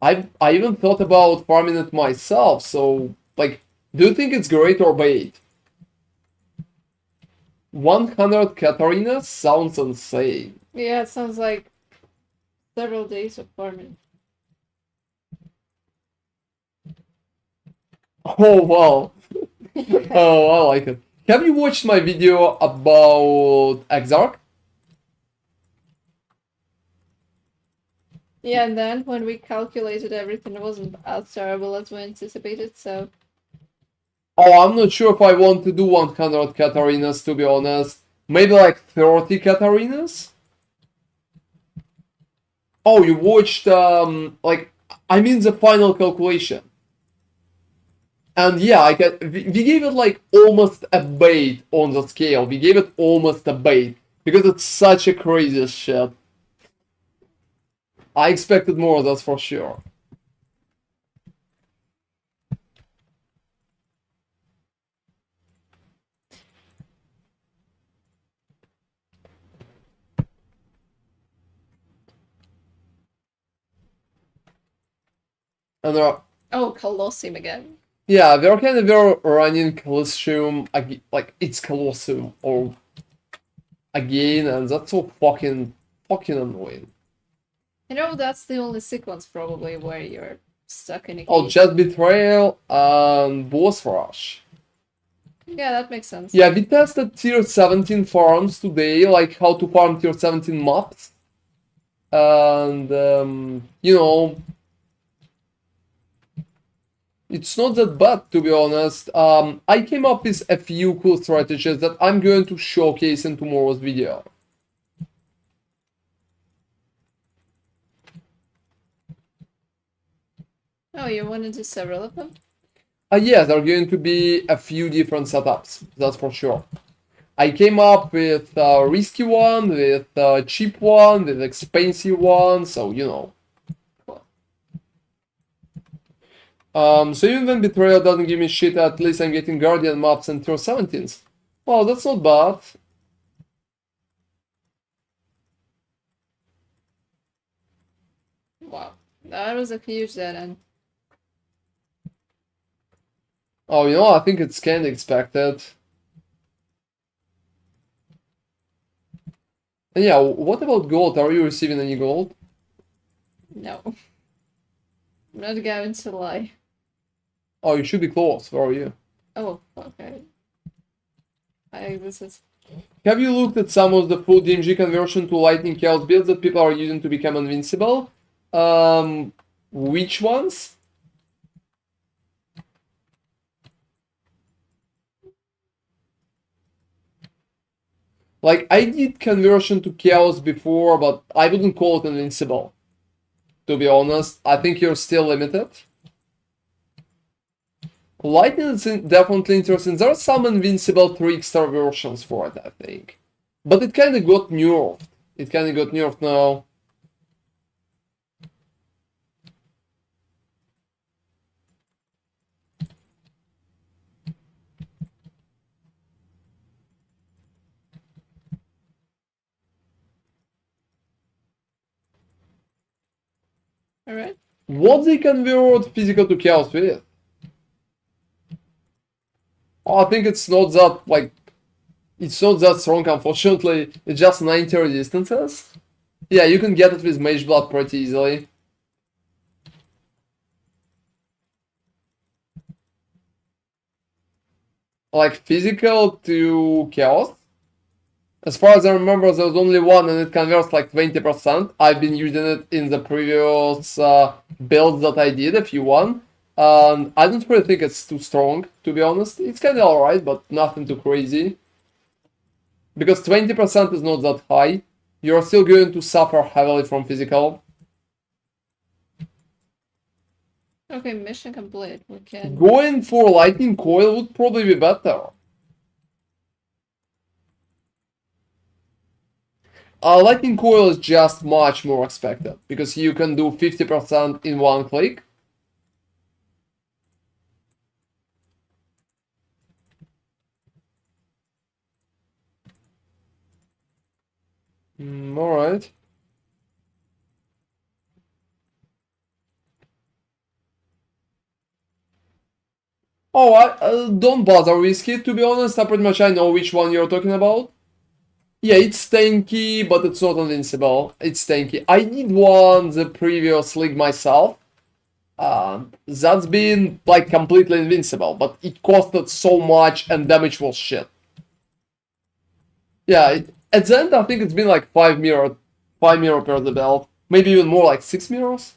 I even thought about farming it myself, so, like, do you think it's great or bait? 100 Katarina sounds insane. Yeah, it sounds like several days of farming. Oh, wow. Oh, I like it. Have you watched my video about Exarch? Yeah, and then when we calculated everything, it wasn't as terrible as we anticipated, so... Oh, I'm not sure if I want to do 100 Katarinas, to be honest. Maybe like 30 Katarinas? Oh, you watched, like, I mean the final calculation. And yeah, we gave it like almost a bait on the scale. We gave it almost a bait because it's such a crazy shit. I expected more, that's for sure. And Oh, Colosseum again. yeah, we're running Colosseum, like it's Colosseum or again, and that's so fucking annoying. You know, that's the only sequence probably where you're stuck in a Oh, cave. just Betrayal and Boss Rush. Yeah, that makes sense. Yeah, we tested tier 17 farms today, like how to farm tier 17 maps. And, you know, it's not that bad, to be honest. I came up with a few cool strategies that I'm going to showcase in tomorrow's video. Oh, you want to do several of them? Yeah, there are going to be a few different setups, that's for sure. I came up with a risky one, with a cheap one, with expensive one, so you know. So even when Betrayal doesn't give me shit, at least I'm getting Guardian maps and tier 17s. Well, that's not bad. Wow, that was a huge dead end. Oh, you know, I think it's kinda expected. And yeah, what about gold? Are you receiving any gold? No. I'm not going to lie. Oh, you should be close. Where are you? Oh, okay. This is... Have you looked at some of the full DMG conversion to Lightning Chaos builds that people are using to become invincible? Which ones? Like, I did conversion to Chaos before, but I wouldn't call it invincible. To be honest, I think you're still limited. Lightning is definitely interesting. There are some invincible 3-star versions for it, I think. But it kinda got nerfed. It kinda got nerfed now. Alright. What they convert physical to chaos with? Oh, I think it's not that, like, it's not that strong, unfortunately. It's just 90 resistances. Yeah, you can get it with Mage Blood pretty easily. Like, physical to chaos. As far as I remember, there's only one and it converts like 20%. I've been using it in the previous builds that I did, a few one. I don't really think it's too strong, to be honest. It's kind of alright, but nothing too crazy. Because 20% is not that high. You're still going to suffer heavily from physical. Okay, mission complete. We can... Going for Lightning Coil would probably be better. Lightning Coil is just much more expected, because you can do 50% in one click. Alright. Oh, don't bother with it, to be honest. I pretty much I know which one you're talking about. Yeah, it's tanky, but it's not invincible. It's tanky. I did one the previous league myself. That's been like completely invincible, but it costed so much and damage was shit. Yeah, at the end I think it's been like 5 mirror per the belt. maybe even more, like 6 mirrors.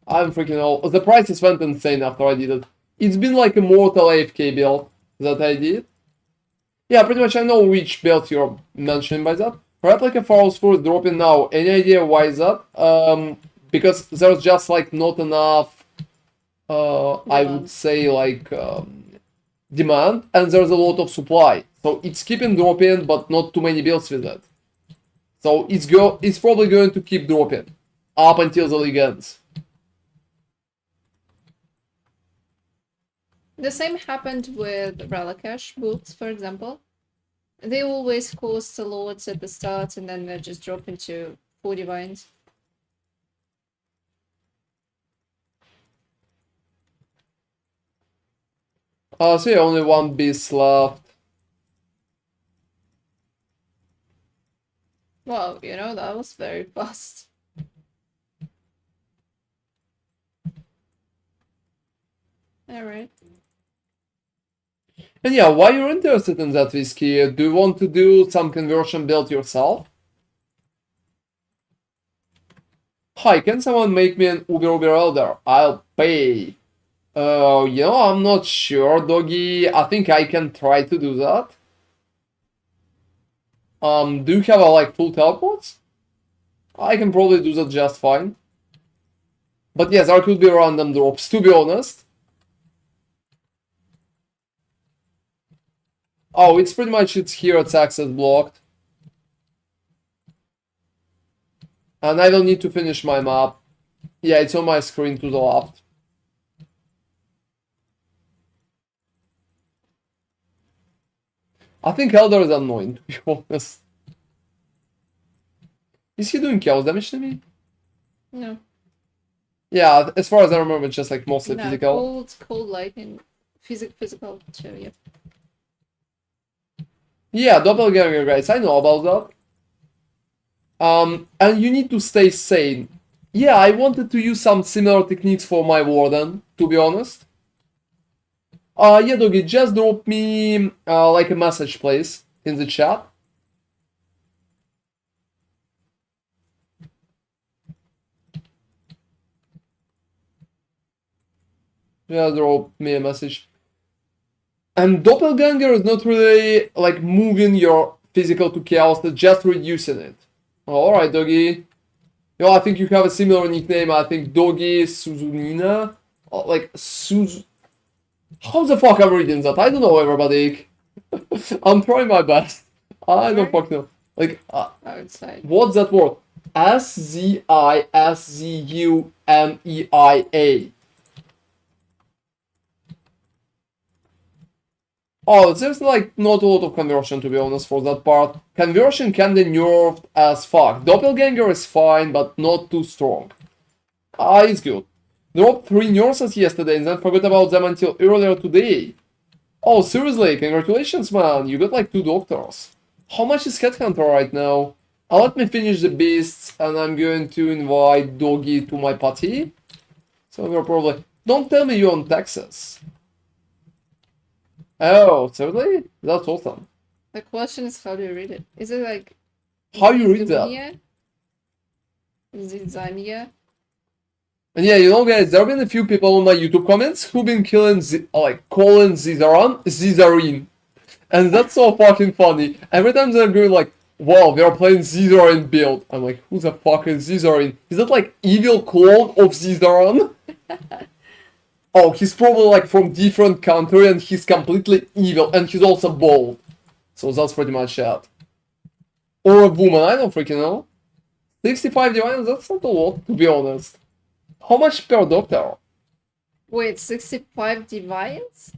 I'm freaking out. The prices went insane after I did it. It's been like a mortal AFK build that I did. Yeah, pretty much I know which build you're mentioning by that. Replica Falls Fruit dropping now. Any idea why is that? Because there's just like not enough, I would say like demand, and there's a lot of supply. So it's keeping dropping, but not too many builds with it. So it's probably going to keep dropping up until the league ends. The same happened with Relicash boots, for example. They always cost a lot at the start, and then they just drop into 4 divines. So yeah, only one beast left. Wow, you know, that was very fast. Alright. And yeah, why you're interested in that, Whiskey? Do you want to do some conversion build yourself? Hi, can someone make me an Uber Elder? I'll pay. You know, I'm not sure, Doggy. I think I can try to do that. Do you have a like full teleports? I can probably do that just fine. But yes, there could be random drops, to be honest. Oh, it's pretty much its hero's access blocked. And I will need to finish my map. Yeah, it's on my screen to the left. I think Elder is annoying, to be honest. Is he doing chaos damage to me? No. Yeah, as far as I remember, it's just like mostly No, physical. cold, lightning, physical too, yeah. Yeah, doppelganger guys, I know about that. And you need to stay sane. Yeah, I wanted to use some similar techniques for my warden, to be honest. Yeah, Doggy, just drop me like a message, please, in the chat. Just drop me a message. And doppelganger is not really like moving your physical to chaos, it's just reducing it. Alright, Doggy. Yo, I think you have a similar nickname. I think Doggy Suzunina. Like Suz. How the fuck I'm reading that? I don't know, everybody. I'm trying my best. I don't fuck know. Like, outside. What's that word? Szizumea. Oh, there's like not a lot of conversion, to be honest, for that part. Conversion can be nerfed as fuck. Doppelganger is fine, but not too strong. It's good. Dropped 3 nurses yesterday and then forgot about them until earlier today. Oh, seriously, congratulations, man. You got like 2 doctors. How much is Headhunter right now? Let me finish the beasts and I'm going to invite Doggy to my party. So we're probably... Don't tell me you're on Texas. Oh, seriously? That's awesome. The question is, how do you read it? Is it like... How you read that? Is it Zania? And yeah, you know, guys, there have been a few people on my YouTube comments who've been calling Zizarine. And that's so fucking funny. Every time they're going like, wow, they're playing Zizaran build. I'm like, who the fuck is Zizaran? Is that like evil clone of Zizaran? Oh, he's probably like from different country and he's completely evil and he's also bald. So that's pretty much it. Or a woman, I don't freaking know. 65 divines, that's not a lot, to be honest. How much per doctor? Wait, 65 divines?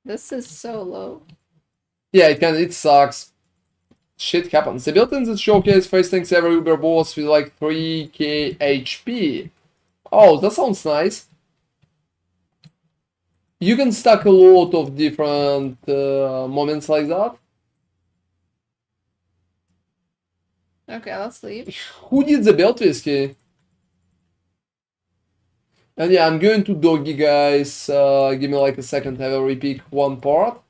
This is so low. Yeah, it sucks. Shit happens. The build in this showcase face tanks every Uber boss with like 3k HP. Oh, that sounds nice. You can stack a lot of different moments like that. Okay, let's leave. Who did the build, Whiskey? And yeah, I'm going to Doggy, guys. Give me like a second, I will repick one part.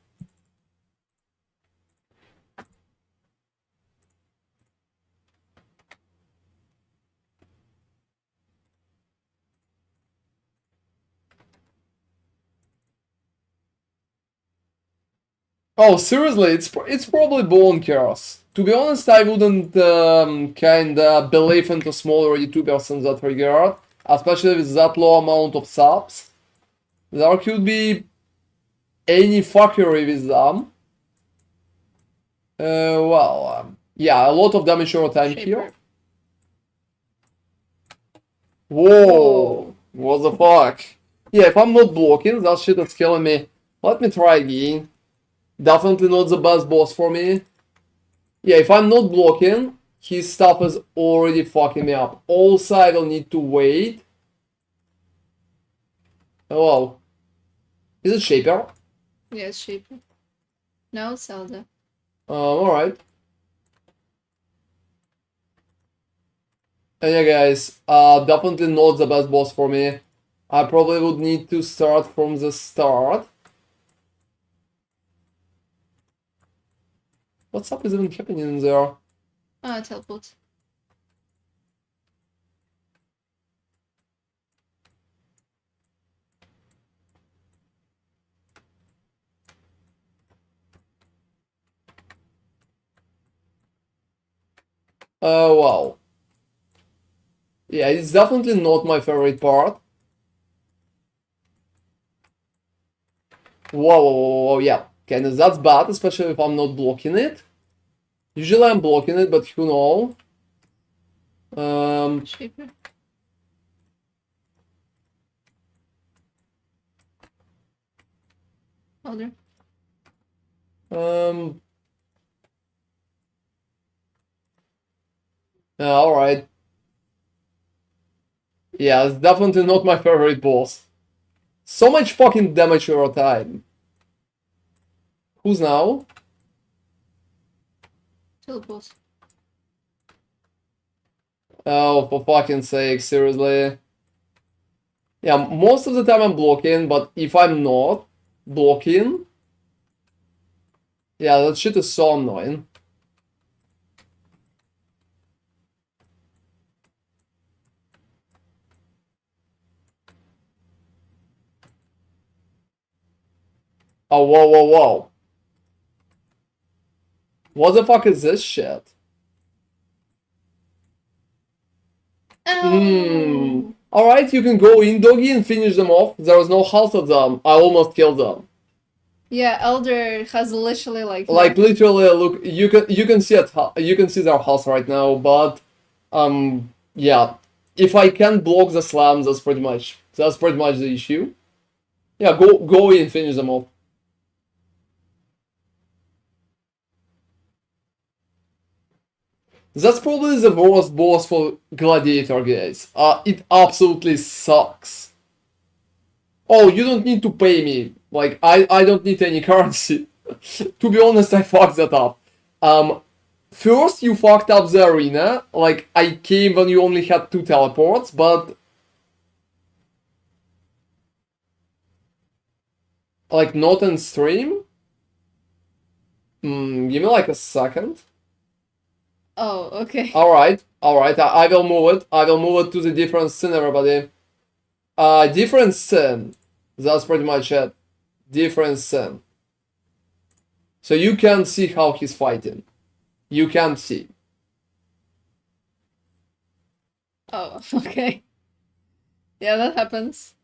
Oh, seriously, it's probably bonkers. To be honest, I wouldn't kinda believe into smaller YouTubers in that regard, especially with that low amount of subs. There could be any fuckery with them. Yeah, a lot of damage over time here. Shaper. Whoa, what the fuck? Yeah, if I'm not blocking, that shit is killing me. Let me try again. Definitely not the best boss for me. Yeah, if I'm not blocking, his stuff is already fucking me up. Also, I will need to wait. Hello. Is it Shaper? Yes, Shaper. No, Zelda. Alright. And yeah, guys, definitely not the best boss for me. I probably would need to start from the start. What's up is even happening in there? Teleport. Wow. Yeah, it's definitely not my favorite part. Whoa, yeah. Kinda that's bad, especially if I'm not blocking it. Usually I'm blocking it, but who knows? Shaper. Holder. Alright. Yeah, it's definitely not my favorite boss. So much fucking damage over time. Who's now? Teleport. Oh, for fucking sake, seriously. Yeah, most of the time I'm blocking, but if I'm not blocking... Yeah, that shit is so annoying. Oh, whoa. What the fuck is this shit? Oh. Alright, you can go in, doggy, and finish them off. There was no health of them. I almost killed them. Yeah, Elder has literally like Literally, look, you can see their health right now, but yeah, if I can't block the slams, that's pretty much the issue. Yeah, go in, finish them off. That's probably the worst boss for Gladiator, guys. It absolutely sucks. Oh, you don't need to pay me. Like, I don't need any currency. To be honest, I fucked that up. First you fucked up the arena. Like, I came when you only had 2 teleports, but... Like, not in stream? Give me like a second. Oh, okay. Alright, I will move it. I will move it to the different scene, everybody. Different scene. That's pretty much it. Different scene. So you can see how he's fighting. You can see. Oh, okay. Yeah, that happens.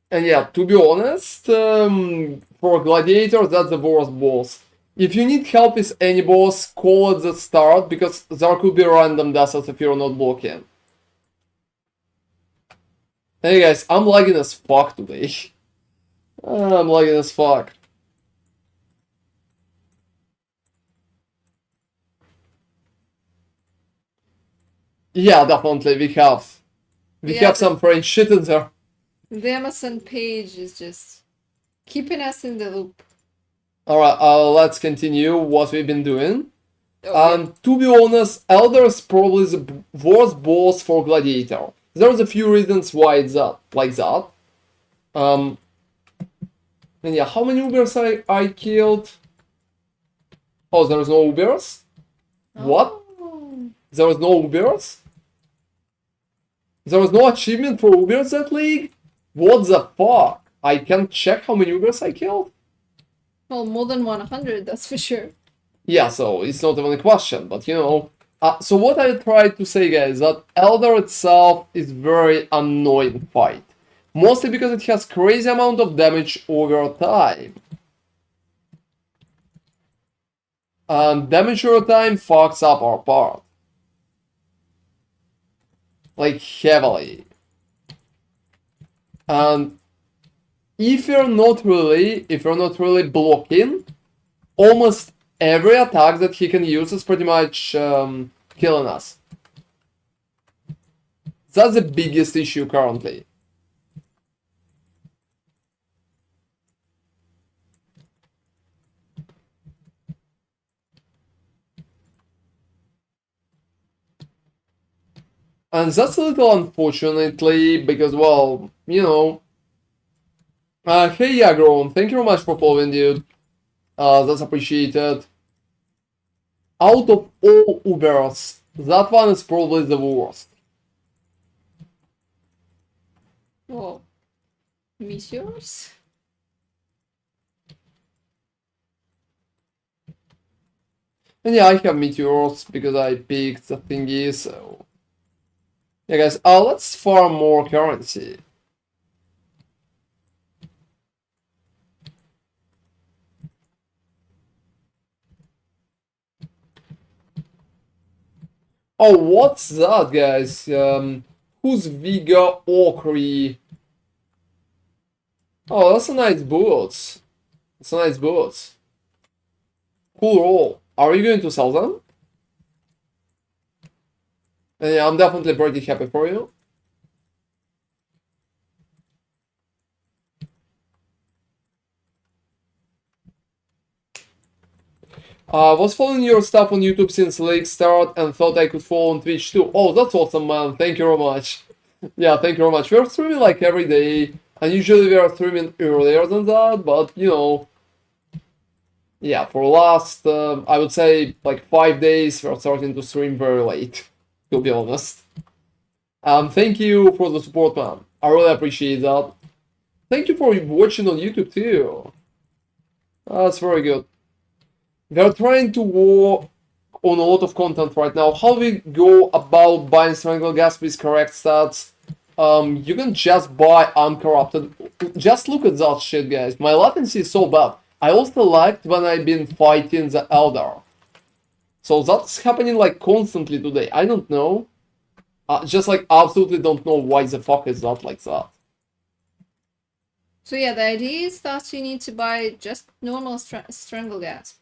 And yeah, to be honest, for Gladiator, that's the worst boss. If you need help with any boss, call at the start, because there could be random deaths if you're not blocking. Hey guys, I'm lagging as fuck today. I'm lagging as fuck. Yeah, definitely, we have some French shit in there. The Amazon page is just keeping us in the loop. Alright, let's continue what we've been doing. Okay. To be honest, Elder is probably the worst boss for Gladiator. There's a few reasons why it's like that. And yeah, how many Ubers I killed? Oh, there is no Ubers? What? Oh. There was no Ubers? There was no achievement for Ubers that league? What the fuck? I can't check how many Ubers I killed? Well, more than 100, that's for sure. Yeah, so it's not even a question, but you know. So what I tried to say, guys, that Elder itself is very annoying fight. Mostly because it has crazy amount of damage over time. And damage over time fucks up our part. Like, heavily. And if you're not really blocking, almost every attack that he can use is pretty much killing us. That's the biggest issue currently. And that's a little unfortunately, because, well, you know. Hey, Agron, thank you very much for following, dude. That's appreciated. Out of all Ubers, that one is probably the worst. Whoa. Meteors? And yeah, I have meteors because I picked the thingy, so. Yeah, guys, let's farm more currency. Oh, what's that, guys? Who's Viga Okri? Oh, that's a nice boot. That's a nice boot. Cool roll. Are you going to sell them? And yeah, I'm definitely pretty happy for you. Was following your stuff on YouTube since league start and thought I could follow on Twitch too. Oh, that's awesome, man. Thank you very much. Yeah, thank you very much. We're streaming like every day, and usually we are streaming earlier than that, but you know, yeah, for last, I would say like 5 days, we're starting to stream very late, to be honest. Thank you for the support, man. I really appreciate that. Thank you for watching on YouTube too. That's very good. We are trying to work on a lot of content right now. How we go about buying Strangle Gas with correct stats? You can just buy uncorrupted. Just look at that shit, guys. My latency is so bad. I also liked when I've been fighting the Elder. So that's happening like constantly today. I don't know. Just like absolutely don't know why the fuck is that like that. So yeah, the idea is that you need to buy just normal strangle gas.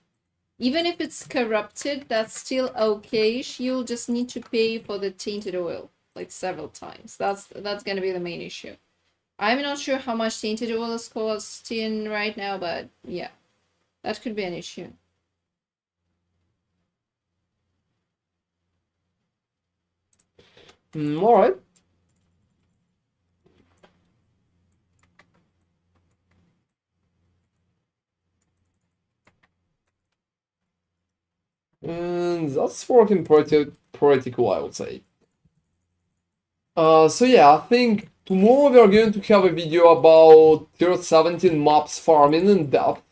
Even if it's corrupted, that's still okay-ish. You'll just need to pay for the tainted oil like several times. That's gonna be the main issue. I'm not sure how much tainted oil is costing right now, but yeah, that could be an issue. All right. And that's working pretty cool, I would say. So yeah, I think tomorrow we are going to have a video about tier 17 maps farming in depth.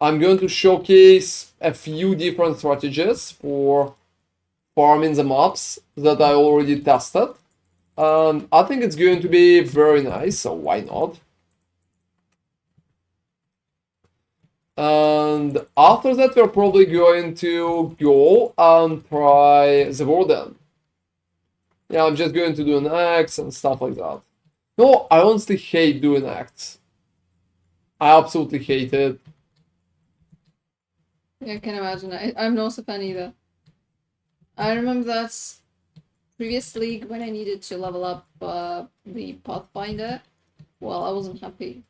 I'm going to showcase a few different strategies for farming the maps that I already tested. And I think it's going to be very nice, so why not? And after that, we're probably going to go and try the Warden. Yeah, I'm just going to do an axe and stuff like that. No, I honestly hate doing acts. I absolutely hate it. Yeah, I can imagine. I'm not a fan either. I remember that previous league when I needed to level up the Pathfinder. Well, I wasn't happy.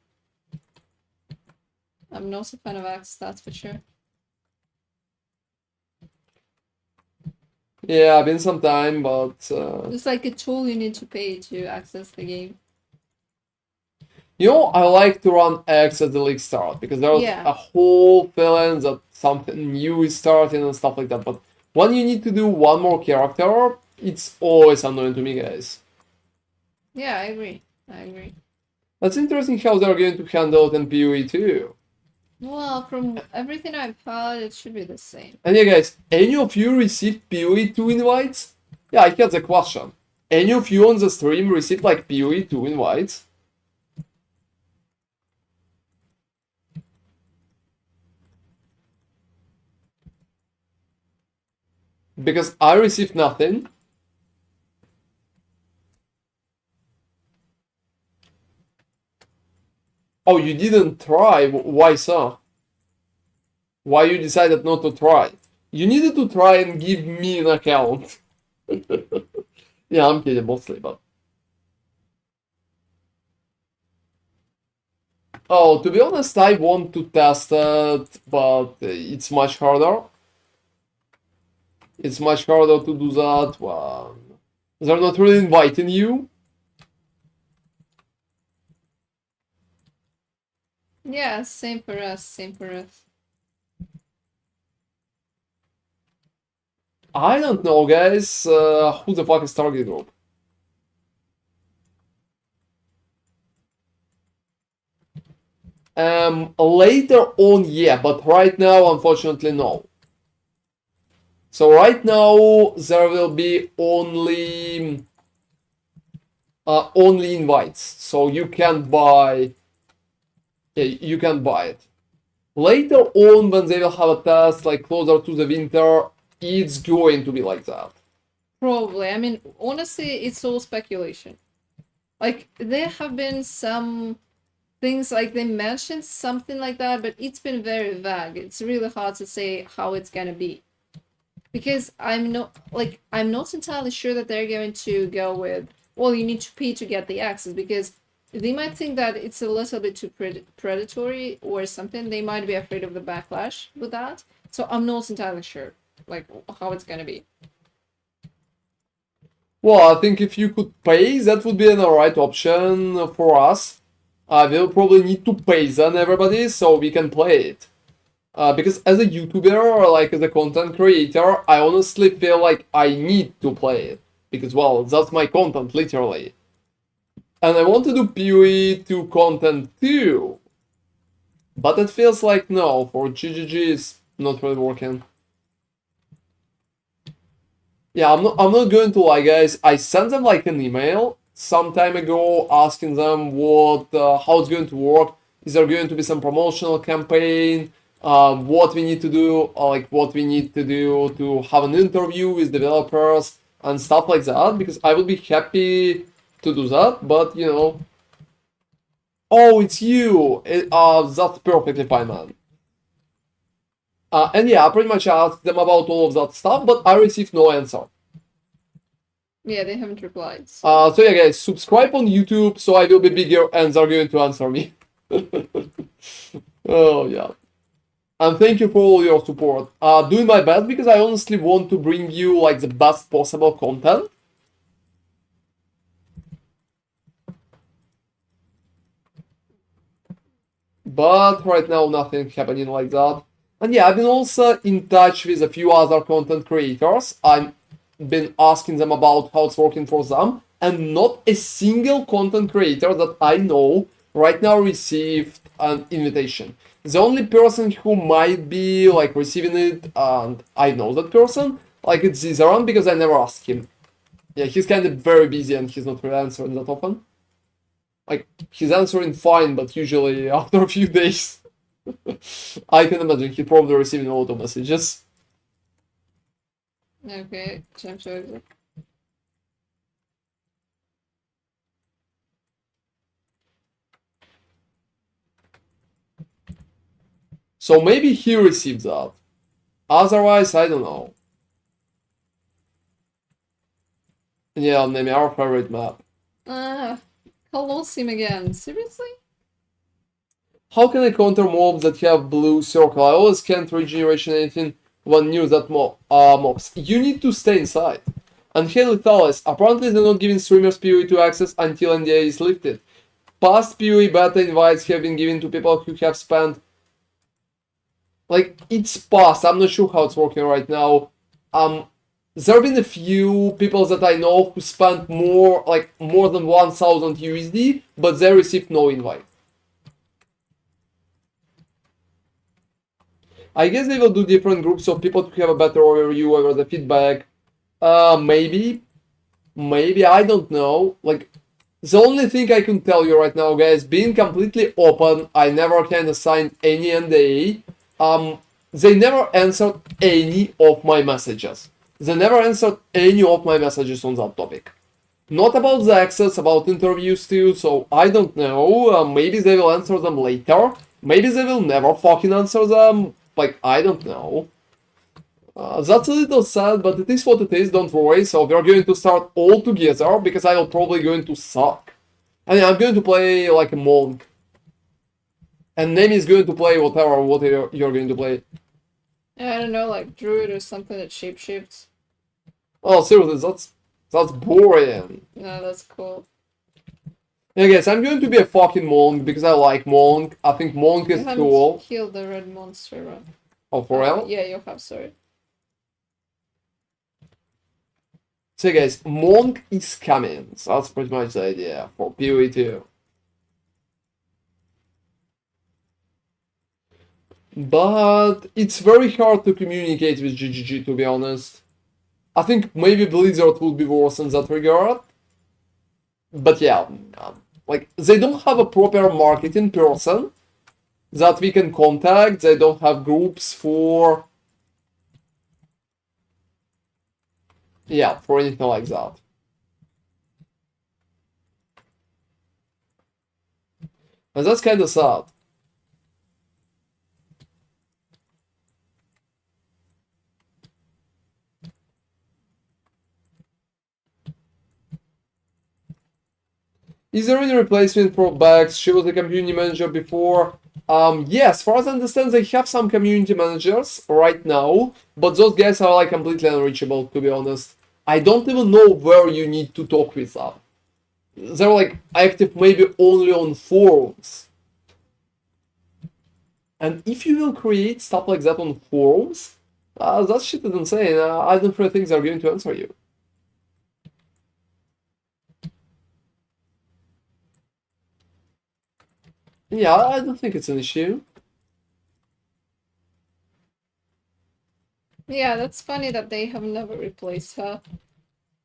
I'm not a fan of axe, that's for sure. Yeah, been some time, but It's like a tool you need to pay to access the game. You know, I like to run X at the league start because there's Yeah. a whole feeling that something new is starting and stuff like that. But when you need to do one more character, it's always annoying to me, guys. Yeah, I agree. I agree. That's interesting how they're going to handle it in PoE too. Well, from everything I've heard, it should be the same. And yeah, guys, any of you received PoE 2 invites? Yeah, I had the question. Any of you on the stream received like PoE 2 invites? Because I received nothing. Oh, you didn't try? Why so? Why you decided not to try? You needed to try and give me an account. Yeah, I'm kidding mostly, but... Oh, to be honest, I want to test it, but it's much harder. It's much harder to do that when they're not really inviting you. Yeah, same for us, same for us. I don't know, guys. Who the fuck is target group? Later on, yeah, but right now, unfortunately, no. So right now there will be only invites, so you can buy. Yeah, you can buy it. Later on, when they will have a test like closer to the winter, it's going to be like that. Probably. I mean, honestly, it's all speculation. Like, there have been some things like they mentioned something like that, but it's been very vague. It's really hard to say how it's gonna be. Because I'm not entirely sure that they're going to go with, well, you need to pay to get the access, because they might think that it's a little bit too predatory or something. They might be afraid of the backlash with that. So I'm not entirely sure, like, how it's gonna be. Well, I think if you could pay, that would be an alright option for us. We'll probably need to pay then everybody so we can play it. Because as a YouTuber or like as a content creator, I honestly feel like I need to play it. Because, well, that's my content, literally. And I want to do PoE 2 content too. But it feels like no, for GGG is not really working. Yeah, I'm not going to lie, guys. I sent them like an email some time ago asking them how it's going to work. Is there going to be some promotional campaign? What we need to do, what we need to do to have an interview with developers and stuff like that, because I would be happy to do that, but you know. Oh, it's you! That's perfectly fine, man. And yeah, I pretty much asked them about all of that stuff, but I received no answer. Yeah, they haven't replied. So yeah, guys, subscribe on YouTube so I will be bigger and they're going to answer me. Oh, yeah. And thank you for all your support. Doing my best because I honestly want to bring you like the best possible content. But right now nothing happening like that. And yeah, I've been also in touch with a few other content creators. I've been asking them about how it's working for them, and not a single content creator that I know right now received an invitation. The only person who might be like receiving it, and I know that person, like it's Zizaran, because I never asked him. Yeah, he's kind of very busy and he's not really answering that often. Like, he's answering fine, but usually after a few days. I can imagine he's probably receiving a lot of messages. Okay, I'm sorry. So maybe he received that. Otherwise, I don't know. Yeah, maybe our favorite map. Kalguur Im again. Seriously? How can I counter mobs that have blue circle? I always can't regeneration anything when near that mobs. You need to stay inside. And Haley Thales, apparently they're not giving streamers PoE2 access until NDA is lifted. past PoE beta invites have been given to people who have spent, like, it's past. I'm not sure how it's working right now. There have been a few people that I know who spent more than 1,000 USD, but they received no invite. I guess they will do different groups of people to have a better overview over the feedback. Maybe, I don't know. Like, the only thing I can tell you right now, guys, being completely open, I never kind of signed any NDA. They never answered any of my messages. They never answered any of my messages on that topic. Not about the access, about interviews too, so I don't know. Maybe they will answer them later. Maybe they will never fucking answer them. Like, I don't know. That's a little sad, but it is what it is, don't worry. So we're going to start all together, because I will probably going to suck. I mean, I'm going to play like a monk. And Nemi is going to play what you're going to play. I don't know, like druid or something that shapeshifts. Oh, seriously, that's boring. No, that's cool. Yeah, guys, I'm going to be a fucking monk because I like monk. I think monk is You cool. haven't killed the red monster, right? Oh, for real? Yeah, you have, sorry. So, guys, monk is coming. So that's pretty much the idea for PoE 2. But it's very hard to communicate with GGG, to be honest. I think maybe Blizzard would be worse in that regard. But yeah, like, they don't have a proper marketing person that we can contact. They don't have groups for... yeah, for anything like that. And that's kind of sad. Is there any replacement for Bax? She was a community manager before. Yes, as far as I understand, they have some community managers right now, but those guys are like completely unreachable, to be honest. I don't even know where you need to talk with them. They're like active maybe only on forums. And if you will create stuff like that on forums, that shit is insane. I don't really think they're going to answer you. Yeah, I don't think it's an issue. Yeah, that's funny that they have never replaced her.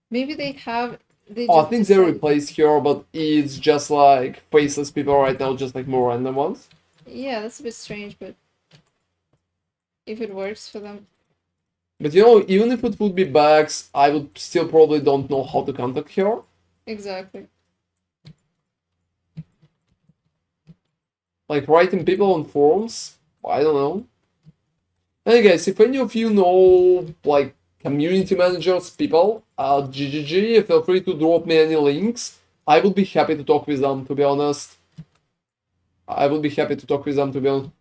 Maybe they have. They Oh, I just think they decided- replaced her, but it's just like faceless people right now, just like more random ones. Yeah, that's a bit strange, but if it works for them. But you know, even if it would be Bax, I would still probably don't know how to contact her. Exactly. Like writing people on forums, I don't know. Hey guys, if any of you know like community managers, people at GGG, feel free to drop me any links. I would be happy to talk with them, to be honest. I would be happy to talk with them, to be honest.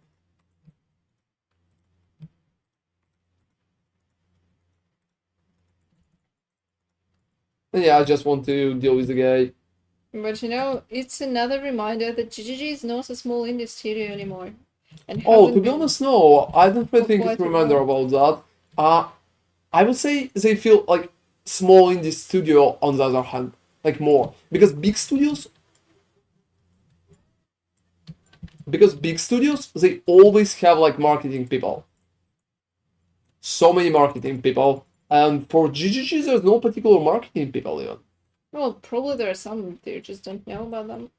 And yeah, I just want to deal with the guy. But you know, it's another reminder that GGG is not a small indie studio anymore. And Oh, hasn't to be been honest, no. I don't really for think quite it's a reminder while. about that. I would say they feel like small indie studio on the other hand, like more. Because big studios, they always have like marketing people. So many marketing people. And for GGG, there's no particular marketing people even. Well, probably there are some, they just don't know about them.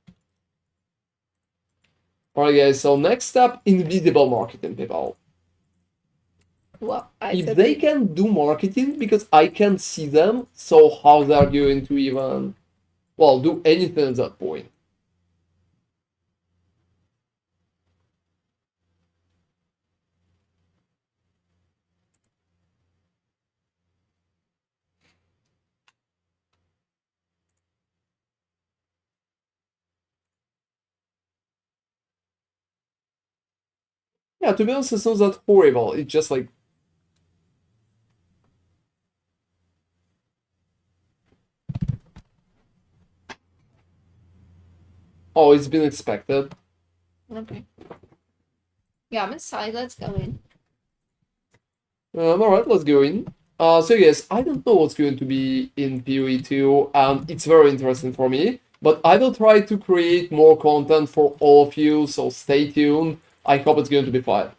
Alright guys, so next step, invisible marketing people. Well, I If said they can do marketing, because I can't see them, so how they're going to even, well, do anything at that point? Yeah, to be honest, it's not that horrible. It's just like... Oh, it's been expected. Okay. Yeah, I'm inside. Let's go in. Alright, let's go in. So yes, I don't know what's going to be in PoE 2, and it's very interesting for me, but I will try to create more content for all of you, so stay tuned. I hope it's going to be fun.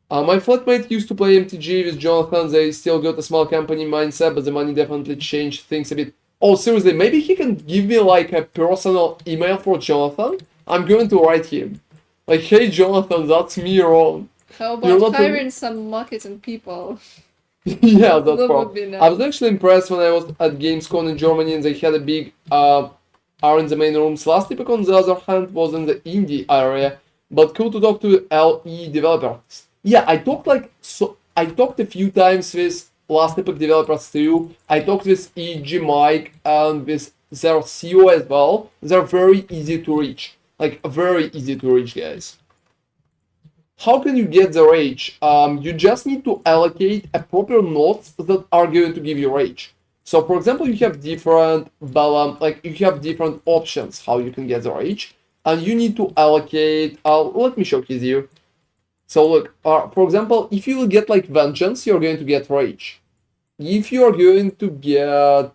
My flatmate used to play MTG with Jonathan. They still got a small company mindset, but the money definitely changed things a bit. Oh, seriously, maybe he can give me like a personal email for Jonathan? I'm going to write him. Like, hey Jonathan, that's me, Ron. How You're about not a- hiring some marketing people? Yeah, That that part. would be I was nice. actually impressed when I was at Gamescom in Germany and they had a big R in the main rooms. Last Epic, on the other hand, was in the indie area, but cool to talk to LE developers. Yeah, I talked a few times with Last Epic developers too. I talked with EG Mike and with their CEO as well. They're very easy to reach. Like, very easy to reach, guys. How can you get the rage? You just need to allocate a proper nodes that are going to give you rage. So, for example, you have different you have different options how you can get the rage, and you need to allocate. Let me showcase you. So, look, for example, if you will get like vengeance, you're going to get rage. If you are going to get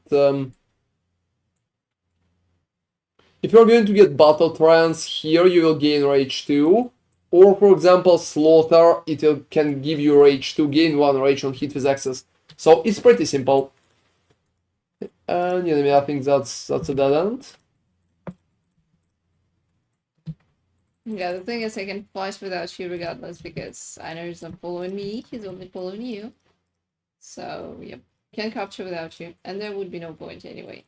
if you're going to get battle trance here, you will gain rage too. Or for example, slaughter, can give you rage to gain 1 rage on hit with access. So it's pretty simple. And yeah, I think that's a dead end. Yeah, the thing is I can flash without you regardless because I know he's not following me, he's only following you. So, yep, can capture without you, and there would be no point anyway.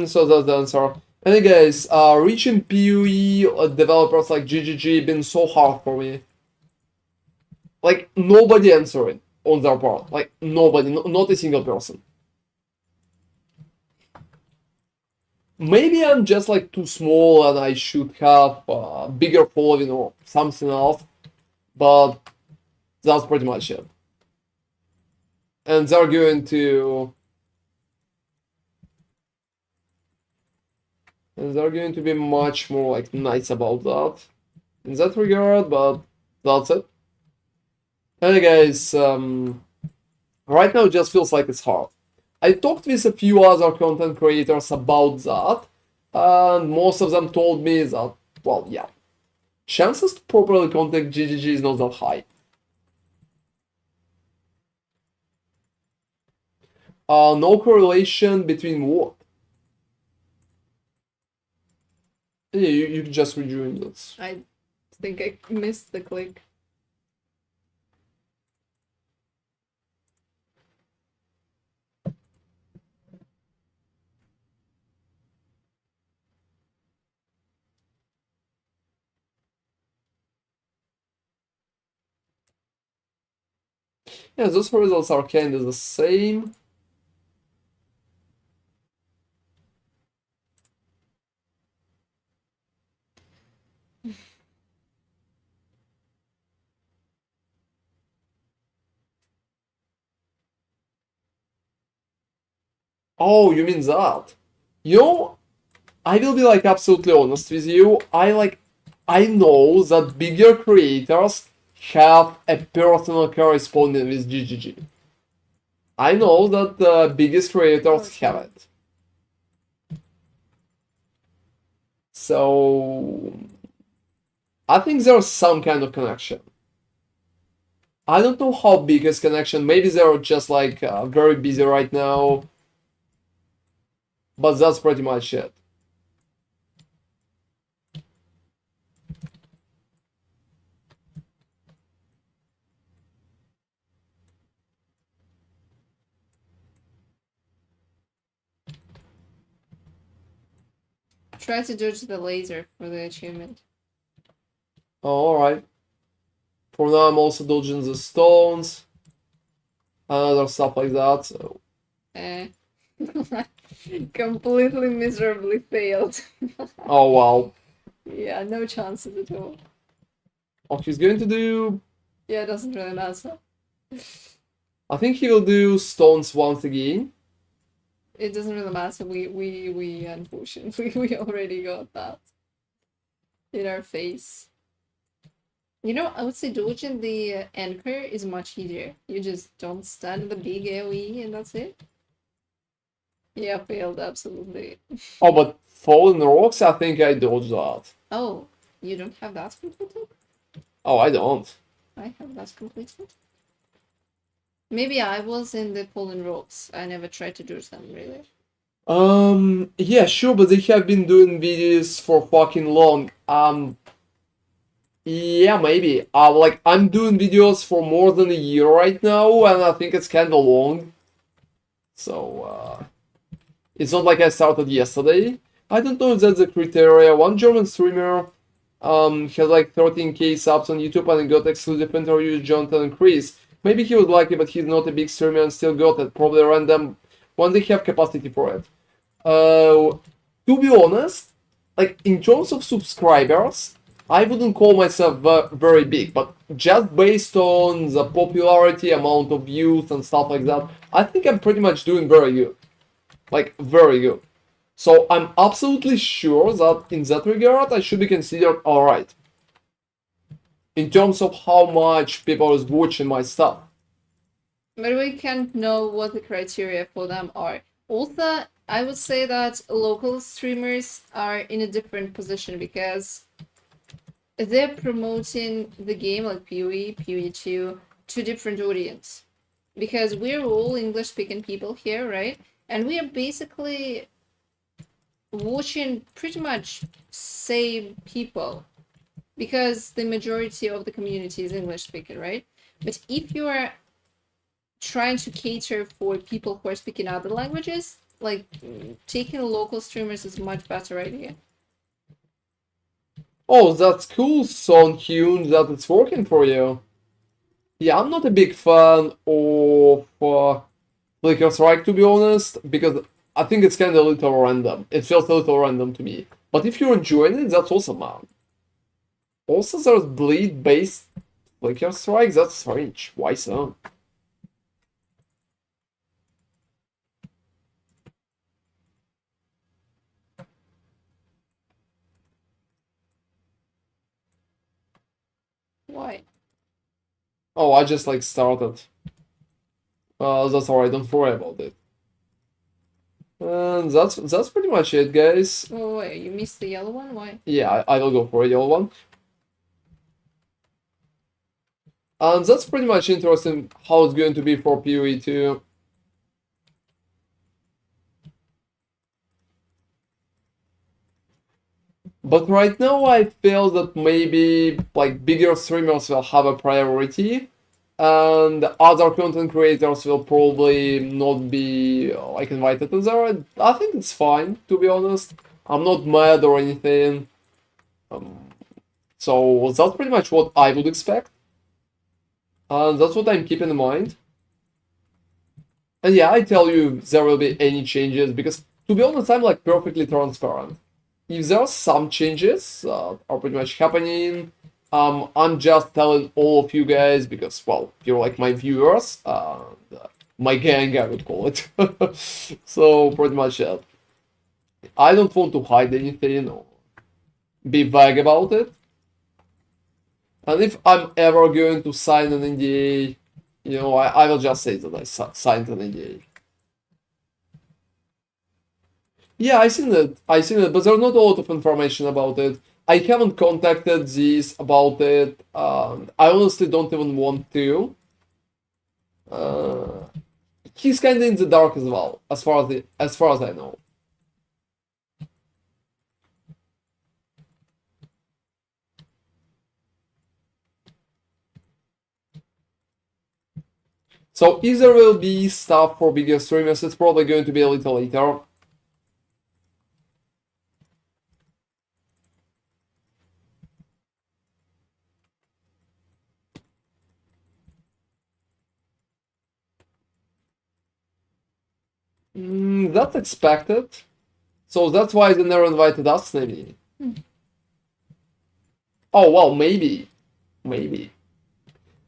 So that's the answer. And guys, reaching PoE developers like GGG been so hard for me. Like, nobody answering on their part. Like, nobody, not a single person. Maybe I'm just like too small and I should have a bigger following or something else, but that's pretty much it. And they're going to be much more like nice about that in that regard, but that's it. Hey guys, right now it just feels like it's hard. I talked with a few other content creators about that, and most of them told me that, well, yeah, chances to properly contact GGG is not that high. No correlation between what? Yeah, you can just rejoin that. I think I missed the click. Yeah, those results are kind of the same. Oh, you mean that? You know, I will be like absolutely honest with you. I know that bigger creators have a personal correspondence with GGG. I know that the biggest creators have it. So I think there's some kind of connection. I don't know how big is connection. Maybe they're just like very busy right now. But that's pretty much it. Try to dodge the laser for the achievement. Oh, alright. For now, I'm also dodging the stones and other stuff like that. So Completely miserably failed. oh wow. Yeah, no chances at all. Oh, he's going to do. Yeah, it doesn't really matter. I think he will do stones once again. it doesn't really matter. We unfortunately we already got that in our face. You know, I would say dodging the anchor is much easier. You just don't stand the big AoE and that's it. Yeah, failed, absolutely. Oh, but fallen rocks, I think I dodged that. Oh, you don't have that completed? Oh, I don't. I have that completed. Maybe I was in the fallen rocks. I never tried to do them, really. Yeah, sure, but they have been doing videos for fucking long. Yeah, maybe. Like, I'm doing videos for more than a year right now, and I think it's kinda long. So, it's not like I started yesterday. I don't know if that's the criteria. One German streamer, has like 13k subs on YouTube and got exclusive interviews with Jonathan and Chris. Maybe he was lucky, but he's not a big streamer and still got it. Probably random when they have capacity for it. To be honest, like in terms of subscribers, I wouldn't call myself very big, but just based on the popularity, amount of views and stuff like that, I think I'm pretty much doing very good. Like, very good. So I'm absolutely sure that in that regard, I should be considered alright. In terms of how much people is watching my stuff. But we can't know what the criteria for them are. Also, I would say that local streamers are in a different position because they're promoting the game like PoE, PoE 2 to different audience. Because we're all English speaking people here, right? And we are basically watching pretty much same people because the majority of the community is English speaking, right? But if you are trying to cater for people who are speaking other languages, like taking local streamers is a much better idea. Oh, that's cool, Son Hyun, that it's working for you. Yeah, I'm not a big fan of Flicker Strike, to be honest, because I think it's kind of a little random. It feels a little random to me. But if you're enjoying it, that's awesome, man. Also, there's bleed-based Flicker Strike? That's strange. Why so? Why? Oh, I just like started. That's alright, don't worry about it. And that's pretty much it, guys. Oh, wait, you missed the yellow one? Why? Yeah, I will go for a yellow one. And that's pretty much interesting how it's going to be for PoE 2. But right now I feel that maybe like bigger streamers will have a priority and other content creators will probably not be like invited to there. I think it's fine, to be honest. I'm not mad or anything. So that's pretty much what I would expect. And that's what I'm keeping in mind. And yeah, I tell you if there will be any changes because to be honest, I'm like perfectly transparent. If there are some changes are pretty much happening, I'm just telling all of you guys because, well, you're like my viewers, my gang, I would call it. So pretty much I don't want to hide anything or be vague about it. And if I'm ever going to sign an NDA, you know, I will just say that I signed an NDA. Yeah, I seen it, but there's not a lot of information about it. I haven't contacted these about it. I honestly don't even want to. He's kind of in the dark as well, as far as I know. So if there will be stuff for bigger streamers, it's probably going to be a little later. That's expected. So that's why they never invited us, maybe. Oh, well, maybe. Maybe.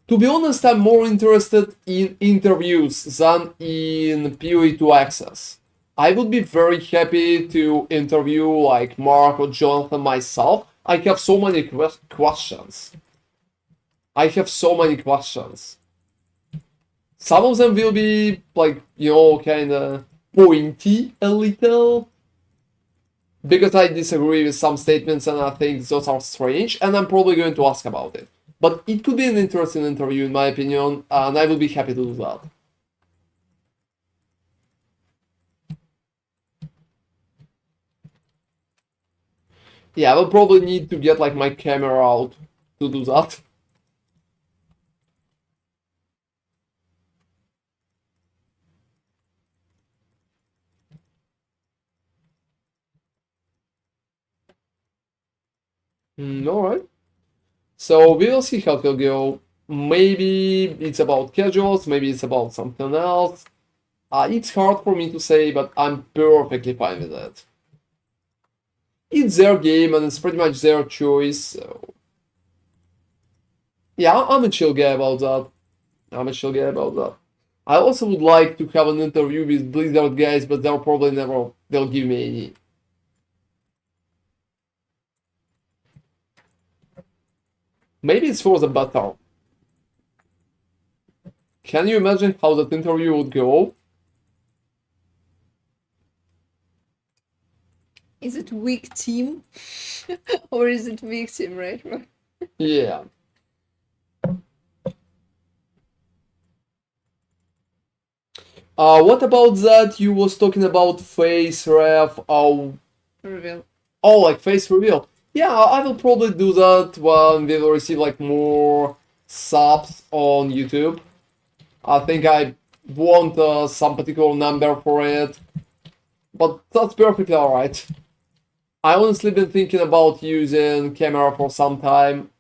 To be honest, I'm more interested in interviews than in PoE 2 access. I would be very happy to interview like Mark or Jonathan myself. I have so many questions. I have so many questions. Some of them will be like, kind of pointy a little. Because I disagree with some statements and I think those are strange, and I'm probably going to ask about it. But it could be an interesting interview, in my opinion, and I will be happy to do that. Yeah, I will probably need to get like my camera out to do that. Alright. So we will see how it will go. Maybe it's about casuals, maybe it's about something else. It's hard for me to say, but I'm perfectly fine with that. It's their game and it's pretty much their choice. So yeah, I'm a chill guy about that. I also would like to have an interview with Blizzard guys, but they'll give me any. Maybe it's for the better. Can you imagine how that interview would go? Is it weak team? Or is it weak team, right? Yeah. What about that you was talking about face ref? Reveal. Oh, like face reveal. Yeah, I will probably do that when we will receive like more subs on YouTube. I think I want some particular number for it, but that's perfectly alright. I honestly been thinking about using camera for some time.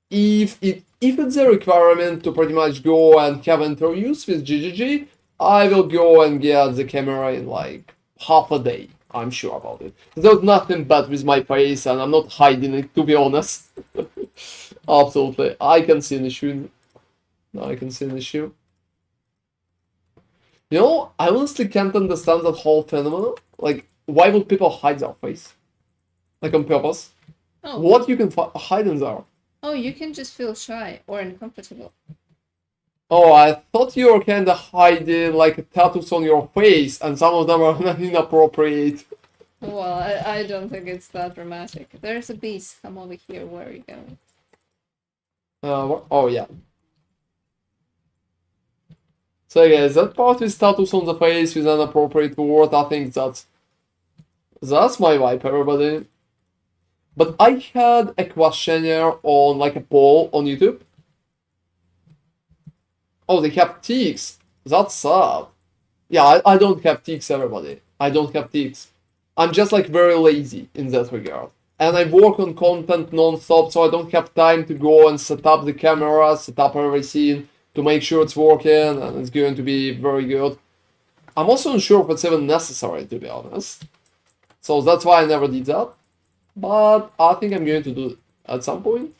If it's a requirement to pretty much go and have interviews with GGG, I will go and get the camera in like half a day. I'm sure about it. There's nothing bad with my face, and I'm not hiding it, to be honest. Absolutely, I can see an issue. I can see an issue. I honestly can't understand that whole phenomenon. Like, why would people hide their face? Like on purpose? Oh. What you can hide in there? Oh, you can just feel shy or uncomfortable. Oh, I thought you were kinda hiding like tattoos on your face, and some of them are inappropriate. Well, I don't think it's that dramatic. There's a beast. Come over here. Where are you going? Oh yeah. So yeah, that part with tattoos on the face with an appropriate word, I think that's my vibe, everybody. But I had a questionnaire on like a poll on YouTube. Oh, they have tics. That's sad. Yeah, I don't have tics, everybody. I don't have tics. I'm just like very lazy in that regard. And I work on content non-stop, so I don't have time to go and set up the camera, set up everything to make sure it's working and it's going to be very good. I'm also unsure if it's even necessary, to be honest. So that's why I never did that. But I think I'm going to do it at some point.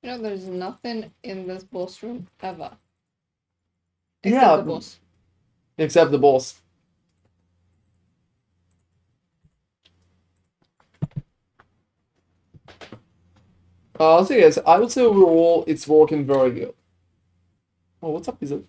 There's nothing in this boss room ever. Yeah, The boss. Except the boss. So yes, I would say overall it's working very good. Oh, what's up, is it?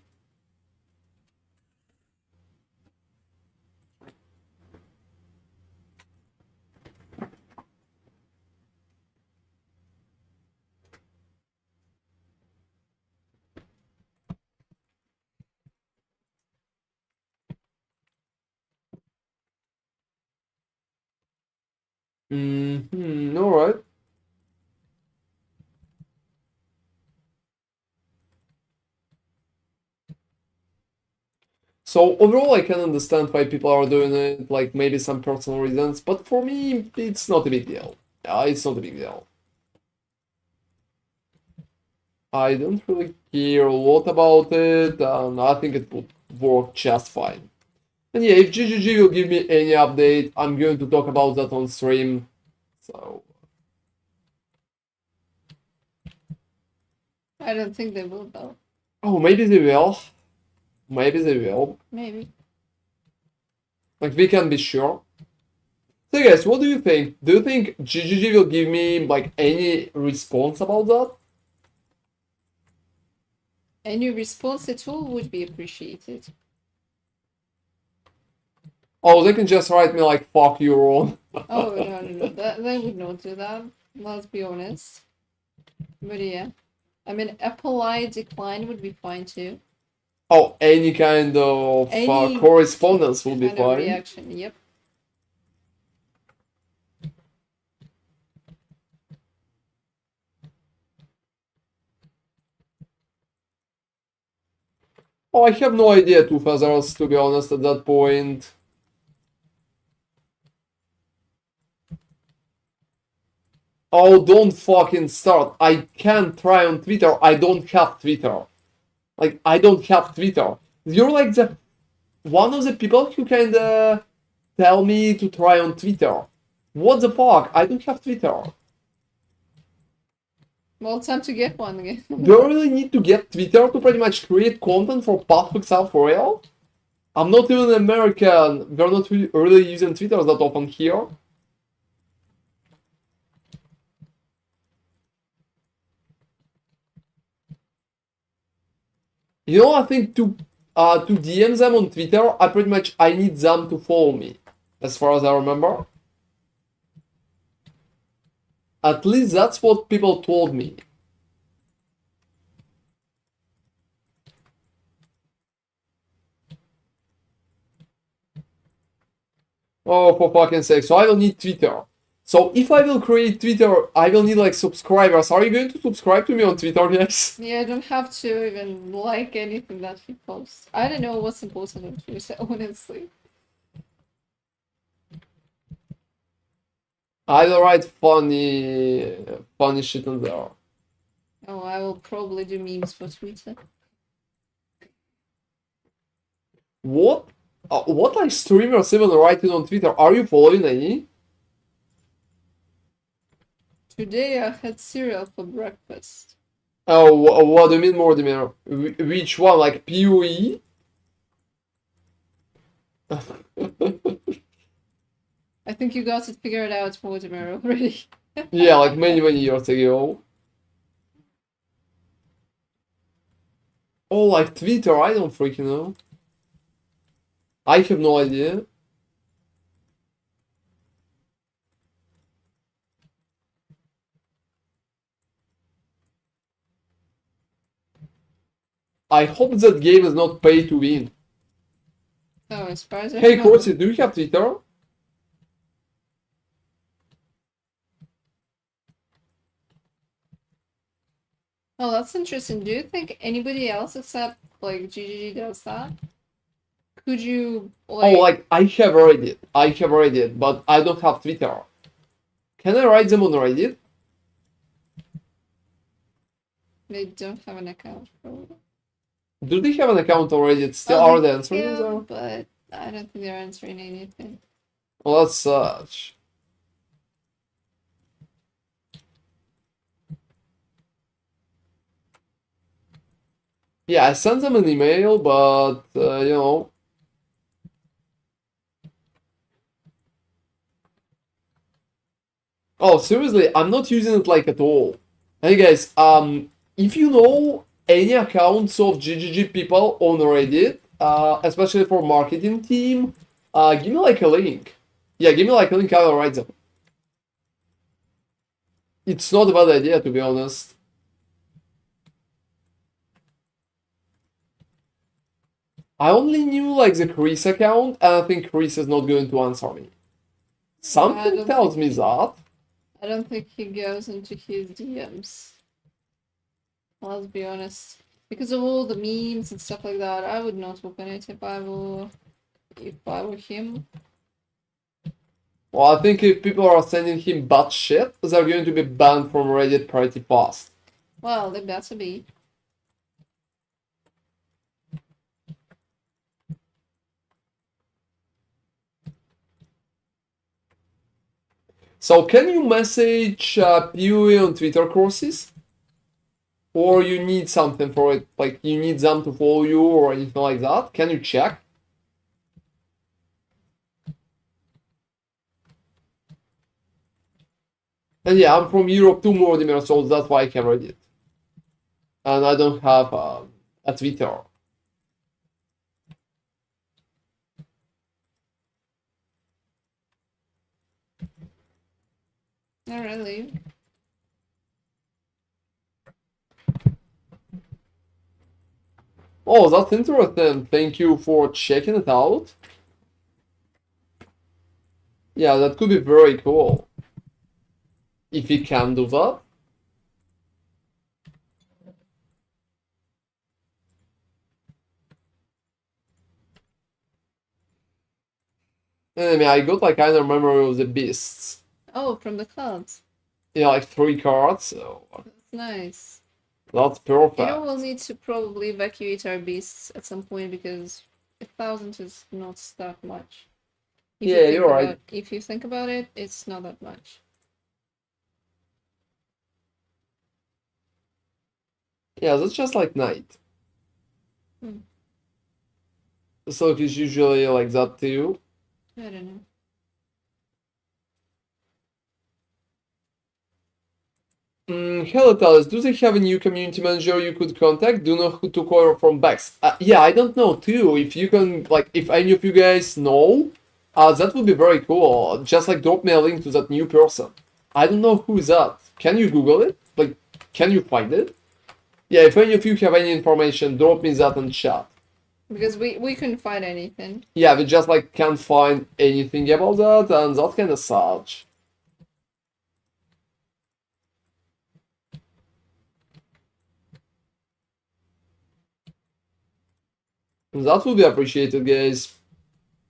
Alright. So overall, I can understand why people are doing it, like maybe some personal reasons, but for me, it's not a big deal. It's not a big deal. I don't really care a lot about it, and I think it would work just fine. And yeah, if GGG will give me any update, I'm going to talk about that on stream. So I don't think they will though. oh, maybe they will. Maybe they will. Maybe. Like, we can be sure. So guys, what do you think? Do you think GGG will give me like any response about that? Any response at all would be appreciated. Oh, they can just write me like fuck you, Ron. Oh no, they would not do that. Let's be honest. But yeah, I mean, a polite decline would be fine too. Oh, any kind of Any correspondence will be kind of fine. reaction. Yep. Oh, I have no idea, Two Feathers, to be honest, at that point. Oh, don't fucking start. I can't try on Twitter. I don't have Twitter. Like, I don't have Twitter. You're like the one of the people who kinda tell me to try on Twitter. What the fuck? I don't have Twitter. Well, time to get one again. Do I really need to get Twitter to pretty much create content for Path of Exile for real? I'm not even American. We're not really using Twitter that often here. You know, I think to DM them on Twitter, I need them to follow me, as far as I remember. At least that's what people told me. Oh, for fucking sake. So I will need Twitter. So if I will create Twitter, I will need like subscribers. Are you going to subscribe to me on Twitter, guys? Yeah, I don't have to even like anything that he posts. I don't know what's important on Twitter, honestly. I will write funny shit on there. Oh, I will probably do memes for Twitter. What? What are streamers even writing on Twitter? Are you following any? Today I had cereal for breakfast. Oh, what do you mean, Mortimer? Which one? Like PoE? I think you got it figured out, Mortimer, already. Yeah, like many years ago. Oh, like Twitter? I don't freaking know. I have no idea. I hope that game is not pay to win. Oh, as far as I Hey, know. Corsi, do you have Twitter? Oh, that's interesting. Do you think anybody else except like GGG does that? Could you like? Oh, like I have Reddit, but I don't have Twitter. Can I write them on Reddit? They don't have an account for it. Do they have an account on Reddit? Still Oh, are they answering yeah, there? but I don't think they're answering anything. Well, let's search. Yeah, I sent them an email, but you know. Oh, seriously, I'm not using it like at all. Hey guys, if you know any accounts of GGG people on Reddit, especially for marketing team, give me like a link. Yeah, give me like a link, I will write them. It's not a bad idea, to be honest. I only knew like the Chris account, and I think Chris is not going to answer me. Something don't tells think me that. I don't think he goes into his DMs. Let's be honest. Because of all the memes and stuff like that, I would not open it if I were him. Well, I think if people are sending him bad shit, they're going to be banned from Reddit pretty fast. Well, they better be. So can you message PoE on Twitter courses? Or you need something for it, like you need them to follow you or anything like that? Can you check? And yeah, I'm from Europe too, Mortimer, so that's why I can read it. And I don't have a Twitter. Not really. Oh, that's interesting. Thank you for checking it out. Yeah, that could be very cool. If you can do that. Anyway, I got like kind of memory of the beasts. Oh, from the clouds. Yeah, like 3 cards, so That's nice. that's perfect. You know, we'll need to probably evacuate our beasts at some point because 1,000 is not that much. If Yeah, you think you're right. about, if you think about it, it's not that much. Yeah, that's just like night. Hmm. So it's usually like that too. I don't know. Hello, Talis. Do they have a new community manager you could contact? Do you know who took over from Bex? Yeah, I don't know too. If you can, like, if any of you guys know, that would be very cool. Just like drop me a link to that new person. I don't know who is that. Can you Google it? Like, can you find it? Yeah, if any of you have any information, drop me that in chat. Because we couldn't find anything. Yeah, we just like can't find anything about that, and that kind of sucks. That would be appreciated, guys.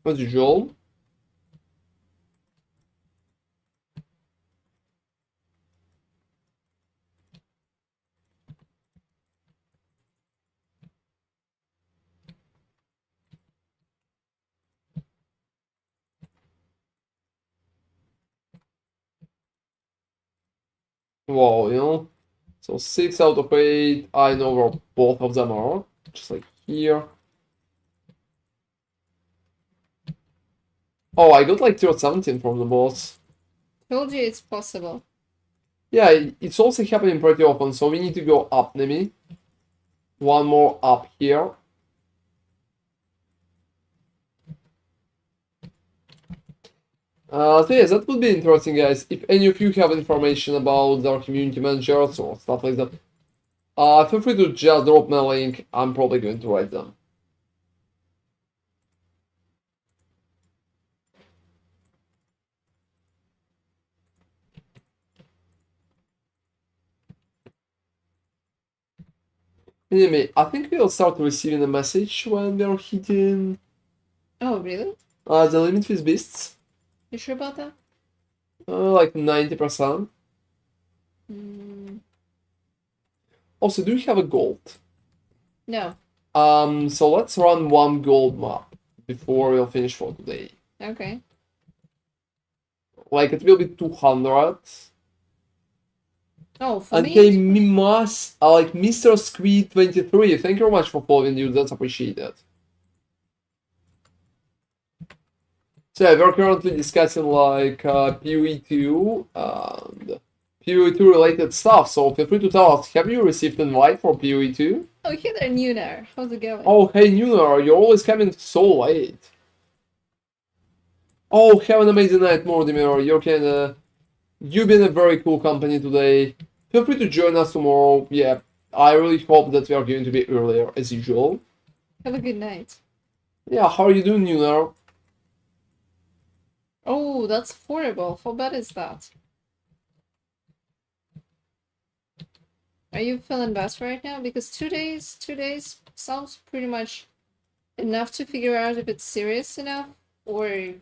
As usual. Wow, you know? So 6 out of 8, I know where both of them are. Just like here. Oh, I got like tier 17 from the boss. Told you it's possible. Yeah, it's also happening pretty often, so we need to go up, Nemi. One more up here. So yes, that would be interesting, guys. If any of you have information about our community managers or stuff like that, feel free to just drop me a link. I'm probably going to write them. Anyway, I think we'll start receiving a message when we're hitting Oh, really? the limit with beasts. You sure about that? Like 90%. Mm, Also, do you have a gold? no. So let's run one gold map before we'll finish for today. Okay. Like it will be 200. Oh, for And me, hey, it's- Mimas, like Mr. Squid 23, thank you very much for following you. That's appreciated. So yeah, we're currently discussing like PoE 2 and PoE 2 related stuff. So feel free to tell us, have you received an invite for PoE 2? oh, hey there, Nunar. How's it going? Oh, hey, Nunar, you're always coming so late. Oh, have an amazing night, Mortimer. You've been a very cool company today. Feel free to join us tomorrow. Yeah, I really hope that we are going to be earlier as usual. Have a good night. Yeah, how are you doing, Nunar? Oh, that's horrible. How bad is that? Are you feeling best right now? Because 2 days sounds pretty much enough to figure out if it's serious enough or if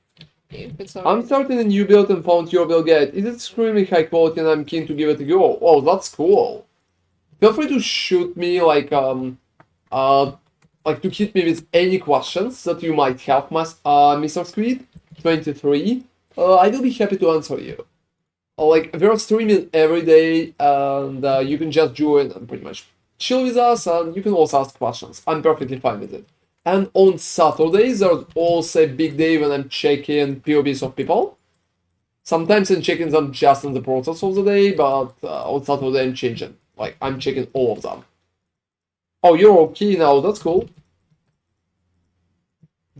it's I'm alright. starting a new build and found your build guide. Is it screaming high quality and I'm keen to give it a go? Oh, that's cool. Feel free to shoot me like to hit me with any questions that you might have, Mr. Squid 23. I will be happy to answer you. Like, we're streaming every day, and you can just join and pretty much chill with us, and you can also ask questions. I'm perfectly fine with it. And on Saturdays, there's also a big day when I'm checking POBs of people. Sometimes I'm checking them just in the process of the day, but on Saturday I'm changing. Like, I'm checking all of them. Oh, you're okay now. That's cool.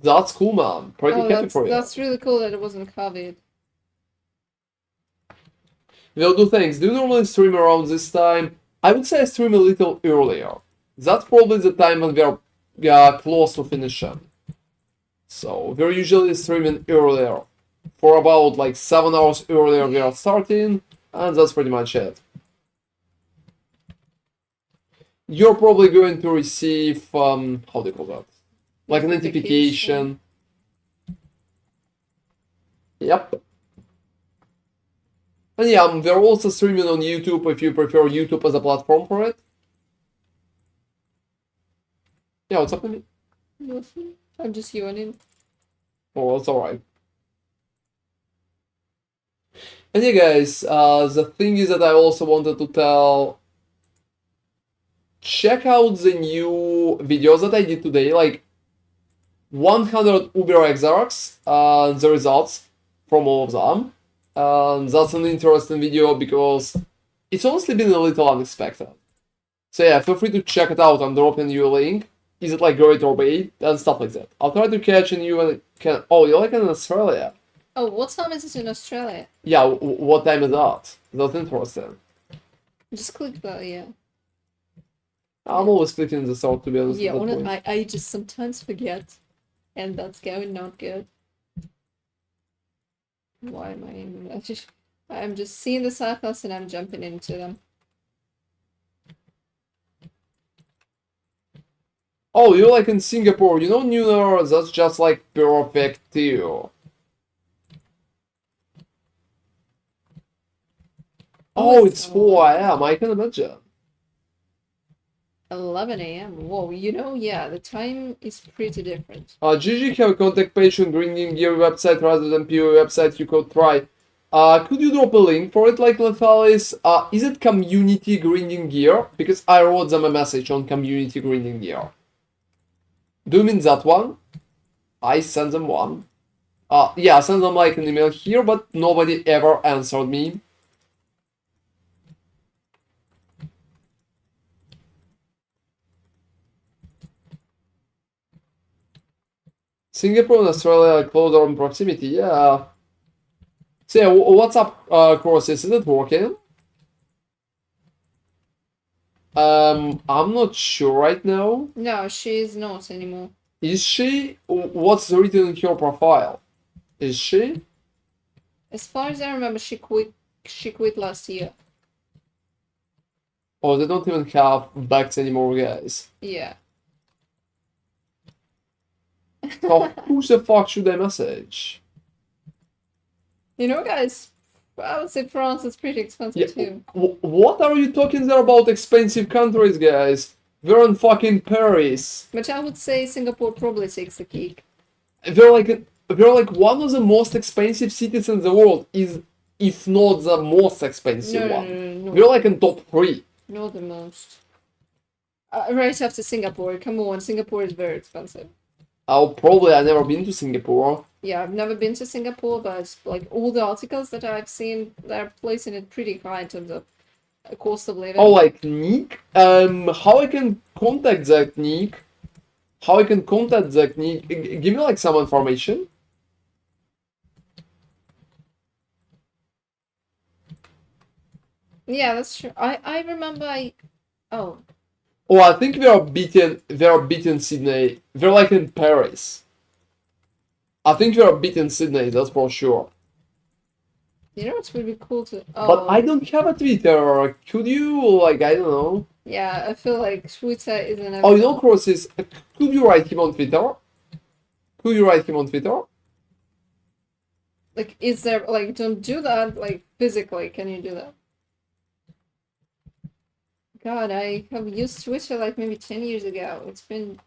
That's cool, man. Pretty happy for you. That's really cool that it wasn't COVID. We'll do things. Do you normally stream around this time? I would say I stream a little earlier. That's probably the time when we're close to finishing. So we're usually streaming earlier. For about like 7 hours earlier we are starting, and that's pretty much it. You're probably going to receive, how do you call that? Like a notification. Yep. And yeah, we're also streaming on YouTube if you prefer YouTube as a platform for it. Yeah, what's up with me? Nothing. I'm just yawning. Oh, that's alright. And yeah, guys, the thing is that I also wanted to tell, check out the new videos that I did today, like 100 Uber exarchs, the results from all of them. And that's an interesting video because it's honestly been a little unexpected. So yeah, feel free to check it out. I'm dropping you a link. Is it like great or bad? And stuff like that. I'll try to catch you when I can. Oh, you're like in Australia. Oh, what time is it in Australia? Yeah, what time is that? That's interesting. Just click that, yeah. I'm always clicking the start, to be honest. Yeah, at that point. I just sometimes forget. And that's going not good. Why am I in... I'm just seeing the circles and I'm jumping into them. Oh, you're like in Singapore. You know, Nunar, that's just like perfect too. Oh, it's 4 AM, I can imagine. 11 AM. Whoa, you know, yeah, the time is pretty different. GG have a contact page on Grinding Gear website rather than PoE website, you could try. Could you drop a link for it, like Lethalis? Is it Community Grinding Gear? Because I wrote them a message on Community Grinding Gear. Do you mean that one? I sent them one. Yeah, I sent them like an email here, but nobody ever answered me. Singapore and Australia are closer in proximity, yeah. So yeah, what's up, courses? Is it working? I'm not sure right now. No, she's not anymore. Is she? What's written in her profile? Is she? As far as I remember, she quit last year. Oh, they don't even have backs anymore, guys. Yeah. So who the fuck should I message? You know, guys, I would say France is pretty expensive too. What are you talking there about expensive countries, guys? We're in fucking Paris. But I would say Singapore probably takes the cake. We're like one of the most expensive cities in the world, is if not the most expensive one. No. We're like in top 3. Not the most. Right after Singapore, come on, Singapore is very expensive. I've never been to Singapore. Yeah, I've never been to Singapore, but like all the articles that I've seen, they're placing it pretty high in terms of cost of living. Oh, like Nick? How I can contact that Nick? Give me like some information. Yeah, that's true. I remember oh. Oh, I think we are beating Sydney. We're like in Paris. I think we are beating Sydney, that's for sure. You know, it's really cool to... Oh. But I don't have a Twitter. Could you, like, I don't know. Yeah, I feel like Twitter isn't... Oh, you know, Crosses, could you write him on Twitter? Like, is there... Like, don't do that, like, physically. Can you do that? God, I have used Twitter like maybe 10 years ago. It's been...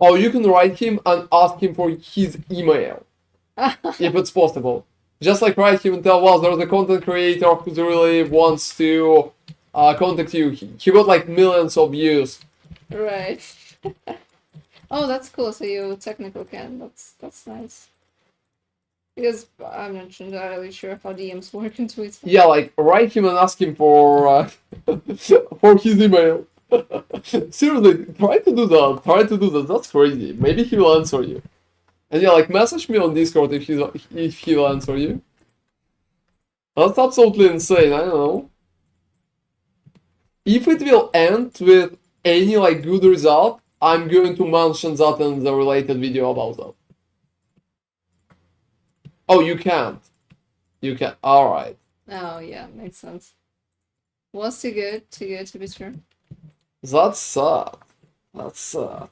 Oh, you can write him and ask him for his email. If it's possible. Just like write him and tell, well, there's a content creator who really wants to contact you. He got like millions of views. Right. Oh, that's cool. So you technically can. That's nice. Because I'm not entirely sure how DMs work in Twitter. Yeah, like write him and ask him for for his email. Seriously, try to do that. Try to do that. That's crazy. Maybe he will answer you. And yeah, like message me on Discord if he'll answer you. That's absolutely insane. I don't know. If it will end with any like good result, I'm going to mention that in the related video about that. Oh, you can't. You can. All right. Oh yeah, makes sense. Was too good to be true. That's sad. That's sad.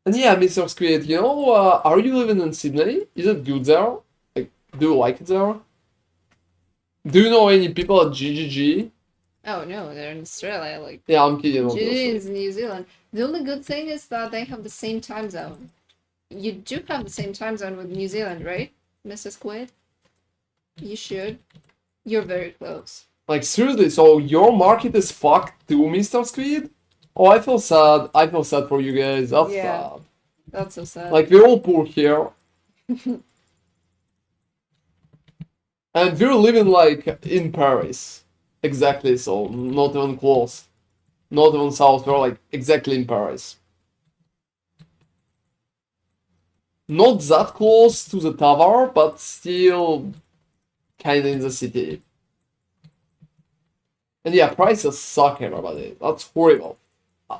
And yeah, Mr. Squid, you know, are you living in Sydney? Is it good there? Like, do you like it there? Do you know any people at GGG? Oh no, they're in Australia. Like Yeah, I'm kidding. GG Obviously. is New Zealand. The only good thing is that they have the same time zone. You do have the same time zone with New Zealand, right, Mr. Squid? You should. You're very close. Like, seriously, so your market is fucked too, Mr. Squid? Oh, I feel sad. I feel sad for you guys. That's Yeah. sad. That's so sad. Like, we're all poor here. And we're living, like, in Paris. Exactly, so not even close. Not even south, we're, like, exactly in Paris. Not that close to the tower, but still kinda in the city. And yeah, prices suck, everybody. That's horrible.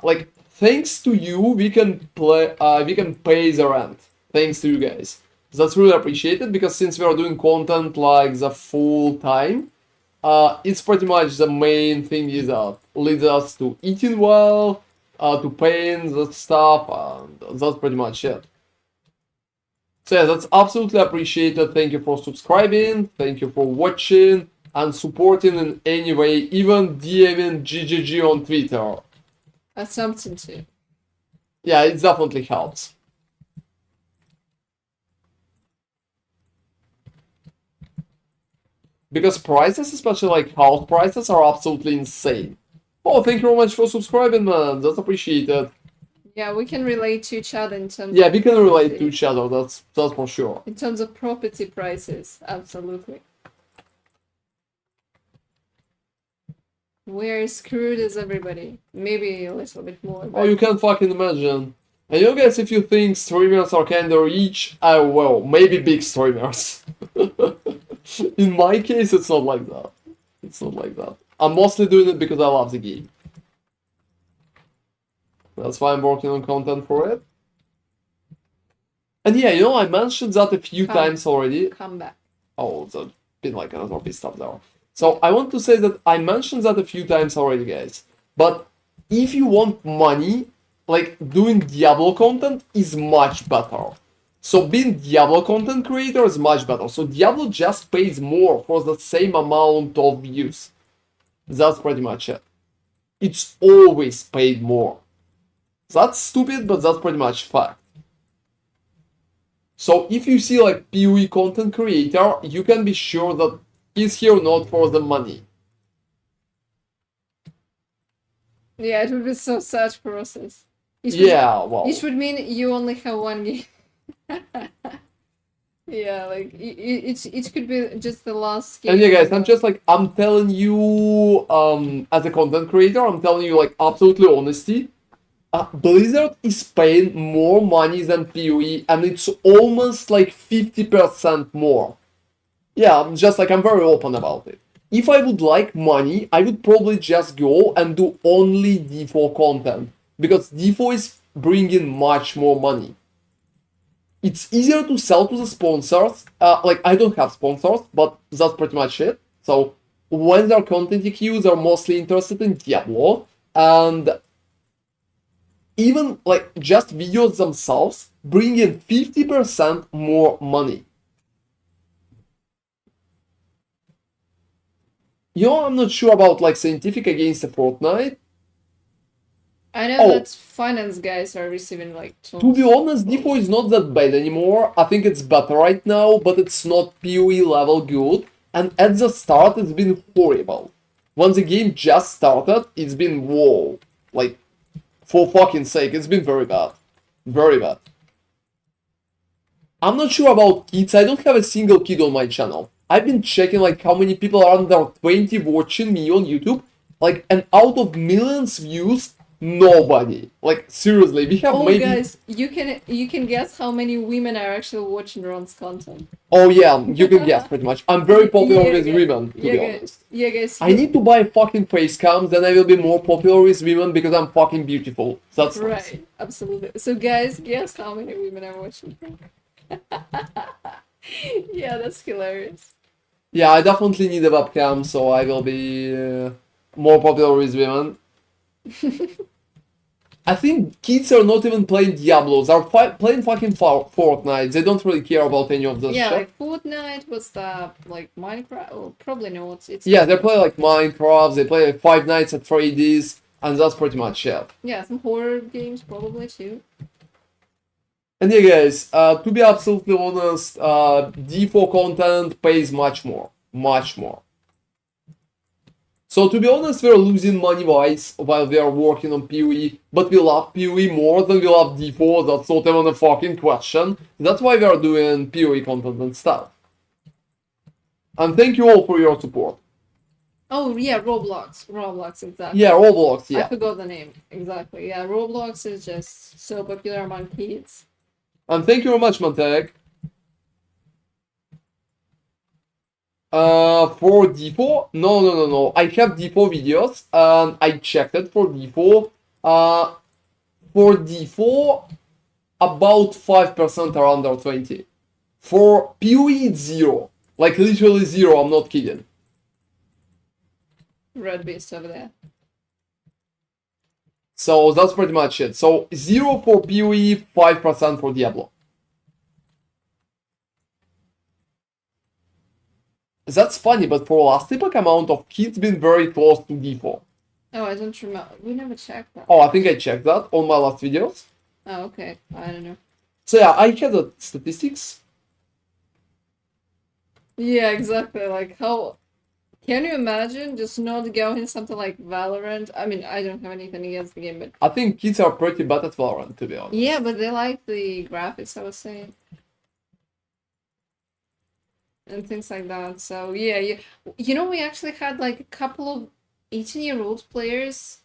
Like, thanks to you, we can pay the rent. Thanks to you guys. That's really appreciated because since we are doing content like the full time, it's pretty much the main thing is that leads us to eating well, to paying the stuff, and that's pretty much it. So yeah, that's absolutely appreciated. Thank you for subscribing, thank you for watching, and supporting in any way, even DMing GGG on Twitter. That's something too. Yeah, it definitely helps. Because prices, especially like house prices, are absolutely insane. Oh, thank you very much for subscribing, man. That's appreciated. Yeah, we can relate to each other in terms Yeah, of we can relate to property. each other. That's for sure. In terms of property prices, absolutely. We're screwed as everybody. Maybe a little bit more. Oh, But you can't fucking imagine. And you guys, if you think streamers are kinda rich, well, maybe big streamers. In my case, it's not like that. It's not like that. I'm mostly doing it because I love the game. That's why I'm working on content for it. And yeah, you know, I mentioned that a few times already. come back. Oh, there's been like another bit stuff there. So I want to say that I mentioned that a few times already, guys. But if you want money, like doing Diablo content is much better. So being Diablo content creator is much better. So Diablo just pays more for the same amount of views. That's pretty much it. It's always paid more. That's stupid, but that's pretty much fact. So if you see like PoE content creator, you can be sure that he's here not for the money. Yeah, it would be so such process. Yeah, well. Which would mean you only have one game. Yeah, like it could be just the last game. And yeah, guys, I'm telling you, as a content creator, I'm telling you like absolutely honesty. Blizzard is paying more money than PoE, and it's almost like 50% more. Yeah, I'm very open about it. If I would like money, I would probably just go and do only D4 content, because D4 is bringing much more money. It's easier to sell to the sponsors. Like, I don't have sponsors, but that's pretty much it. So, when their content EQs are mostly interested in Diablo, and even like just videos themselves bring in 50% more money. You know, I'm not sure about like Scientific against the Fortnite. I know Oh. that finance guys are receiving like To be honest, D4 is not that bad anymore. I think it's better right now, but it's not PoE level good. And at the start, it's been horrible. When the game just started, it's been whoa. Like, for fucking sake, it's been very bad. Very bad. I'm not sure about kids. I don't have a single kid on my channel. I've been checking like how many people are under 20 watching me on YouTube. Like, and out of millions views, nobody. Like, seriously, we have Oh, maybe... guys, you can guess how many women are actually watching Ron's content. Oh yeah, you can guess pretty much. I'm very popular Yeah, with yeah. women, to be guys. honest. Yeah, guys. I need to buy fucking face cams, then I will be more popular with women because I'm fucking beautiful. That's nice. Right, absolutely. So, guys, guess how many women are watching. Yeah, that's hilarious. Yeah, I definitely need a webcam, so I will be more popular with women. I think kids are not even playing Diablos, they're playing fucking Fortnite. They don't really care about any of this Yeah, shit. like Fortnite, what's that? Like Minecraft? Oh, probably not. It's Yeah, they play like Minecraft, they play like Five Nights at Freddy's, and that's pretty much it. Yeah, some horror games probably too. And yeah, guys, to be absolutely honest, D4 content pays much more. Much more. So to be honest, we're losing money-wise while we are working on PoE, but we love PoE more than we love D4, that's not even a fucking question. That's why we are doing PoE content and stuff. And thank you all for your support. Oh yeah, Roblox. Roblox, exactly. Yeah, Roblox, I yeah. forgot the name. Exactly. Yeah, Roblox is just so popular among kids. And thank you very much, Manteg. For D4, no. I have D4 videos, and I checked it for D4. For D4, about 5% are under 20. For PoE, it's 0. Like, literally 0, I'm not kidding. Red Beast over there. So, that's pretty much it. So, 0 for PoE, 5% for Diablo. That's funny, but for last epoch amount of kids been very close to D4. Oh, I don't remember. We never checked that. Oh, I think I checked that on my last videos. Oh, okay. I don't know. So yeah, I had the statistics. Yeah, exactly. Like, how can you imagine just not going something like Valorant? I mean, I don't have anything against the game, but I think kids are pretty bad at Valorant, to be honest. yeah, but they like the graphics, I was saying, and things like that. So yeah, you know, we actually had like a couple of 18-year-old players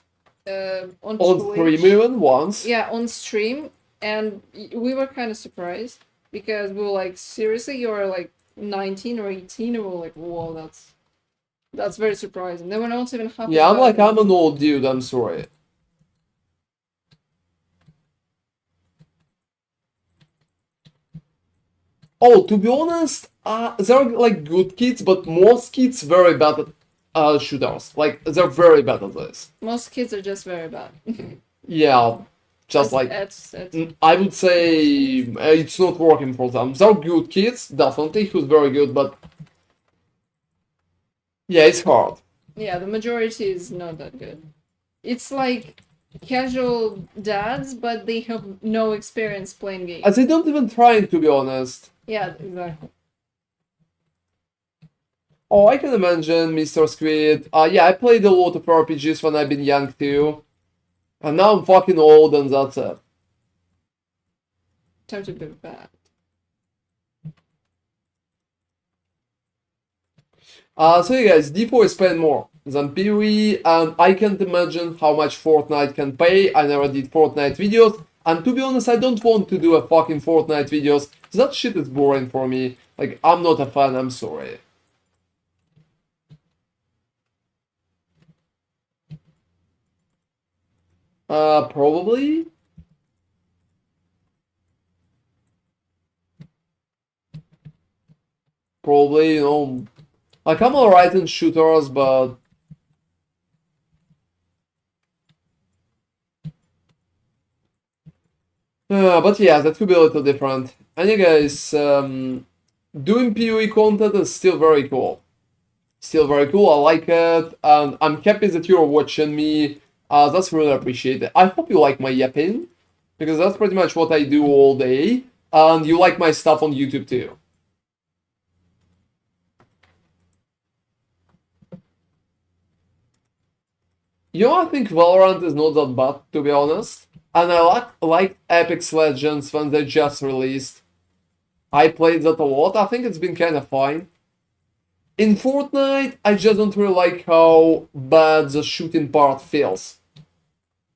on On Twitch. stream even once. Yeah, on stream, and we were kind of surprised because we were like, seriously, you're like 19 or 18, and we were like, whoa, that's very surprising. They were not even happy. Yeah, I'm about like, it. I'm an old dude, I'm sorry. Oh, to be honest, there are like good kids, but most kids very bad at shooters. Like, they're very bad at this. Most kids are just very bad. Yeah, just like, I would say it's not working for them. They're good kids, definitely, who's very good, but yeah, it's hard. Yeah, the majority is not that good. It's like casual dads, but they have no experience playing games. As they don't even try, to be honest. Yeah, exactly. Oh, I can imagine, Mr. Squid. Yeah, I played a lot of RPGs when I've been young too. And now I'm fucking old and that's it. Time to be bad. So yeah guys, D4 is paying more than PoE, and I can't imagine how much Fortnite can pay. I never did Fortnite videos, and to be honest, I don't want to do a fucking Fortnite videos. That shit is boring for me. Like, I'm not a fan, I'm sorry. Probably. Probably, you know, like, I'm alright in shooters, but yeah, that could be a little different. And yeah, guys, doing PoE content is still very cool. Still very cool, I like it, and I'm happy that you're watching me That's really appreciated. I hope you like my yapping, because that's pretty much what I do all day, and you like my stuff on YouTube too. You know, I think Valorant is not that bad, to be honest. And I like Apex Legends when they just released. I played that a lot. I think it's been kind of fine. In Fortnite, I just don't really like how bad the shooting part feels.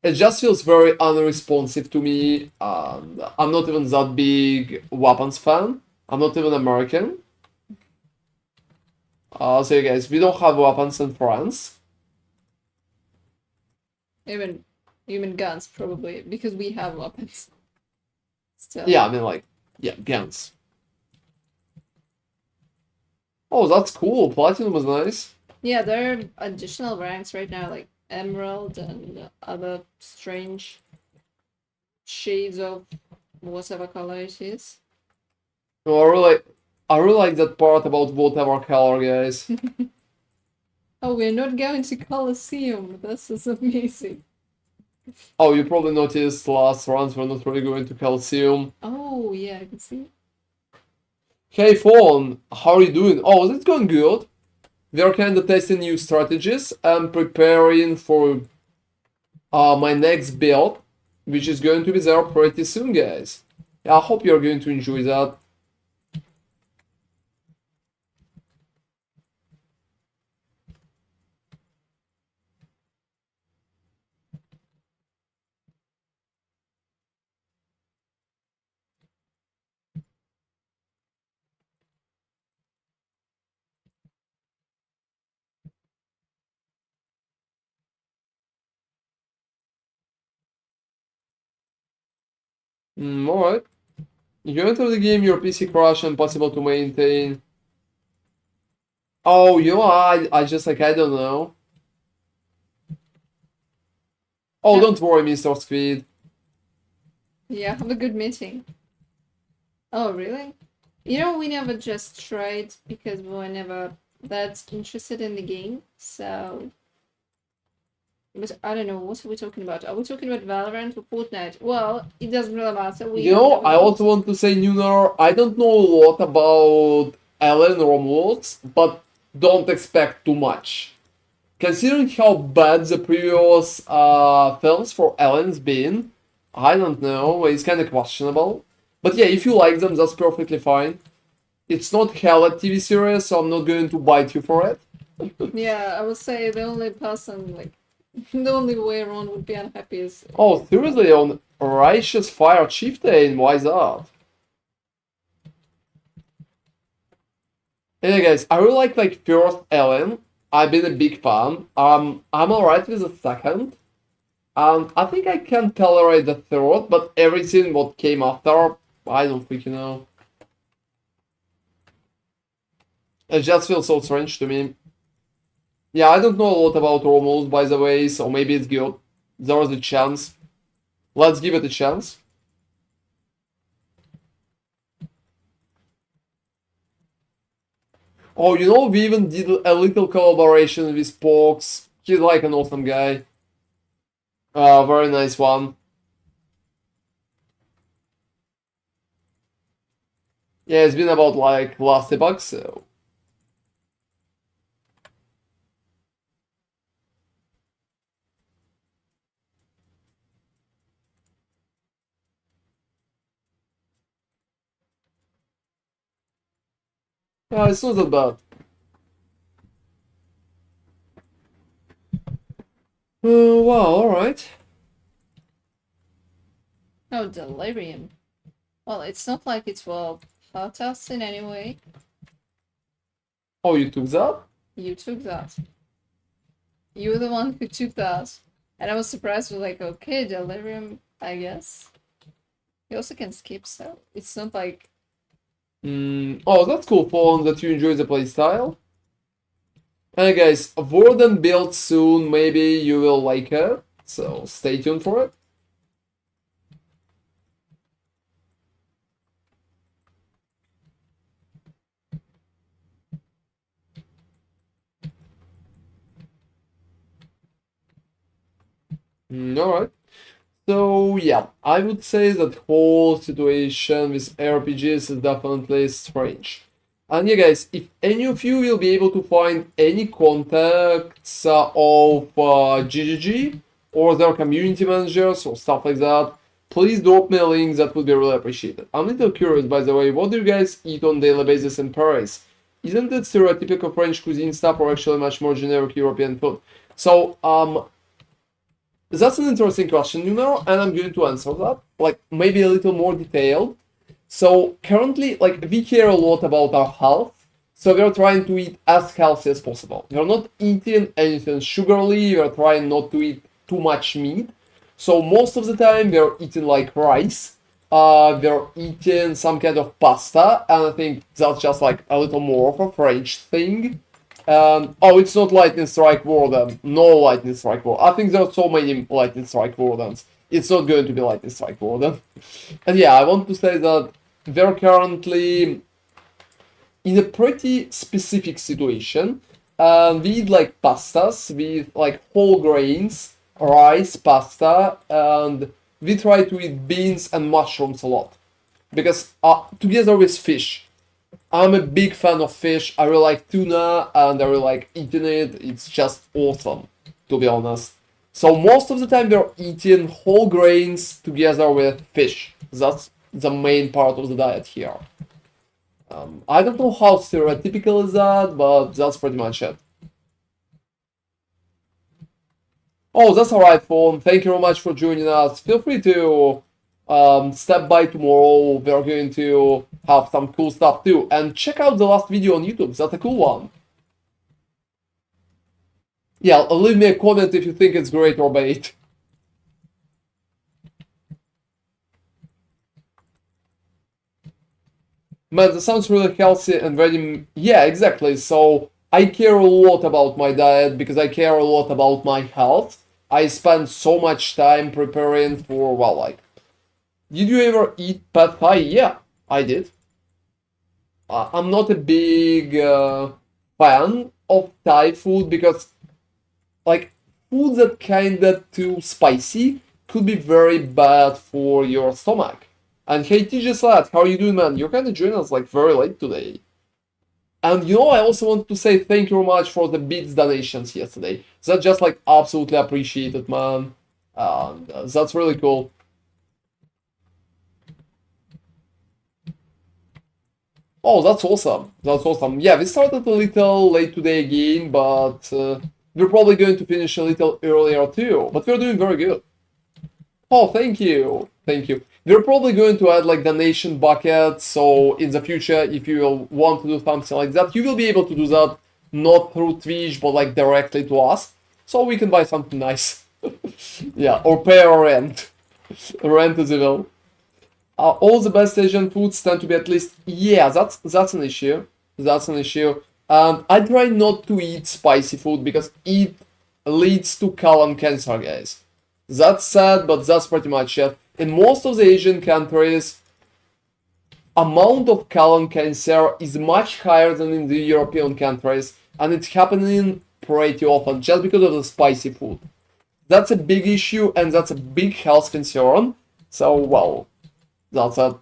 It just feels very unresponsive to me. I'm not even that big weapons fan. I'm not even American. So, guys, we don't have weapons in France. Even human guns, probably, because we have weapons. Still. Yeah, I mean, like, yeah, guns. Oh, that's cool. Platinum was nice. Yeah, there are additional ranks right now, like Emerald and other strange shades of whatever color it is. No, I really like that part about whatever color, guys. Oh, we're not going to Colosseum. This is amazing. Oh, you probably noticed last rounds we're not really going to Calcium. Oh, yeah, I can see. Hey, Fawn, how are you doing? Oh, it's going good. We are kind of testing new strategies and preparing for my next build, which is going to be there pretty soon, guys. Yeah, I hope you're going to enjoy that. Alright. You enter the game, your PC crash, impossible to maintain. Oh, you know, I just like, I don't know. Oh, Yeah. don't worry, Mr. Squid. Yeah, have a good meeting. Oh, really? You know, we never just tried because we were never that interested in the game, so... But I don't know, what are we talking about? Are we talking about Valorant or Fortnite? Well, it doesn't really matter. We You know, I never- also want to say, Nunar, I don't know a lot about Ellen Romulus, but don't expect too much. Considering how bad the previous films for Ellen's been, I don't know, it's kind of questionable. But yeah, if you like them, that's perfectly fine. It's not hell at TV series, so I'm not going to bite you for it. Yeah, I would say the only person, like, the only way around would be unhappy is... Oh, seriously, on Righteous Fire Chieftain, why is that? Anyway, guys, I really like first Ellen. I've been a big fan. I'm alright with the second. I think I can tolerate the third, but everything what came after, I don't freaking know. It just feels so strange to me. Yeah, I don't know a lot about Romulus, by the way, so maybe it's good. There's a chance. Let's give it a chance. Oh, you know, we even did a little collaboration with Pox. He's like an awesome guy. Very nice one. Yeah, it's been about like last epoch, so. Yeah, it's not that bad. Wow, alright. Oh, Delirium. Well, it's not like it will hurt us in any way. Oh, you took that? You took that. You were the one who took that. And I was surprised with like, okay, Delirium, I guess. You also can skip, so it's not like... Oh, that's cool, Fawn, that you enjoy the playstyle. And guys, Warden build soon, maybe you will like it, so stay tuned for it. Alright. So yeah, I would say that whole situation with RPGs is definitely strange. And yeah, guys, if any of you will be able to find any contacts of GGG or their community managers or stuff like that, please drop me a link. That would be really appreciated. I'm a little curious, by the way, what do you guys eat on daily basis in Paris? Isn't it stereotypical French cuisine stuff or actually much more generic European food? So, that's an interesting question, you know, and I'm going to answer that, like, maybe a little more detailed. So, currently, like, we care a lot about our health, so we're trying to eat as healthy as possible. We're not eating anything sugary, we're trying not to eat too much meat. So, most of the time, we're eating, like, rice, we're eating some kind of pasta, and I think that's just, like, a little more of a French thing. Oh, it's not Lightning Strike Warden. No Lightning Strike Warden. I think there are so many Lightning Strike Wardens. It's not going to be Lightning Strike Warden. And yeah, I want to say that we're currently in a pretty specific situation. We eat like pastas, we eat like whole grains, rice, pasta, and we try to eat beans and mushrooms a lot. Because together with fish. I'm a big fan of fish. I really like tuna and I really like eating it. It's just awesome, to be honest. So most of the time we're eating whole grains together with fish. That's the main part of the diet here. I don't know how stereotypical is that, but that's pretty much it. Oh, that's alright, phone. Thank you very much for joining us. Feel free to step by tomorrow. We're going to have some cool stuff too. And check out the last video on YouTube. That's a cool one. Yeah, leave me a comment if you think it's great or bait. Man, that sounds really healthy and very... Yeah, exactly. So I care a lot about my diet because I care a lot about my health. I spend so much time preparing for, well, like... Did you ever eat pad thai? Yeah, I did. I'm not a big fan of Thai food because, like, food that kinda too spicy could be very bad for your stomach. And hey, TJ Slat, how are you doing, man? You're kinda joining us like very late today. And you know, I also want to say thank you very much for the beats donations yesterday. That's just like absolutely appreciated, man. That's really cool. Oh, that's awesome. That's awesome. Yeah, we started a little late today again, but we're probably going to finish a little earlier too. But we're doing very good. Oh, thank you. Thank you. We're probably going to add like donation bucket, so in the future, if you will want to do something like that, you will be able to do that not through Twitch, but like directly to us, so we can buy something nice. Yeah, or pay our rent. Rent is evil. All the best Asian foods tend to be at least... Yeah, that's an issue. That's an issue. I try not to eat spicy food because it leads to colon cancer, guys. That's sad, but that's pretty much it. In most of the Asian countries, amount of colon cancer is much higher than in the European countries, and it's happening pretty often just because of the spicy food. That's a big issue, and that's a big health concern. So, well, that's it.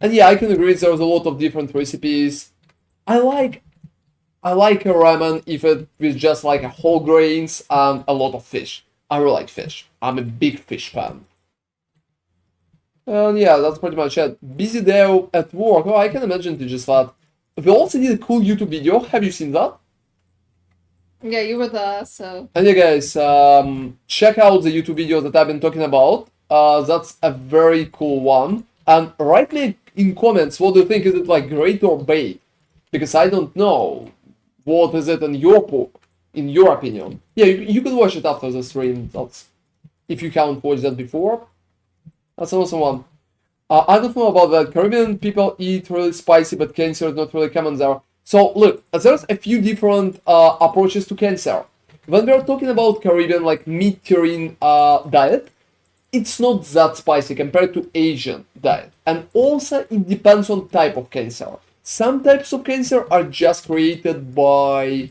And yeah, I can agree there's a lot of different recipes. I like a ramen if it with just like a whole grains and a lot of fish. I really like fish. I'm a big fish fan. And yeah, that's pretty much it. Busy day at work. Oh, I can imagine to just that. We also did a cool YouTube video. Have you seen that? Yeah, you were there, so... And yeah, guys, check out the YouTube video that I've been talking about. That's a very cool one. And write me in comments, what do you think? Is it like great or bait? Because I don't know. What is it in your opinion? Yeah, you can watch it after the stream. That's if you haven't watched that before. That's an awesome one. I don't know about that. Caribbean people eat really spicy, but cancer is not really common there. So look, there's a few different approaches to cancer. When we're talking about Caribbean, like Mediterranean diet, it's not that spicy compared to Asian diet. And also it depends on type of cancer. Some types of cancer are just created by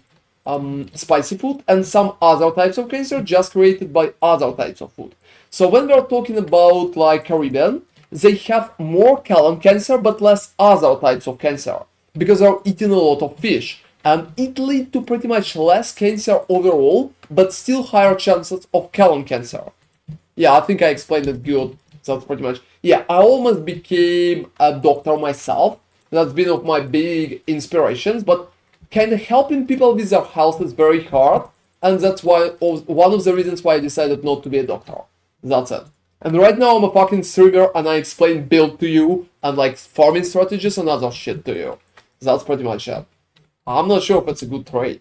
spicy food, and some other types of cancer just created by other types of food. So when we're talking about like Caribbean, they have more colon cancer but less other types of cancer because they're eating a lot of fish, and it leads to pretty much less cancer overall, but still higher chances of colon cancer. Yeah, I think I explained it good. That's pretty much. Yeah, I almost became a doctor myself. That's been of my big inspirations, but kind of helping people with their health is very hard, and that's why one of the reasons why I decided not to be a doctor. That's it. And right now I'm a fucking streamer and I explain build to you and like farming strategies and other shit to you. That's pretty much it. I'm not sure if it's a good trade.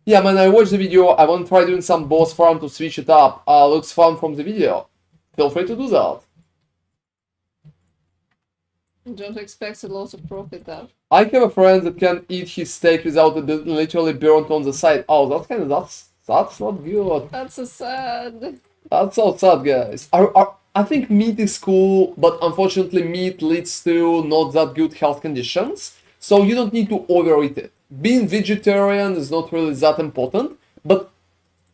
Yeah, man, I watched the video. I want to try doing some boss farm to switch it up. Looks fun from the video. Feel free to do that. Don't expect a lot of profit though. I have a friend that can eat his steak without it being literally burnt on the side. Oh, that's not good. That's so sad. That's so sad, guys. I think meat is cool, but unfortunately meat leads to not that good health conditions, so you don't need to overeat it. Being vegetarian is not really that important, but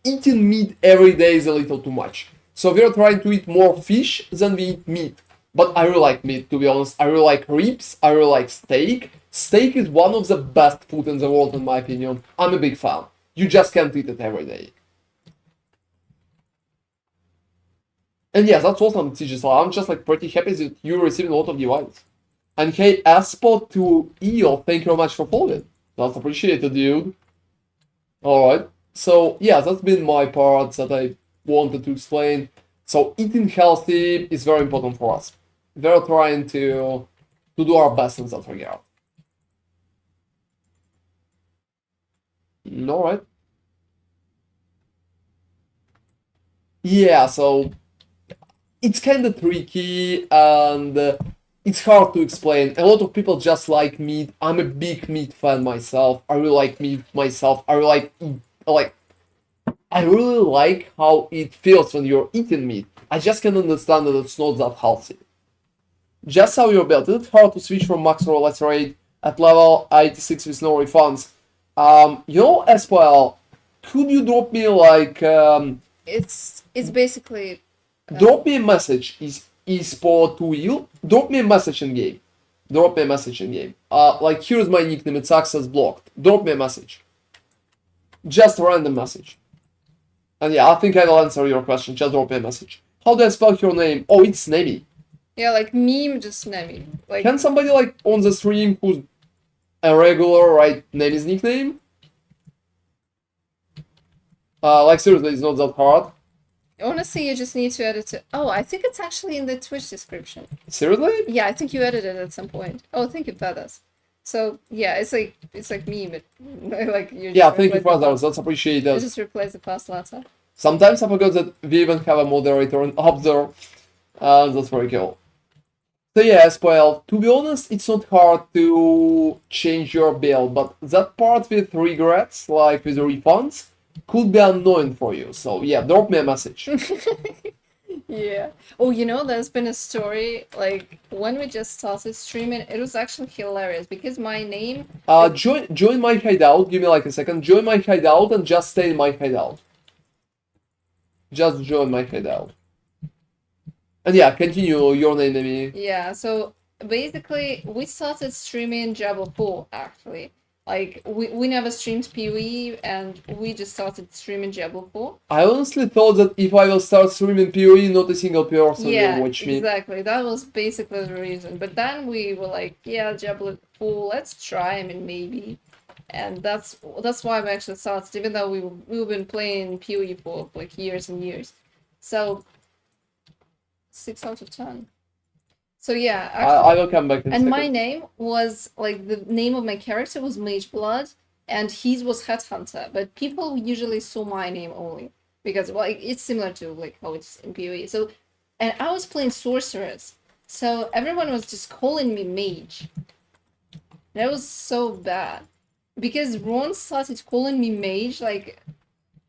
eating meat every day is a little too much. So we're trying to eat more fish than we eat meat. But I really like meat, to be honest. I really like ribs, I really like steak. Steak is one of the best food in the world, in my opinion. I'm a big fan. You just can't eat it every day. And yeah, that's awesome, TG. I'm just like pretty happy that you're receiving a lot of devices. And hey, Aspot to EO, thank you very much for following. That's appreciated, dude. Alright, so yeah, that's been my part that I wanted to explain. So eating healthy is very important for us. We're trying to do our best in that regard. Alright. Yeah, so it's kind of tricky and it's hard to explain. A lot of people just like meat. I'm a big meat fan myself. I really like meat myself. I really I really like how it feels when you're eating meat. I just can understand that it's not that healthy. Just how you're built. Is it hard to switch from max or lacerate at level 86 with no refunds? You know, SPL, could you drop me like It's basically drop me a message. Is eSport to you? Drop me a message in game. Drop me a message in game. Like here's my nickname. It's access blocked. Drop me a message. Just a random message. And yeah, I think I will answer your question. Just drop me a message. How do I spell your name? Oh, it's Nemi. yeah, like meme, just Nemi. Like Can somebody like on the stream who's a regular write Nemi's nickname? Like seriously, it's not that hard. honestly, you just need to edit it. Oh, I think it's actually in the Twitch description. Seriously? Yeah, I think you edited it at some point. Oh, thank you, Tadas. So yeah, it's like meme. It, like you. Yeah, just thank you replace for the that. past- That's You appreciated. just replace the past letter. Sometimes I forgot that we even have a moderator and observer. That's very cool. So yeah, SPL, to be honest, it's not hard to change your build, but that part with regrets, like with refunds, could be annoying for you. So yeah, drop me a message. Yeah. Oh, you know, there's been a story, like, when we just started streaming, it was actually hilarious, because my name... Join my hideout, give me like a second, join my hideout and just stay in my hideout. Just join my hideout. And yeah, continue your name, Amy. Yeah, so basically, we started streaming Diablo 4, actually. Like, we never streamed PoE, and we just started streaming Diablo 4. I honestly thought that if I will start streaming PoE, not a single person Yeah, will watch me. exactly. That was basically the reason. But then we were like, yeah, Diablo 4, let's try, I mean, maybe. And that's why we actually started, even though we've been playing PoE for like years and years. So 6 out of 10. So yeah, I will come back in a and second. my name was like, the name of my character was Mage Blood, and his was Headhunter. But people usually saw my name only because, well, it's similar to like how it's in PoE. So, and I was playing Sorceress, so everyone was just calling me Mage. That was so bad because Ron started calling me Mage like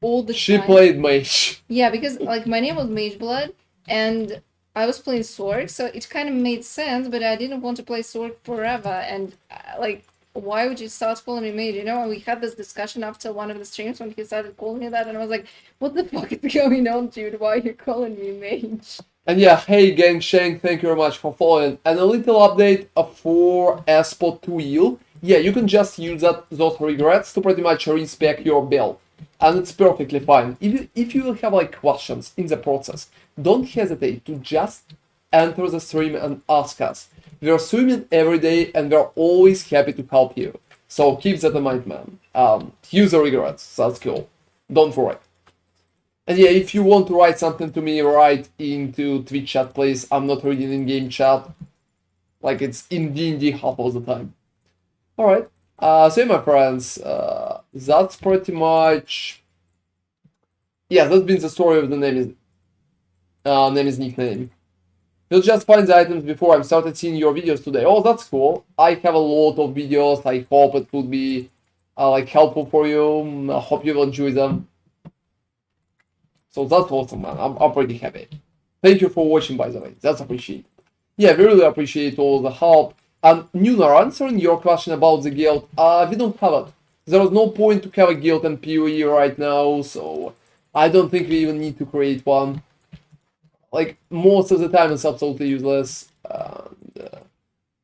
all the She time. played mage. Yeah, because like my name was Mage Blood, and I was playing Sorc, so it kind of made sense, but I didn't want to play Sorc forever, and like why would you start calling me mage? You know, we had this discussion after one of the streams when he started calling me that, and I was like, what the fuck is going on, dude? Why are you calling me mage? And yeah, hey Gang Sheng, thank you very much for following. And a little update for Spot 2 heal. Yeah, you can just use those regrets to pretty much respec your build. And it's perfectly fine. If you have like questions in the process, don't hesitate to just enter the stream and ask us. We're streaming every day and we're always happy to help you. So keep that in mind, man. Use the regrets, that's cool. Don't worry. And yeah, if you want to write something to me, write into Twitch chat, please. I'm not reading in-game chat. Like, it's in D&D half of the time. Alright. So yeah, my friends, that's pretty much... Yeah, that's been the story of the name is nickname. You'll just find the items before I started seeing your videos today. Oh, that's cool. I have a lot of videos. I hope it would be, like, helpful for you. I hope you will enjoy them. So that's awesome, man. I'm pretty happy. Thank you for watching, by the way. That's appreciated. Yeah, we really appreciate all the help. And Nunar, answering your question about the guild, we don't have it. There is no point to have a guild in PoE right now, so I don't think we even need to create one. Like, most of the time it's absolutely useless.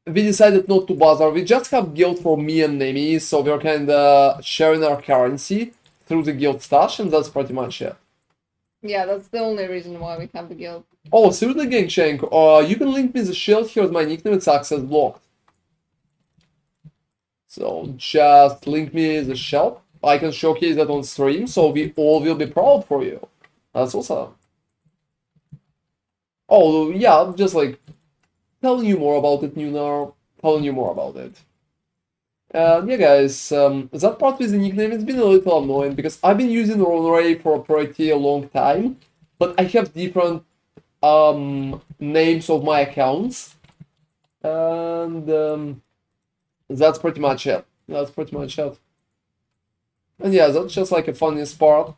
We decided not to bother. We just have guild for me and Nemi, so we're kinda sharing our currency through the guild stash, and that's pretty much it. Yeah, that's the only reason why we have the guild. Oh, seriously, Gangshank, you can link me the shield. Here's my nickname, it's access blocked. So just link me the shield. I can showcase that on stream, so we all will be proud for you. That's awesome. Oh, yeah, I'm just like telling you more about it, Nunar. Telling you more about it. Yeah, guys, that part with the nickname, it's been a little annoying because I've been using ronarray for a pretty long time, but I have different names of my accounts, and that's pretty much it. That's pretty much it. And yeah, that's just like a funniest part,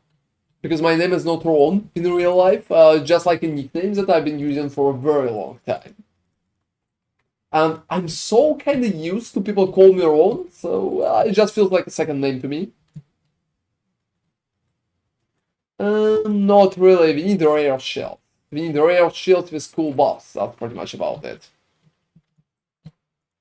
because my name is not Ron in real life, just like a nickname that I've been using for a very long time. And I'm so kind of used to people call me Ron, so it just feels like a second name to me. Not really, we need rare shields. We need rare shields with cool buffs, that's pretty much about it.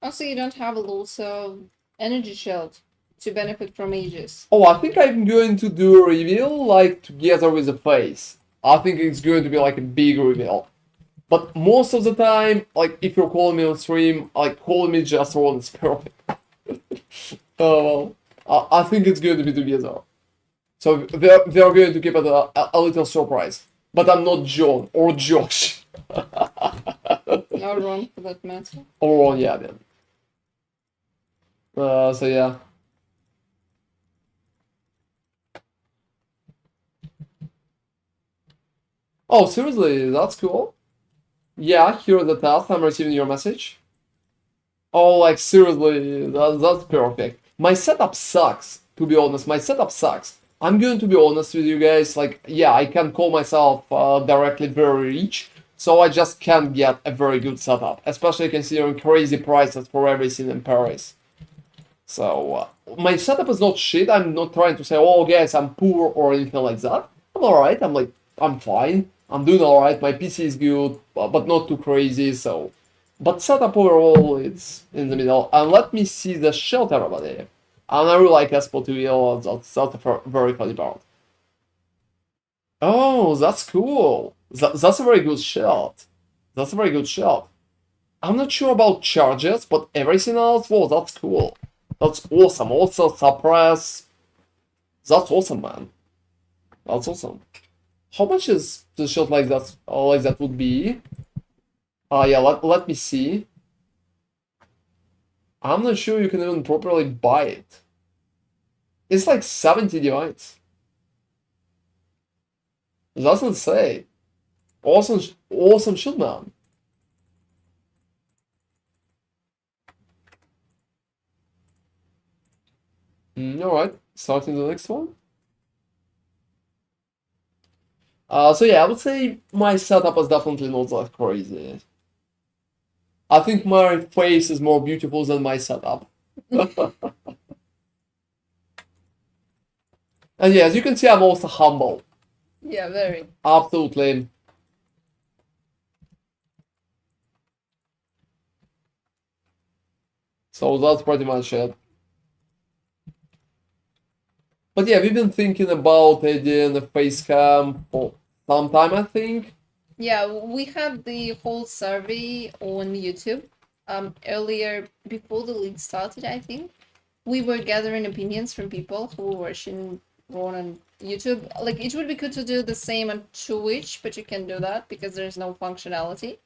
Also, you don't have a also energy shield to benefit from ages. Oh, I think I'm going to do a reveal, like, together with the face. I think it's going to be like a big reveal. But most of the time, like, if you're calling me on stream, like, calling me just Ron is perfect. Oh, well, I think it's going to be together. So they're going to keep it a little surprise. But I'm not John or Josh. Or Ron, for that matter. Or Ron, yeah, then. So yeah. Oh, seriously, that's cool. Yeah, here are the task. I'm receiving your message. Oh, like, seriously, that's perfect. My setup sucks, to be honest. My setup sucks. I'm going to be honest with you guys. Like, yeah, I can call myself directly very rich, so I just can't get a very good setup, especially considering crazy prices for everything in Paris. So, my setup is not shit. I'm not trying to say, oh, guys, I'm poor or anything like that. I'm alright. I'm fine. I'm doing alright, my PC is good, but not too crazy, so... But setup overall, it's in the middle. And let me see the shield, everybody. And I really like Espel to heal, that's a very funny part. Oh, that's cool. That's a very good shield. That's a very good shield. I'm not sure about charges, but everything else, well, that's cool. That's awesome. Also, suppress. That's awesome, man. That's awesome. How much is the shield like that would be? Yeah, let me see. I'm not sure you can even properly buy it. It's like 70 divides. It doesn't say. Awesome, awesome shield, man. Alright, starting the next one. So yeah, I would say my setup is definitely not that crazy. I think my face is more beautiful than my setup. And yeah, as you can see, I'm also humble. Yeah, very. Absolutely. So that's pretty much it. But yeah, we've been thinking about adding a face cam for some time, I think. Yeah, we had the whole survey on YouTube earlier before the league started, I think. We were gathering opinions from people who were watching Ron on YouTube. Like, it would be good to do the same on Twitch, but you can do that because there's no functionality.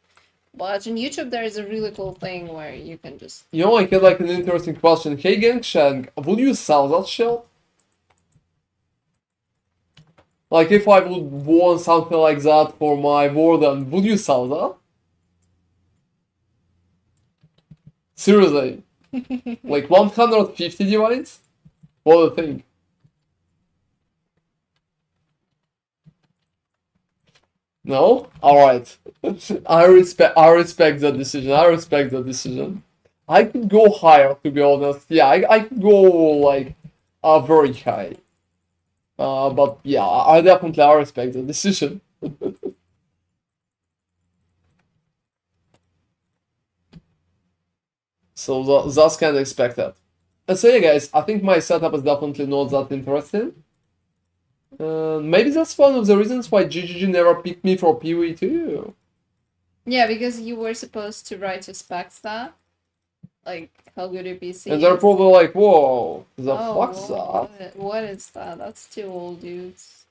But on YouTube, there is a really cool thing where you can just... You know, I had like an interesting question. Hey Gangshang, would you sell that shell? Like if I would want something like that for my warden, would you sell that? Seriously? Like 150 divides? What do you think? No? Alright. I respect that decision. I respect that decision. I could go higher, to be honest. Yeah, I could go like very high. But yeah, I definitely respect the decision. So that's kind of expected. And so yeah, guys, I think my setup is definitely not that interesting. Maybe that's one of the reasons why GGG never picked me for PoE 2. Yeah, because you were supposed to write a spec stat, like how good your PC And they're is. probably like, whoa, the Oh, fuck's whoa, that? what is that? That's too old, dudes.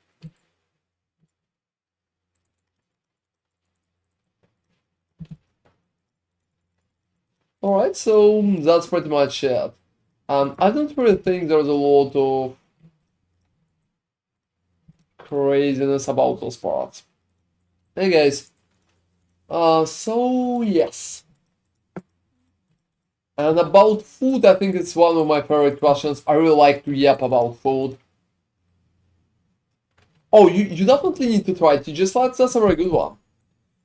Alright, so that's pretty much it. I don't really think there's a lot of craziness about those parts. Hey guys, so yes. And about food, I think it's one of my favorite questions. I really like to yap about food. Oh, you definitely need to try it. You just like that's a very good one.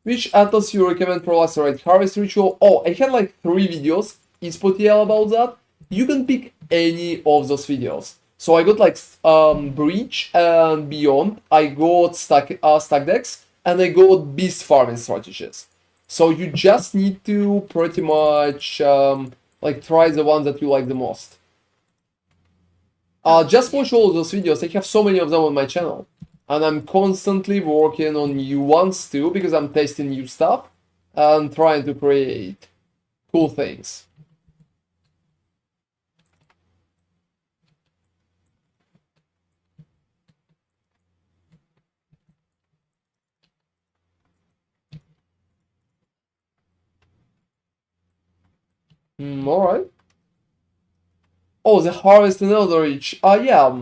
Which atlas you recommend for Lacerate Harvest Ritual? Oh, I had like 3 videos eSpotL about that. You can pick any of those videos. So I got like Breach and Beyond. I got stack decks and I got beast farming strategies. So you just need to pretty much like try the one that you like the most. Just watch all of those videos. I have so many of them on my channel. And I'm constantly working on new ones too, because I'm testing new stuff and trying to create cool things. Alright. Oh, the Harvest and Eldritch. Yeah,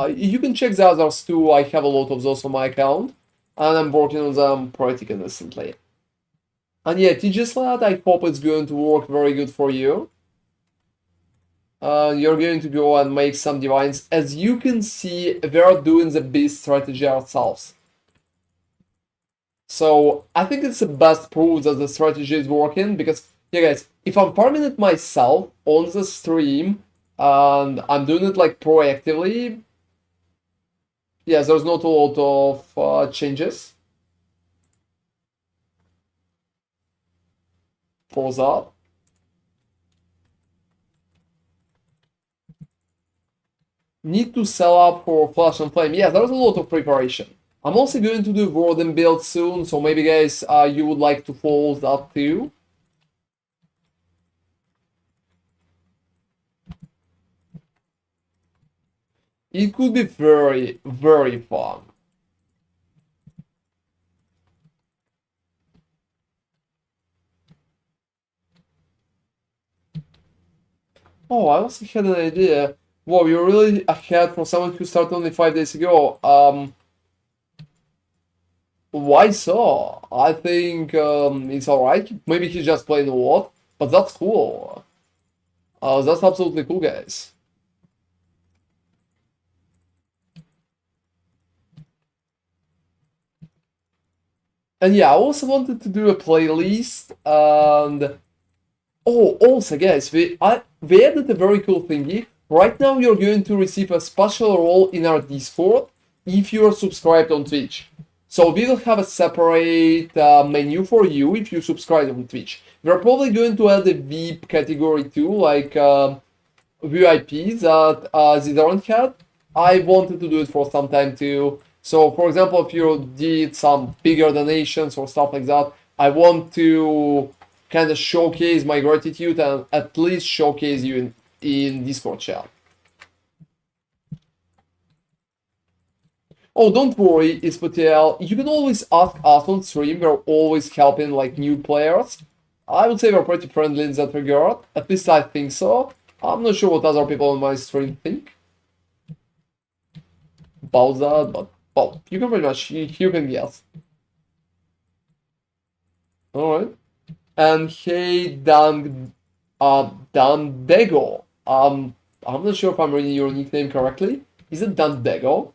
you can check the others too. I have a lot of those on my account, and I'm working on them pretty consistently. And yeah, TGSLAT, I hope it's going to work very good for you. You're going to go and make some divines. As you can see, we're doing the beast strategy ourselves. So I think it's the best proof that the strategy is working because, yeah, guys, if I'm farming it myself on the stream and I'm doing it like proactively, yes, there's not a lot of changes for that. Need to sell up for Flash and Flame. Yeah, there's a lot of preparation. I'm also going to do Warden build soon, so maybe guys, you would like to follow that too. It could be very, very fun. Oh, I also had an idea. Wow, you're really ahead from someone who started only 5 days ago. Why so? I think it's alright. Maybe he's just playing a lot, but that's cool. That's absolutely cool, guys. And yeah, I also wanted to do a playlist and oh, also guys, we added a very cool thingy. Right now you're going to receive a special role in our Discord if you're subscribed on Twitch. So we will have a separate menu for you if you subscribe on Twitch. We're probably going to add a VIP category too, like VIPs that Zidorn had. I wanted to do it for some time too. So for example, if you did some bigger donations or stuff like that, I want to kind of showcase my gratitude and at least showcase you in Discord chat. Oh, don't worry, Ispatel. You can always ask us on stream. We're always helping like new players. I would say we're pretty friendly in that regard. At least I think so. I'm not sure what other people on my stream think about that, but well, you can pretty much you can guess. All right. And hey, Dandego. I'm not sure if I'm reading your nickname correctly. Is it Dandego?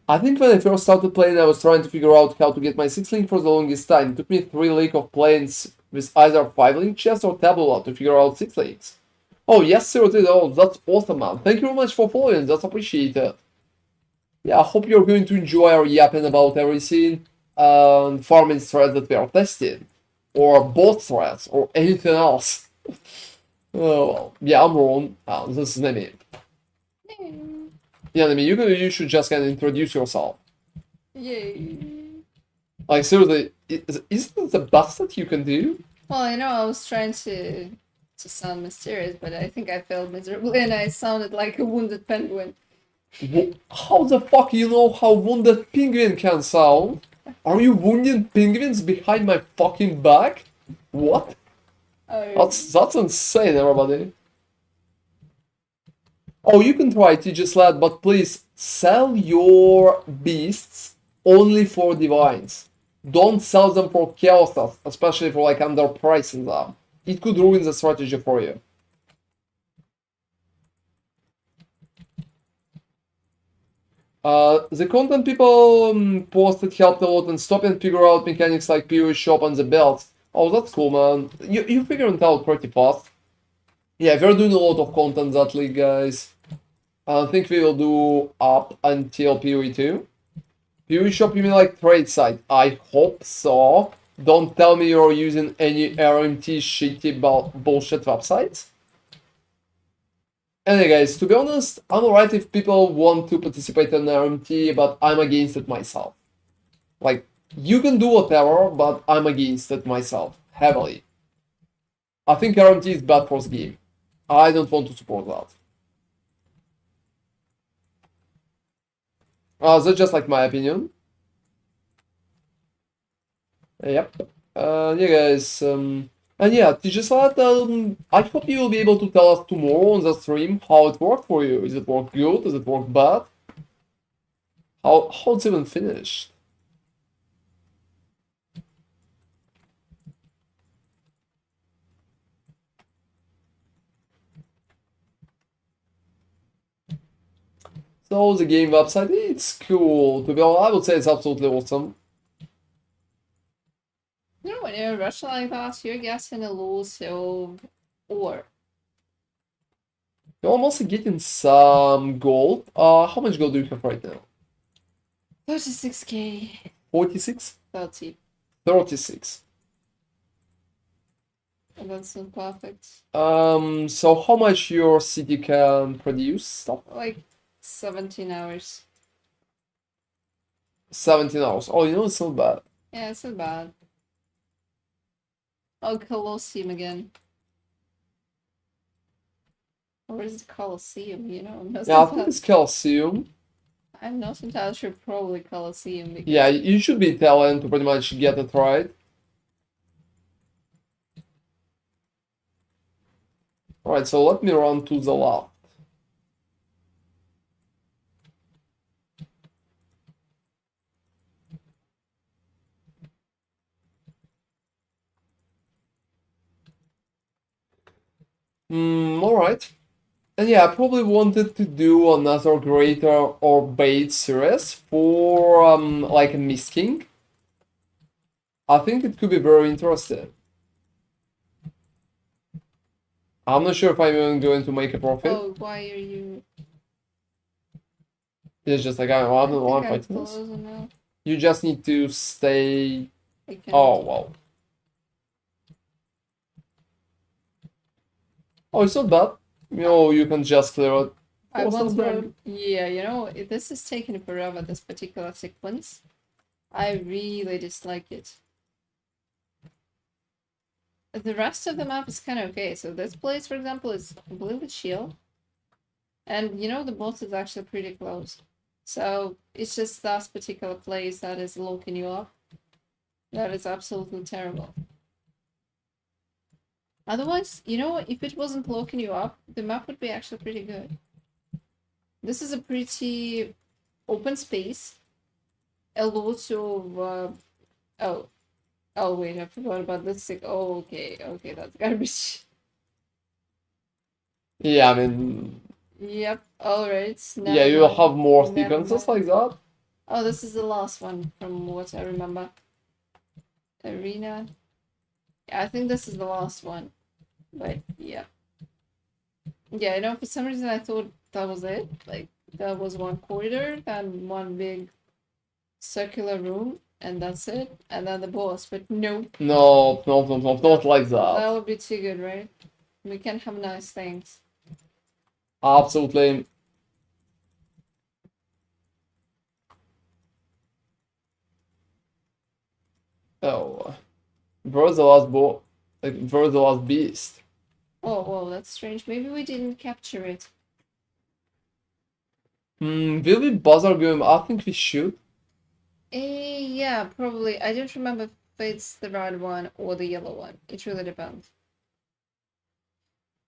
I think when I first started playing, I was trying to figure out how to get my 6 link for the longest time. It took me 3 link of planes with either 5 link chest or tabula to figure out 6 links. Oh, yes, sir, oh, that's awesome, man. Thank you very much for following, that's appreciated. Yeah, I hope you're going to enjoy our yapping about everything and farming threads that we are testing, or bot threads, or anything else. Oh, well, yeah, I'm Ron. This is Nemi. Yeah, Nemi, you should just kind of introduce yourself. Yay. Like, seriously, isn't it the best that you can do? Well, I know I was trying to sound mysterious, but I think I failed miserably and I sounded like a wounded penguin. How the fuck you know how wounded penguin can sound? Are you wounding penguins behind my fucking back? What? That's insane, everybody. Oh, you can try TG Sled, but please sell your beasts only for divines. Don't sell them for chaos, especially for like underpricing them. It could ruin the strategy for you. The content people posted helped a lot in stopping and figure out mechanics like PoE shop and the belts. Oh, that's cool, man. You figured it out pretty fast. Yeah, we're doing a lot of content that league, guys. I think we will do up until PoE 2. PoE shop, you mean like trade site? I hope so. Don't tell me you're using any RMT shitty bullshit websites. Anyway, guys, to be honest, I'm alright if people want to participate in RMT, but I'm against it myself. Like, you can do whatever, but I'm against it myself, heavily. I think RMT is bad for the game. I don't want to support that. That's just like my opinion. Yep. Yeah, guys. And yeah, TGSLAT, I hope you will be able to tell us tomorrow on the stream how it worked for you. Is it work good? Does it work bad? How it's even finished? So the game website, it's cool. To be honest, I would say it's absolutely awesome. You know, when you're in Russia like that, you're getting a lot of ore. You're almost getting some gold. How much gold do you have right now? 36k. 46? 30. 36. And that's not perfect. So how much your city can produce stuff? Like 17 hours. 17 hours. Oh, you know, it's not bad. Yeah, it's not bad. Oh, Colosseum again. Or is it Colosseum, you know? Yeah, I think it's Calcium. I'm not entirely sure, probably Colosseum. Because... Yeah, you should be Italian to pretty much get it right. Alright, so let me run to the left. Alright. And yeah, I probably wanted to do another greater or bait series for like a Mist King. I think it could be very interesting. I'm not sure if I'm even going to make a profit. Oh, why are you? It's just like I don't know why I'm I think I'm fighting this. close enough. You just need to stay. I can. Oh wow. Oh, it's not bad. You know, you can just clear it. I Coastal once Brand. wrote, yeah, you know, this is taking forever, this particular sequence. I really dislike it. The rest of the map is kind of okay. So this place, for example, is completely chill. And, you know, the boss is actually pretty close. So it's just that particular place that is locking you up. That is absolutely terrible. Otherwise, you know, if it wasn't locking you up, the map would be actually pretty good. This is a pretty open space. A lot of oh wait, I forgot about this. Oh, okay, that's garbage. Yeah, I mean, Yep. All right. yeah, you have more sequences like that. Oh, this is the last one from what I remember. Arena. Yeah, I think this is the last one. But yeah. Yeah, you know, for some reason I thought that was it. Like that was one corridor and one big circular room, and that's it. And then the boss. But nope. No, not like that. That would be too good, right? We can have nice things. Absolutely. Oh, where's the last where's the last beast? Oh, whoa, that's strange. Maybe we didn't capture it. Will we bother going? I think we should. Yeah, probably. I don't remember if it's the red one or the yellow one. It really depends.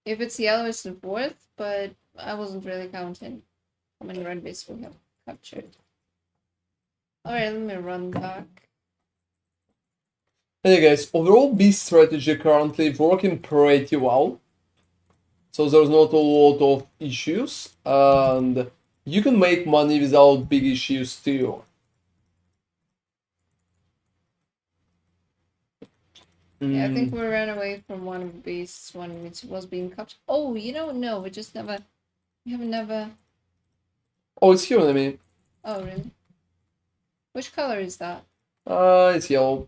If it's yellow, it's the fourth, but I wasn't really counting how many red beasts we have captured. Alright, let me run back. Anyway, guys, overall beast strategy currently working pretty well. So there's not a lot of issues, and you can make money without big issues too. Yeah, I think we ran away from one of the beasts when it was being captured. Oh, you know, no, we have never. Oh, it's here, enemy. Oh, really? Which color is that? It's yellow.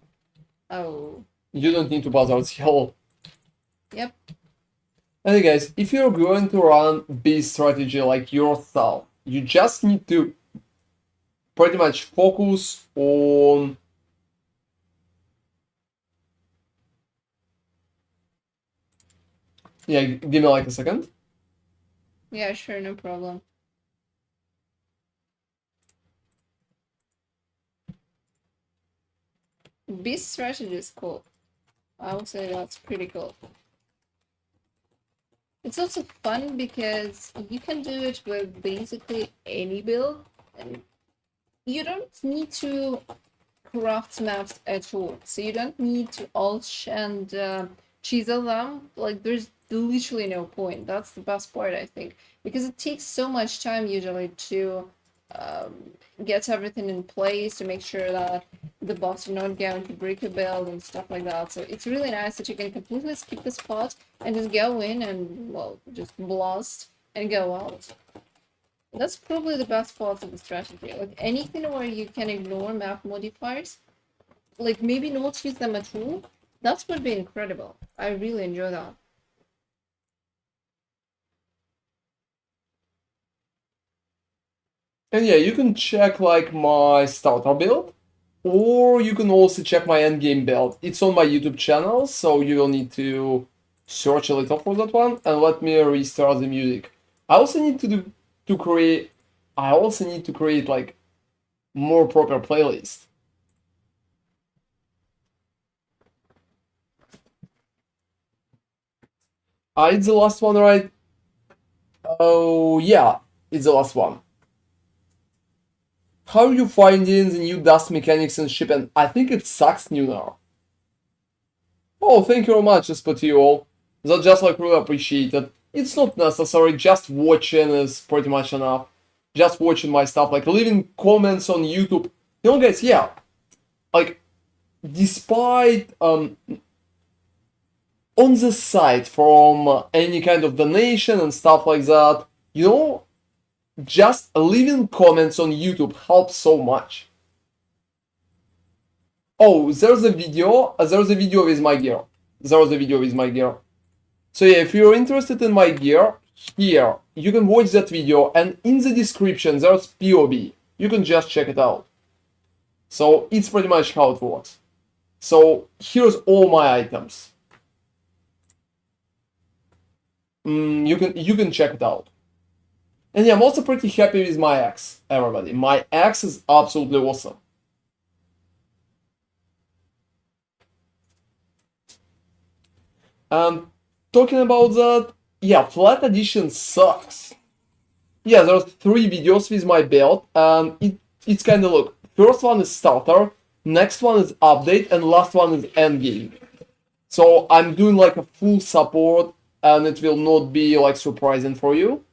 Oh. You don't need to bother, it's yellow. Yep. Anyway, guys, if you're going to run beast strategy like yourself, you just need to pretty much focus on yeah, give me like a second. Yeah, sure, no problem. Beast strategy is cool. I would say that's pretty cool. It's also fun because you can do it with basically any build, and you don't need to craft maps at all. So you don't need to alch and chisel them. Like there's literally no point. That's the best part, I think, because it takes so much time usually to get everything in place to make sure that the bots are not going to break your build and stuff like that. So it's really nice that you can completely skip the spot and just go in and, well, just blast and go out. That's probably the best part of the strategy. Like anything where you can ignore map modifiers, like maybe not use them at all, that would be incredible. I really enjoy that. And yeah, you can check like my starter build, or you can also check my endgame build. It's on my YouTube channel, so you will need to search a little for that one. And let me restart the music. I also need to create. I also need to create like more proper playlist. It's the last one, right? Oh yeah, it's the last one. How are you finding the new dust mechanics in ship? And I think it sucks new now. Oh, thank you very much, Spatiol. That just like really appreciate it. It's not necessary, just watching is pretty much enough. Just watching my stuff, like leaving comments on YouTube. You know, guys, yeah. Like, despite on the side from any kind of donation and stuff like that, you know, just leaving comments on YouTube helps so much. Oh, there's a video with my gear. So yeah, if you're interested in my gear, here, you can watch that video, and in the description there's POB. You can just check it out. So it's pretty much how it works. So here's all my items. You can check it out. And yeah, I'm also pretty happy with my axe, everybody. My axe is absolutely awesome. And talking about that, yeah, flat edition sucks. Yeah, there's 3 videos with my build, and it's kind of look. First one is starter, next one is update, and last one is endgame. So I'm doing like a full support, and it will not be like surprising for you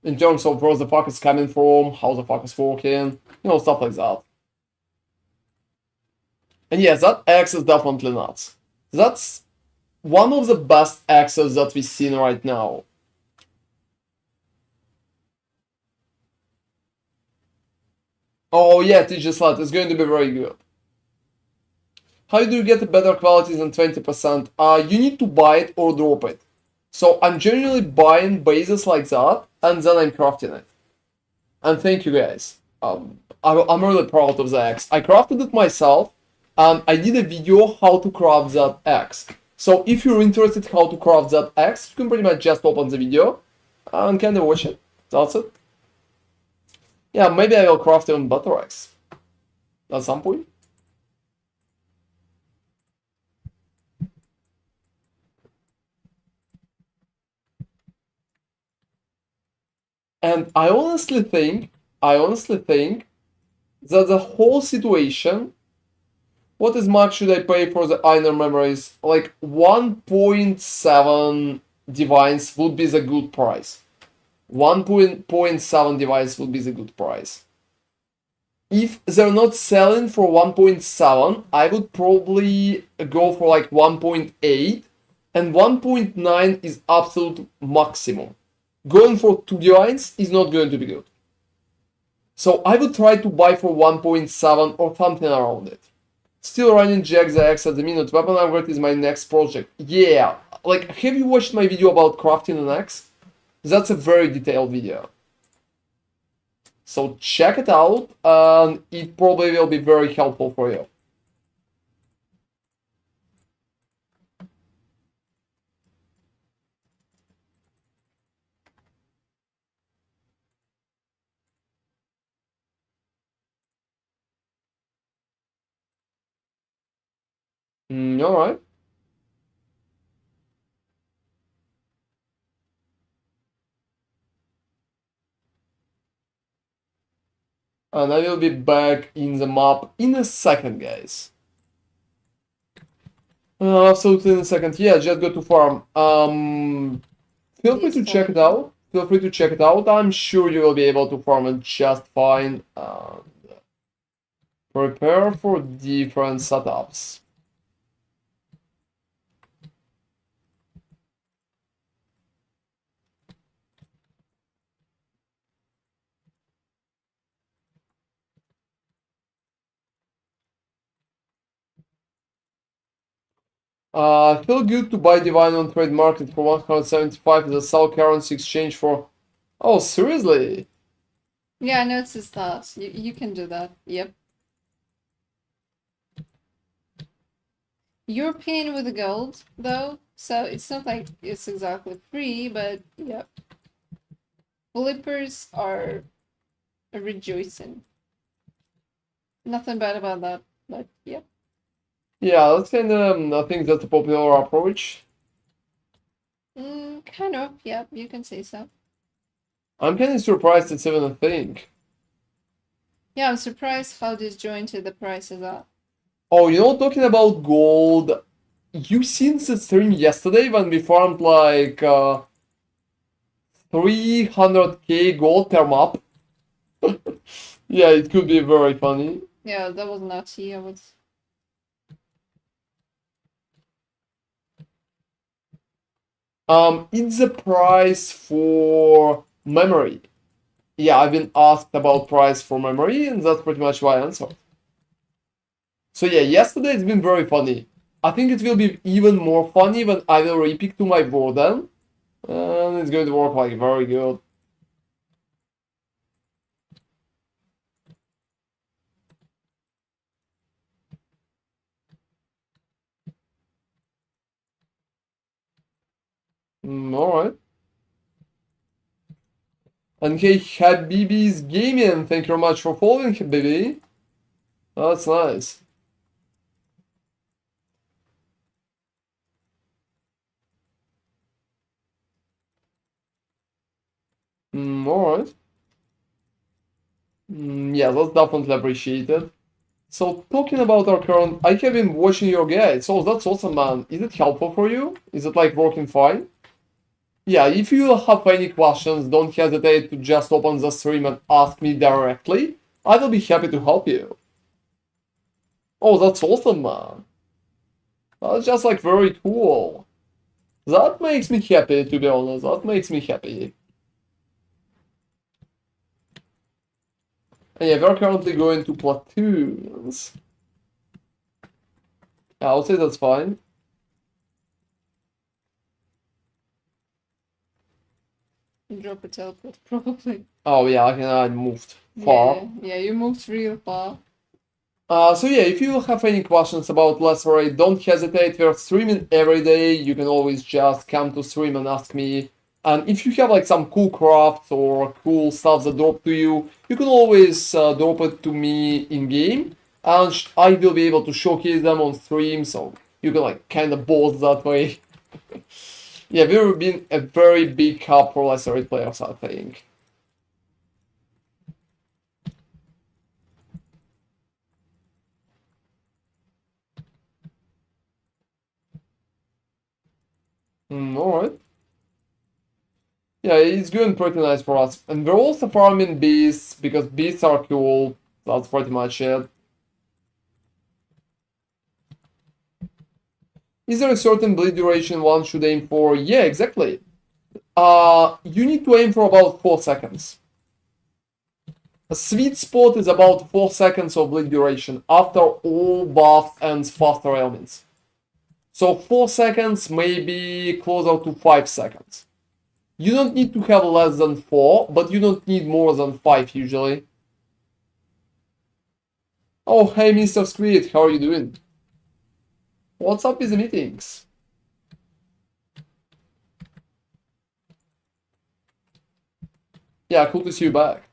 in terms of where the fuck is coming from, how the fuck is working, you know, stuff like that. And yes, that axe is definitely nuts. That's one of the best axes that we've seen right now. Oh yeah, TG Slat is going to be very good. How do you get better quality than 20%? You need to buy it or drop it. So I'm generally buying bases like that, and then I'm crafting it. And thank you guys. I'm really proud of the axe. I crafted it myself, and I did a video how to craft that axe. So if you're interested how to craft that axe, you can pretty much just open the video and kind of watch it. That's it. Yeah, maybe I will craft even better axe at some point. And I honestly think that the whole situation, what is much should I pay for the inner memories? Like 1.7 divines would be the good price. 1.7 divines would be the good price. If they're not selling for 1.7, I would probably go for like 1.8, and 1.9 is absolute maximum. Going for 2 divines is not going to be good. So I would try to buy for 1.7 or something around it. Still running Jack the Axe at the minute. Weapon upgrade is my next project. Yeah, like, have you watched my video about crafting an axe? That's a very detailed video. So check it out, and it probably will be very helpful for you. Alright. And I will be back in the map in a second, guys. Absolutely in a second. Yeah, just go to farm. Feel free to check it out. Feel free to check it out. I'm sure you will be able to farm it just fine. Prepare for different setups. Feel good to buy Divine on trade market for 175 as a sell currency exchange for. Oh, seriously? Yeah, I noticed that. You can do that. Yep. You're paying with the gold, though, so it's not like it's exactly free, but yep. Flippers are rejoicing. Nothing bad about that, but yep. Yeah, that's kind of, I think that's a popular approach. Kind of, yep, you can say so. I'm kind of surprised it's even a thing. Yeah, I'm surprised how disjointed the prices are. Oh, you know, talking about gold, you seen the stream yesterday when we farmed like 300k gold per map? Yeah, it could be very funny. Yeah, that was nutty. I was. It's the price for memory. Yeah, I've been asked about price for memory, and that's pretty much why I answered. So yeah, yesterday it's been very funny. I think it will be even more funny when I will repick to my Warden, and it's going to work like very good. Alright. And hey, Habibi's Gaming, thank you very much for following, Habibi. That's nice. Alright. Yeah, that's definitely appreciated. So, talking about our current, I have been watching your guide, so that's awesome, man. Is it helpful for you? Is it like working fine? Yeah, if you have any questions, don't hesitate to just open the stream and ask me directly. I will be happy to help you. Oh, that's awesome, man. That's just like very cool. That makes me happy, to be honest. That makes me happy. And yeah, we're currently going to platoons. Yeah, I'll say that's fine. Drop a teleport, probably. Oh yeah, I moved far. Yeah, you moved real far. So yeah, if you have any questions about Lacerate, don't hesitate. We're streaming every day. You can always just come to stream and ask me. And if you have like some cool crafts or cool stuff that drop to you, you can always drop it to me in game, and I will be able to showcase them on stream. So you can like kind of both that way. Yeah, we've been a very big hub for Lacerate players, I think. Alright. Yeah, it's going pretty nice for us. And we're also farming beasts, because beasts are cool. That's pretty much it. Is there a certain bleed duration one should aim for? Yeah, exactly. You need to aim for about 4 seconds. A sweet spot is about 4 seconds of bleed duration after all buffs and faster elements. So 4 seconds, maybe closer to 5 seconds. You don't need to have less than 4, but you don't need more than 5 usually. Oh, hey Mr. Squid, how are you doing? What's up with the meetings? Yeah, cool to see you back.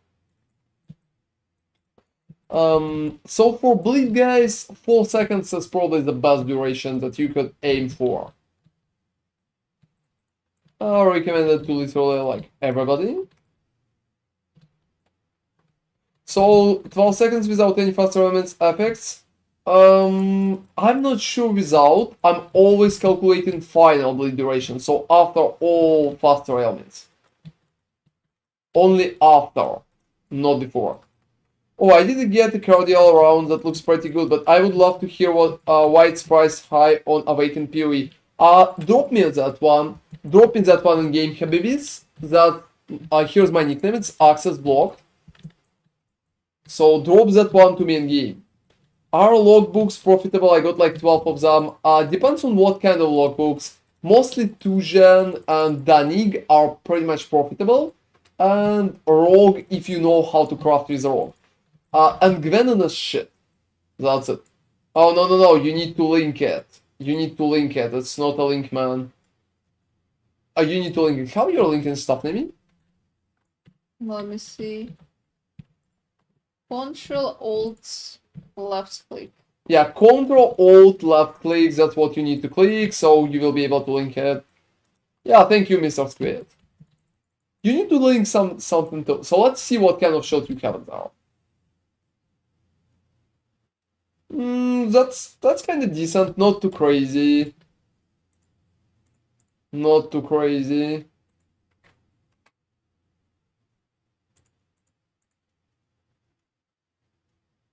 So for bleed guys, 4 seconds is probably the best duration that you could aim for. Recommended to literally like everybody. So 12 seconds without any faster elements effects. I'm not sure without. I'm always calculating final bleed duration, so after all faster elements. Only after, not before. Oh, I didn't get a cardial round that looks pretty good, but I would love to hear what why it's priced high on Awakened PoE. Drop me that one. Drop me that one in game, Habibis. That here's my nickname. It's access blocked. So drop that one to me in game. Are logbooks profitable? I got like 12 of them. Depends on what kind of logbooks. Mostly Tujen and Danig are pretty much profitable. And Rogue if you know how to craft with Rogue. And Gwenon is shit. That's it. Oh, no, you need to link it. You need to link it. It's not a link, man. You need to link it. How you're linking stuff, Nemi? Let me see. Control Alt left click. Yeah, Control Alt left click. That's what you need to click, so you will be able to link it. Yeah, thank you, Mr. Squid. You need to link something too. So let's see what kind of shot you have now. That's kind of decent. Not too crazy. Not too crazy.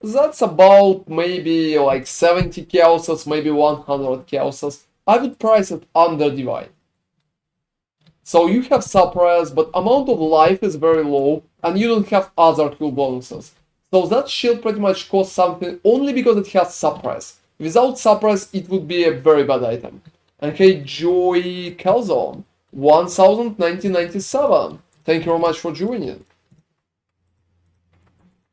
That's about maybe like 70 chaoses, maybe 100 chaoses. I would price it under Divine. So you have suppress, but amount of life is very low, and you don't have other cool bonuses. So that shield pretty much costs something only because it has suppress. Without suppress, it would be a very bad item. And hey, Joy Calzone, 1997. Thank you very much for joining.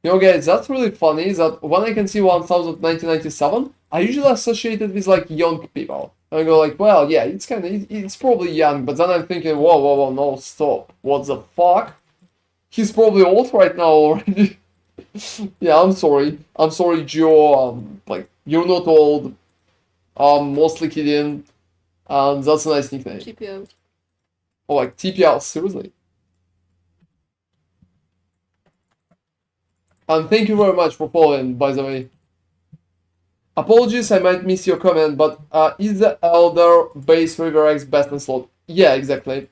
You know, guys, that's really funny that when I can see 1997, I usually associate it with like young people. And I go like, well, yeah, it's probably young, but then I'm thinking, whoa, no, stop. What the fuck? He's probably old right now already. Yeah, I'm sorry. I'm sorry, Joe. Like, you're not old. Mostly kidding. That's a nice nickname. TPO. Oh, like TPL, seriously. And thank you very much for following, by the way. Apologies, I might miss your comment, but is the Elder base River X best in slot? Yeah, exactly.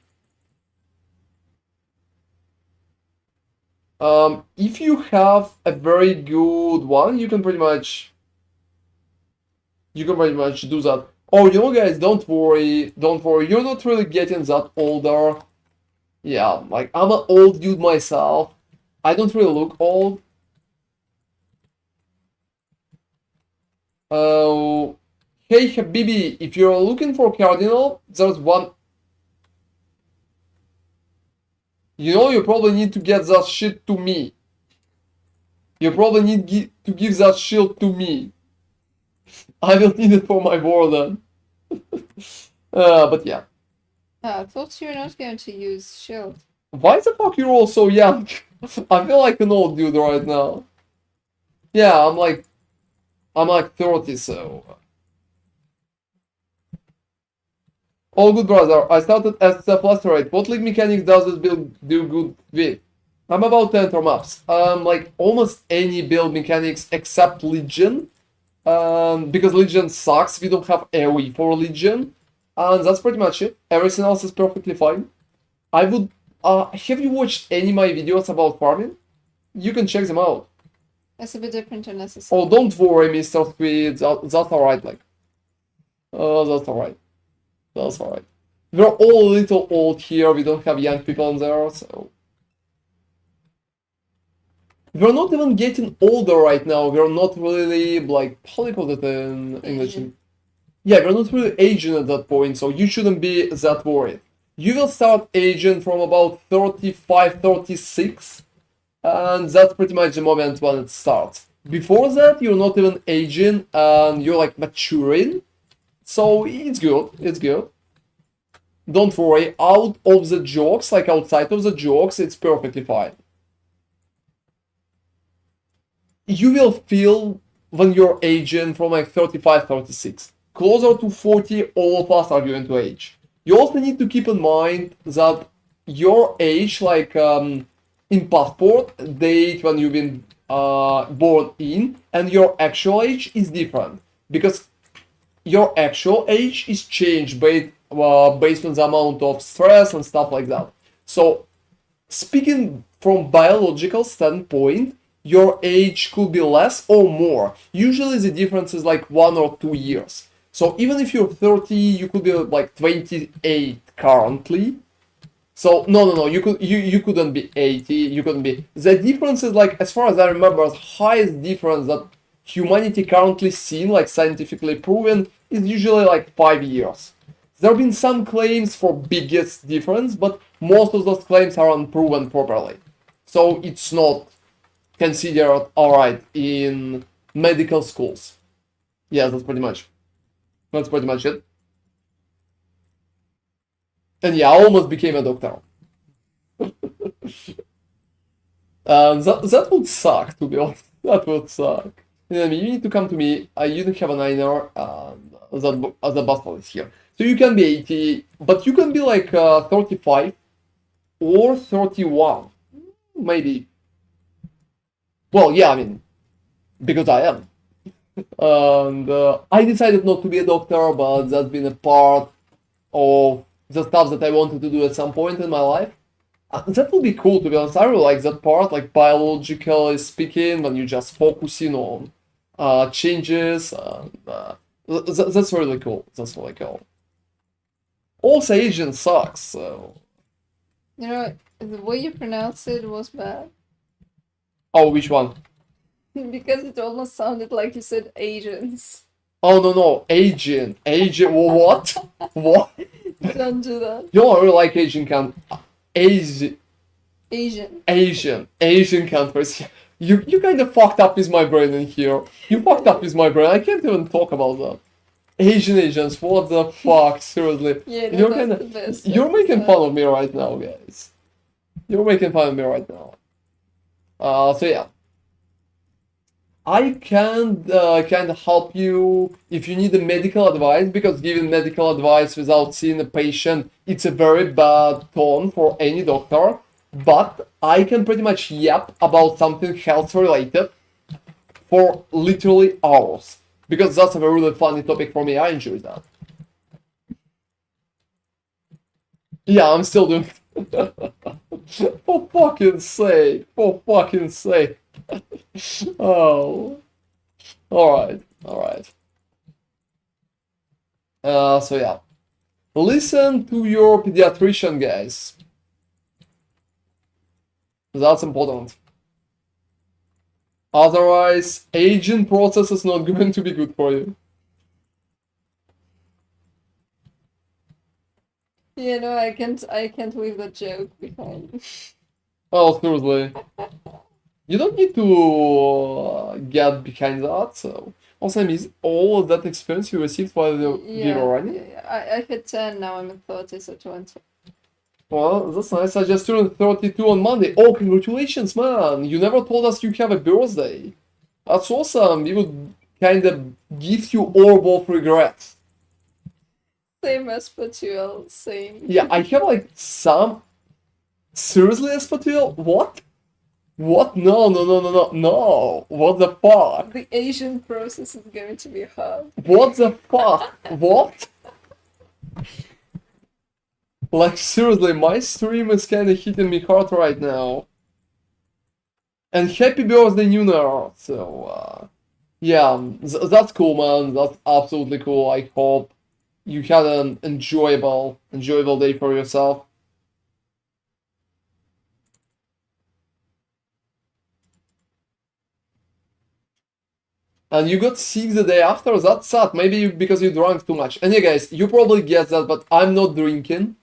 If you have a very good one, you can pretty much do that. Oh, you know, guys, don't worry, you're not really getting that older. Yeah, like, I'm an old dude myself. I don't really look old. Hey, Habibi, if you're looking for Cardinal, there's one. You know, you probably need to get that shit to me. You probably need to give that shield to me. I will need it for my warden. But yeah. I thought you were not going to use shield. Why the fuck you're all so young? I feel like an old dude right now. Yeah, I'm like 30, so. All good, brother. I started as a Lacerate. What league mechanics does this build do good with? I'm about to enter maps. Like almost any build mechanics except Legion. Because Legion sucks. We don't have AoE for Legion. And that's pretty much it. Everything else is perfectly fine. I would. Have you watched any of my videos about farming? You can check them out. That's a bit different and necessary. Oh, don't worry, Mr. Squid. That's alright, like. That's alright. That's alright. We're all a little old here, we don't have young people in there, so. We're not even getting older right now, we're not really, like, how do you call it in English? Yeah, we're not really aging at that point, so you shouldn't be that worried. You will start aging from about 35, 36, and that's pretty much the moment when it starts. Before that, you're not even aging, and you're like maturing. So it's good, it's good. Don't worry, out of the jokes, like outside of the jokes, it's perfectly fine. You will feel when you're aging from like 35, 36. Closer to 40, all of us are going to age. You also need to keep in mind that your age, like in passport, date when you've been born in, and your actual age is different. Because your actual age is changed based on the amount of stress and stuff like that. So, speaking from biological standpoint, your age could be less or more. Usually the difference is like 1 or 2 years. So even if you're 30, you could be like 28 currently. So no, you couldn't be 80, you couldn't be. The difference is like, as far as I remember, the highest difference that humanity currently seen, like scientifically proven, is usually like 5 years. There have been some claims for biggest difference, but most of those claims are unproven properly. So it's not considered alright in medical schools. Yeah, that's pretty much it. And yeah, I almost became a doctor. That would suck, to be honest. That would suck. I mean, you need to come to me. You don't have a niner. The bastard is here. So you can be 80, but you can be like 35 or 31. Maybe. Well, yeah, I mean, because I am. And I decided not to be a doctor, but that's been a part of the stuff that I wanted to do at some point in my life. That would be cool, to be honest. I really like that part, like biologically speaking, when you're just focusing on changes. That's really cool. That's really cool. Also, aging sucks, so You know, the way you pronounce it was bad. Oh, which one? Because it almost sounded like you said Asians. Oh, no, Asian. What? What? Don't do that. You know, I really like Asian Asian. Asian countries. You kind of fucked up with my brain in here. You fucked up with my brain. I can't even talk about that. Asians, what the fuck? Seriously. Yeah, no, You're that's kinda, the best. you're That's the making best. fun of me right now, guys. You're making fun of me right now. So yeah. I can kind of help you if you need a medical advice, because giving medical advice without seeing a patient, it's a very bad tone for any doctor. But I can pretty much yap about something health related for literally hours, because that's a really funny topic for me. I enjoy that. Yeah, I'm still doing. For fucking sake! For fucking sake! Oh. Alright, alright. So yeah. Listen to your pediatrician, guys. That's important. Otherwise, aging process is not going to be good for you. Yeah, no, I can't leave that joke behind. Oh, seriously. You don't need to get behind that, so... Also, is all of that experience you received while you were running? Yeah, I hit 10, now I'm at 30, so 20. Well, that's nice. I just turned 32 on Monday. Oh, congratulations, man! You never told us you have a birthday. That's awesome. We would kind of give you all of regrets. Same as Patuel, same. Yeah, I have like some... Seriously, Espadrille? What? What? No. What the fuck? The Asian process is going to be hard. What the fuck? What? Like, seriously, my stream is kinda hitting me hard right now. And happy birthday, New Nerd! So, yeah, that's cool, man. That's absolutely cool. I hope you had an enjoyable day for yourself. And you got sick the day after? That's sad. Maybe because you drank too much. And yeah, guys, you probably guessed that, but I'm not drinking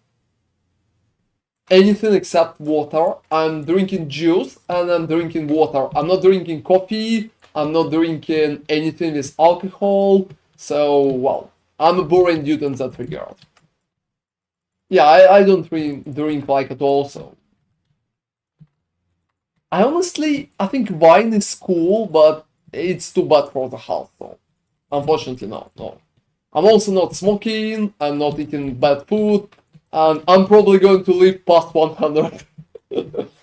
anything except water. I'm drinking juice and I'm drinking water. I'm not drinking coffee. I'm not drinking anything with alcohol. So, well, I'm a boring dude in that regard. Yeah, I don't drink like at all, so... I think wine is cool, but it's too bad for the health, so... Unfortunately, no. I'm also not smoking, I'm not eating bad food, and I'm probably going to live past 100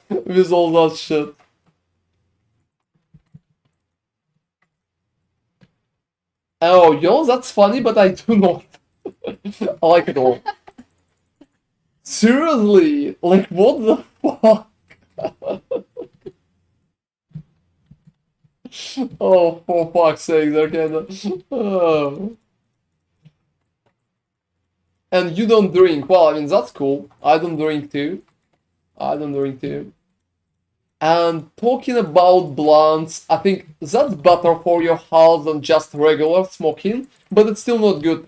with all that shit. Oh, that's funny, but I do not. I like it all. Seriously? Like, what the fuck? Oh, for fuck's sake, they're kinda... Oh. And you don't drink. Well, I mean, that's cool. I don't drink too. And talking about blunts, I think that's better for your health than just regular smoking, but it's still not good.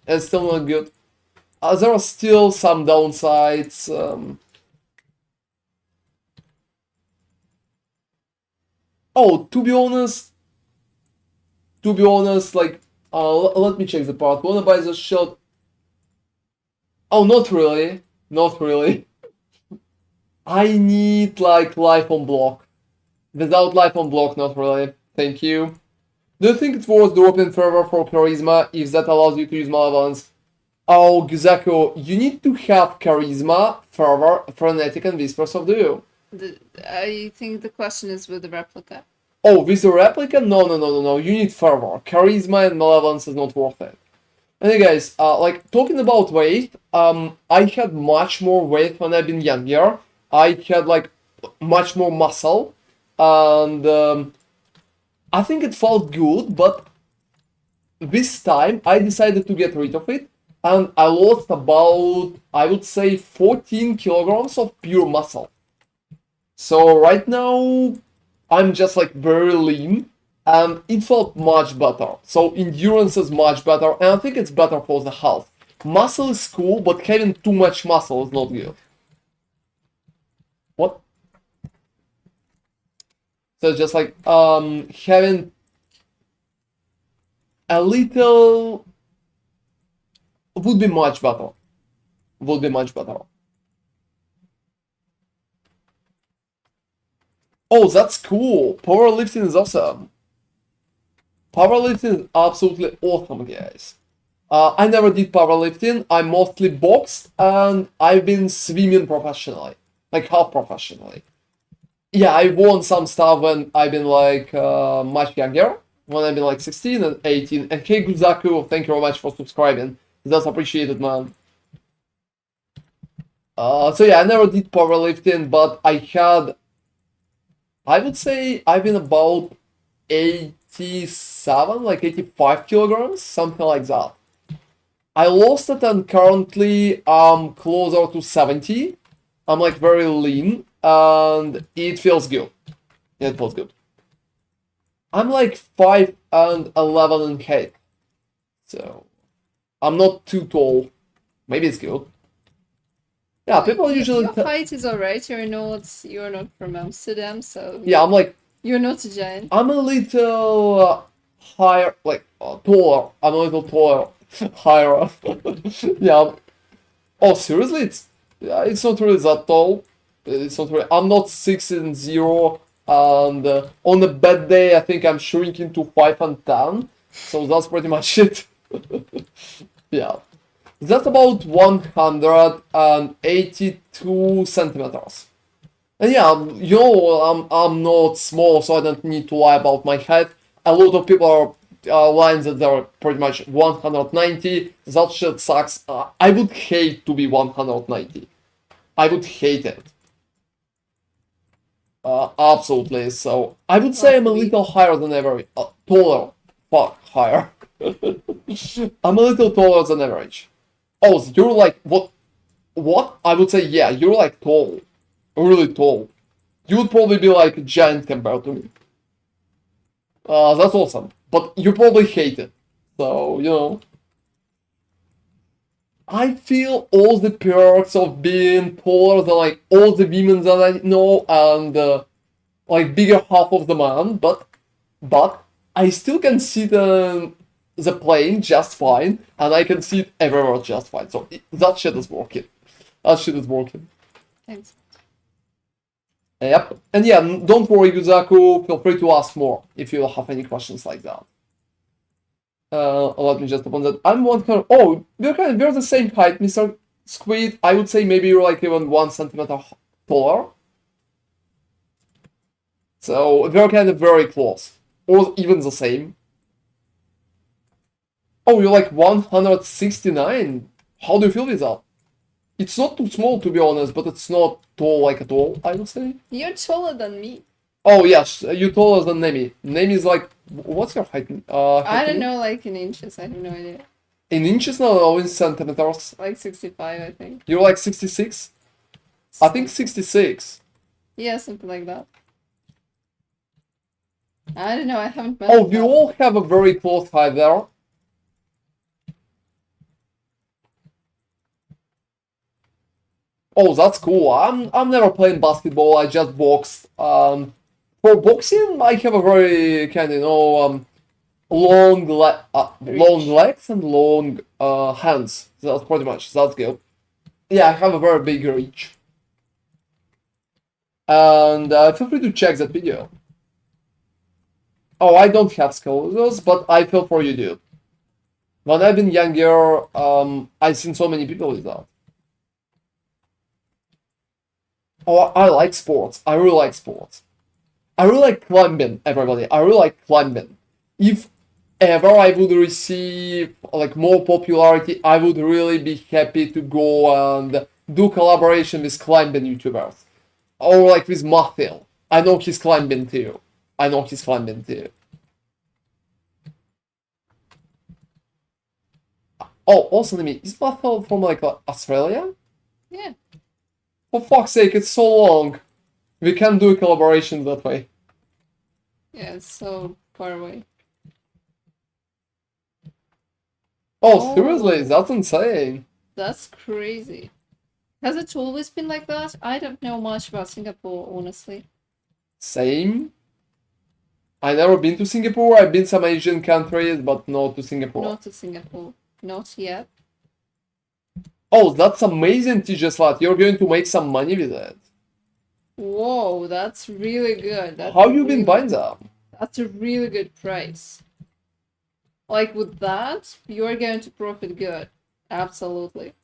There are still some downsides. Oh, to be honest, like, let me check the part. Wanna buy the shot? Oh, not really. I need, like, life on block. Without life on block, not really. Thank you. Do you think it's worth dropping fervor for charisma if that allows you to use malevolence? Oh, Gizako, you need to have charisma, fervor, frenetic, and whispers of doom. I think the question is with the replica. Oh, with the replica? No. You need fervor. Charisma and malevolence is not worth it. Anyway, guys, like, talking about weight, I had much more weight when I've been younger. I had, like, much more muscle, and I think it felt good, but this time I decided to get rid of it, and I lost about, I would say, 14 kilograms of pure muscle. So right now, I'm just like very lean, and it felt much better. So endurance is much better, and I think it's better for the health. Muscle is cool, but having too much muscle is not good. What? So just like having a little would be much better. Would be much better. Oh, that's cool. Powerlifting is awesome. Powerlifting is absolutely awesome, guys. I never did powerlifting. I mostly boxed, and I've been swimming professionally, like half professionally. Yeah, I won some stuff when I've been like much younger, when I've been like 16 and 18. And hey, Guzaku, thank you very much for subscribing. That's appreciated, man. So yeah, I never did powerlifting, but I would say I've been about 87, like 85 kilograms, something like that. I lost it, and currently I'm closer to 70. I'm like very lean, and it feels good. It feels good. I'm like 5 and 11 in height, so I'm not too tall. Maybe it's good. Yeah, people usually. Your height is alright. You're not from Amsterdam, so Yeah, I'm like. You're not a giant. I'm a little higher, like taller. I'm a little taller, higher. Yeah. Oh, seriously? It's not really that tall. It's not really. I'm not 6'0", and on a bad day, I think I'm shrinking to 5 and 10. So that's pretty much it. Yeah. That's about 182 centimeters. And yeah, I'm not small, so I don't need to lie about my height. A lot of people are lying that they're pretty much 190. That shit sucks. I would hate to be 190. I would hate it. Absolutely. So I would say I'm a little higher than average. Taller. Fuck, higher. I'm a little taller than average. Oh, so you're like, what? What? I would say, yeah, you're like tall. Really tall. You would probably be like a giant compared to me. That's awesome. But you probably hate it. So, you know. I feel all the perks of being taller than like all the women that I know, and like bigger half of the man, but I still can see the plane just fine, and I can see it everywhere just fine. So that shit is working. That shit is working. Thanks. Yep. And yeah, don't worry, Guzaku. Feel free to ask more if you have any questions like that. Let me just open that. I'm 100. Oh, we're the same height, Mr. Squid. I would say maybe you're like even 1 centimeter taller. So we're kind of very close, or even the same. Oh, you're like 169. How do you feel with that? It's not too small, to be honest, but it's not tall like at all, I would say. You're taller than me. Oh, yes, you're taller than Nemi. Nemi is like, what's your height? I don't know, like in inches. I have no idea. In inches now, or in centimeters? Like 65, I think. You're like 66? I think 66. Yeah, something like that. I don't know, I haven't met Oh, you all have a very close height there. Oh, that's cool. I'm never playing basketball. I just boxed. For boxing, I have a very kind of long legs and long hands. That's pretty much. That's good. Yeah, I have a very big reach. And feel free to check that video. Oh, I don't have skills, but I feel for you, dude. When I've been younger, I've seen so many people with that. Oh, I like sports. I really like sports. I really like climbing, everybody. I really like climbing. If ever I would receive like more popularity, I would really be happy to go and do collaboration with climbing YouTubers. Or like with Mathil. I know he's climbing too. I know he's climbing too. Oh, also let me. Is Mathel from like Australia? Yeah. For fuck's sake, it's so long. We can't do a collaboration that way. Yeah, it's so far away. Oh, seriously, Oh. that's insane. That's crazy. Has it always been like that? I don't know much about Singapore, honestly. Same. I never been to Singapore. I've been some Asian countries, but not to Singapore. Not to Singapore. Not yet. Oh, that's amazing, TJ Slat. You're going to make some money with it. Whoa, that's really good. That's How you been really, buying them? That's a really good price. Like with that, you're going to profit good. Absolutely.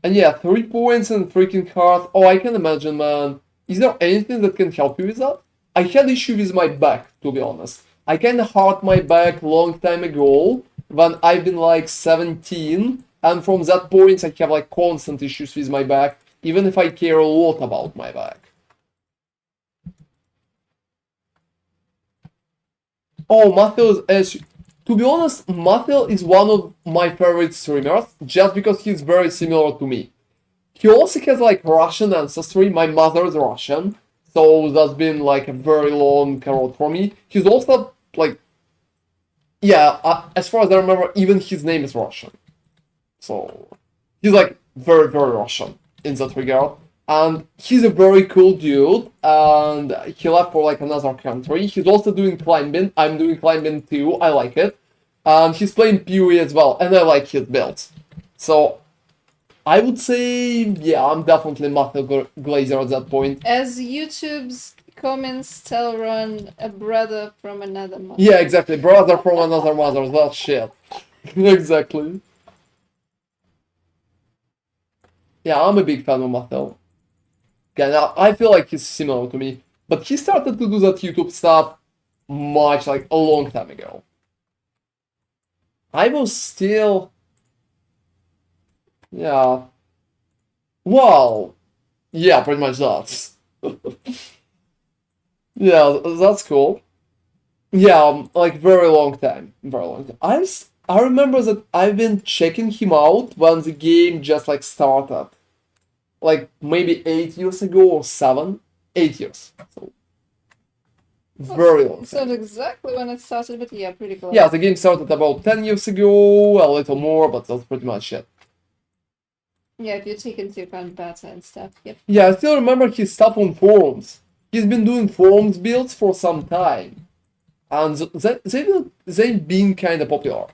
And yeah, 3 points and freaking card. Oh, I can imagine, man. Is there anything that can help you with that? I had issue with my back, to be honest. I kinda hurt my back long time ago when I've been like 17, and from that point I have like constant issues with my back, even if I care a lot about my back. Oh, to be honest, Matthew is one of my favorite streamers, just because he's very similar to me. He also has like Russian ancestry. My mother is Russian, so that's been like a very long road for me. He's also like, yeah, as far as I remember, even his name is Russian. So he's like very, very Russian in that regard. And he's a very cool dude, and he left for like another country. He's also doing climbing. I'm doing climbing too. I like it. And he's playing PoE as well, and I like his builds. So I would say, yeah, I'm definitely Matthew Glazer at that point. As YouTube's comments tell Ron, a brother from another mother. Yeah, exactly. Brother from another mother. That shit. Exactly. Yeah, I'm a big fan of Matthew. Again, I feel like he's similar to me, but he started to do that YouTube stuff much like a long time ago. I was still, yeah. Well, yeah, pretty much that. Yeah, that's cool. Yeah, like very long time, very long time. I remember that I've been checking him out when the game just like started, like maybe 8 years ago or 7, 8 years. So very long It's not time. exactly when it started, but yeah, pretty close. Yeah, the game started about 10 years ago, a little more, but that's pretty much it. Yeah, if you take into account beta and stuff, yep. Yeah, I still remember his stuff on forums. He's been doing forums builds for some time, and they've been kind of popular.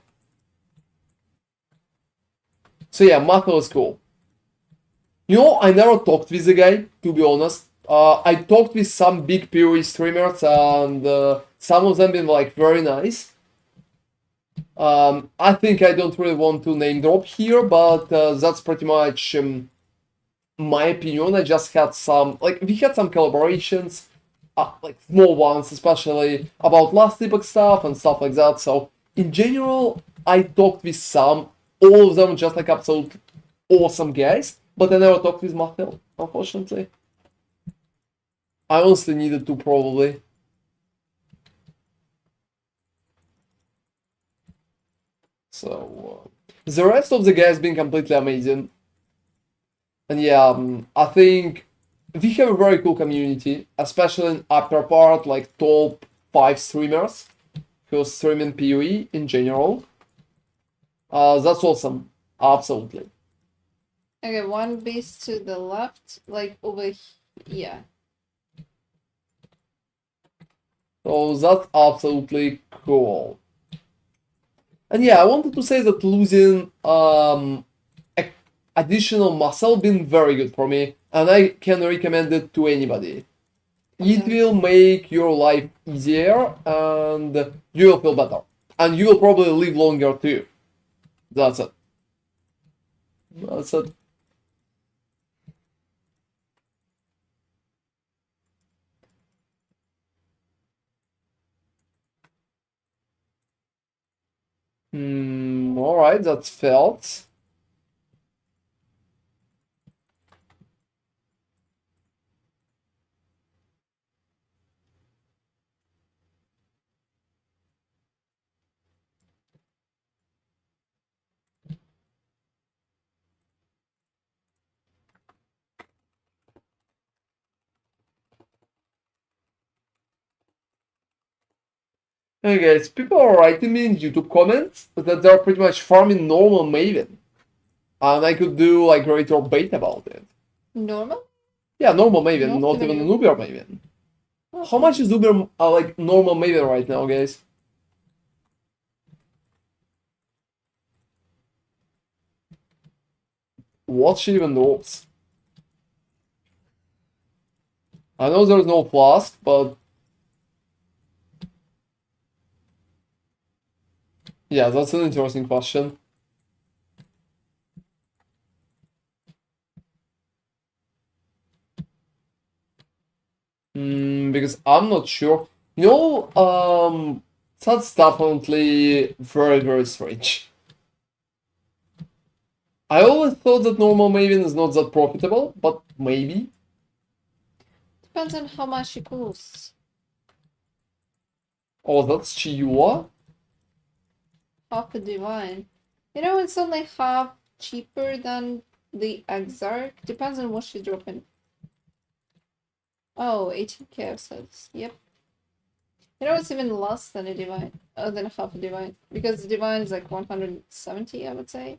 So yeah, Mako is cool. You know, I never talked with the guy, to be honest. I talked with some big PoE streamers, and some of them been like very nice. I think I don't really want to name drop here, but that's pretty much my opinion. I just had some, like, we had some collaborations, like small ones, especially about last epoch stuff and stuff like that. So in general, I talked with some, all of them just like absolute awesome guys, but I never talked with Martel, unfortunately. I honestly needed to probably. So the rest of the guys been completely amazing. And yeah, I think we have a very cool community, especially in upper part, like top 5 streamers who are streaming PoE in general. That's awesome, absolutely. Okay, one base to the left, like over here. Yeah. So that's absolutely cool. And yeah, I wanted to say that losing additional muscle been very good for me, and I can recommend it to anybody. It will make your life easier, and you will feel better, and you will probably live longer too. That's it. That's it. All right, that's felt. Hey guys, people are writing me in YouTube comments that they're pretty much farming normal Maven. And I could do like greater bait about it. Normal? Yeah, normal Maven, Not not even even an Uber. Uber Maven. Oh, How much is Uber like normal Maven right now, guys? What shit even drops? I know there's no flask, but yeah, that's an interesting question. Because I'm not sure. You know, that's definitely very, very strange. I always thought that normal Maven is not that profitable, but maybe. depends on how much it costs. Oh, that's Chihuahua? Half a divine. You know, it's only half cheaper than the Exarch. Depends on what you drop in. Oh, 18k of sets. Yep. You know, it's even less than a divine. Than half a divine. Because the divine is like 170, I would say.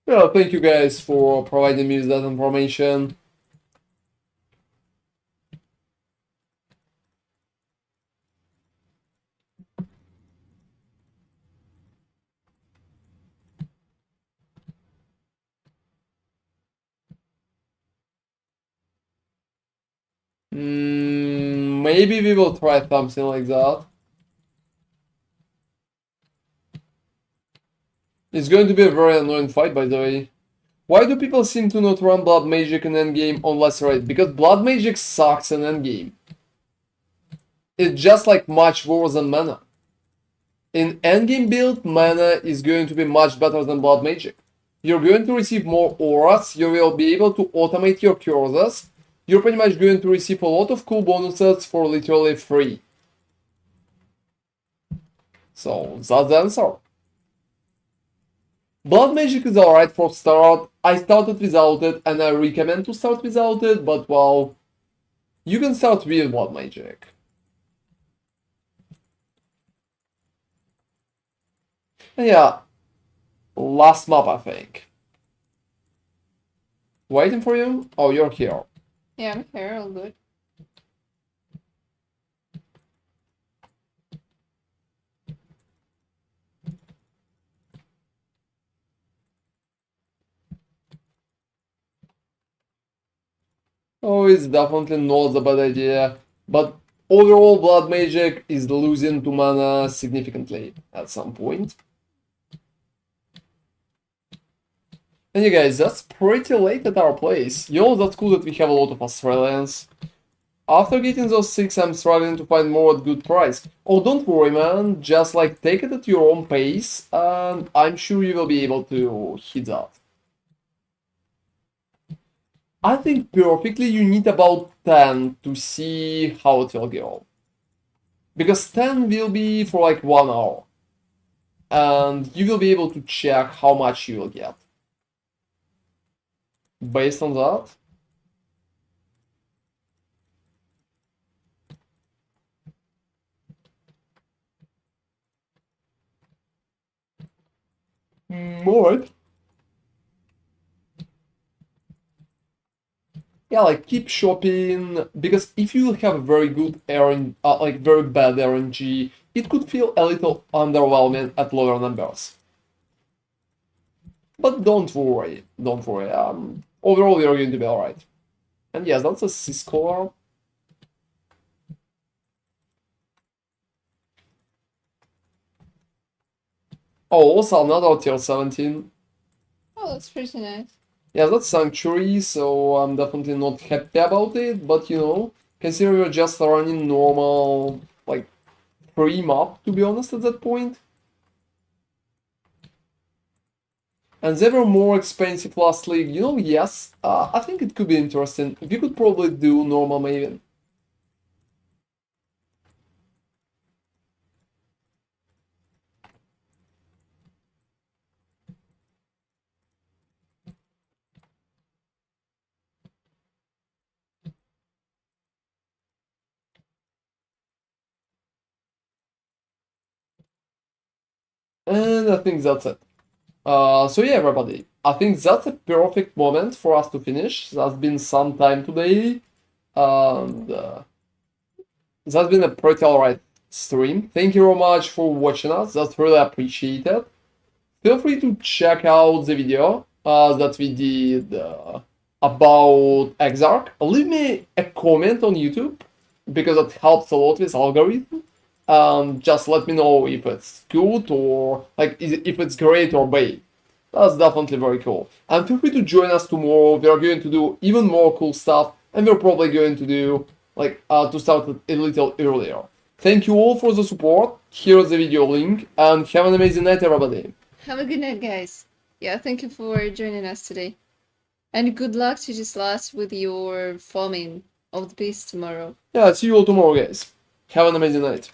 Yeah, thank you guys for providing me with that information. Maybe we will try something like that. It's going to be a very annoying fight, by the way. Why do people seem to not run Blood Magic in endgame on Lacerate? Because Blood Magic sucks in endgame. It's just like much worse than mana. In endgame build, mana is going to be much better than Blood Magic. You're going to receive more auras, you will be able to automate your cursors, you're pretty much going to receive a lot of cool bonuses for literally free. So that's the answer. Blood Magic is alright for start. I started without it and I recommend to start without it, but well, you can start with Blood Magic. And yeah, last map I think. Waiting for you? Oh, you're here. Yeah, I'm here, all good. Oh, it's definitely not a bad idea, but overall Blood Magic is losing to mana significantly at some point. And you guys, that's pretty late at our place. You know, that's cool that we have a lot of Australians. After getting those 6, I'm struggling to find more at good price. Oh, don't worry, man. Just like take it at your own pace, and I'm sure you will be able to hit that. I think perfectly you need about 10 to see how it will go. Because 10 will be for like 1 hour. And you will be able to check how much you will get. Based on that, alright. Yeah, like keep shopping, because if you have a very good RNG, like very bad RNG, it could feel a little underwhelming at lower numbers. But don't worry, don't worry. Overall, you're going to be alright. And yes, that's a C-score. Oh, also another tier 17. Oh, that's pretty nice. Yeah, that's Sanctuary, so I'm definitely not happy about it, but you know, consider you're just running normal, like, free map, to be honest, at that point. And they were more expensive last league. You know, yes, I think it could be interesting. We could probably do normal Maven. And I think that's it. So yeah, everybody, I think that's a perfect moment for us to finish. That's been some time today, and that's been a pretty alright stream. Thank you very much for watching us. That's really appreciated. Feel free to check out the video that we did about Exarch. Leave me a comment on YouTube because it helps a lot with algorithm. Just let me know if it's good or like if it's great or bad. That's definitely very cool. And feel free to join us tomorrow. We are going to do even more cool stuff, and we're probably going to do like to start it a little earlier. Thank you all for the support. Here's the video link, and have an amazing night, everybody. Have a good night, guys. Yeah, thank you for joining us today. And good luck to this last with your farming of the beast tomorrow. Yeah, see you all tomorrow, guys. Have an amazing night.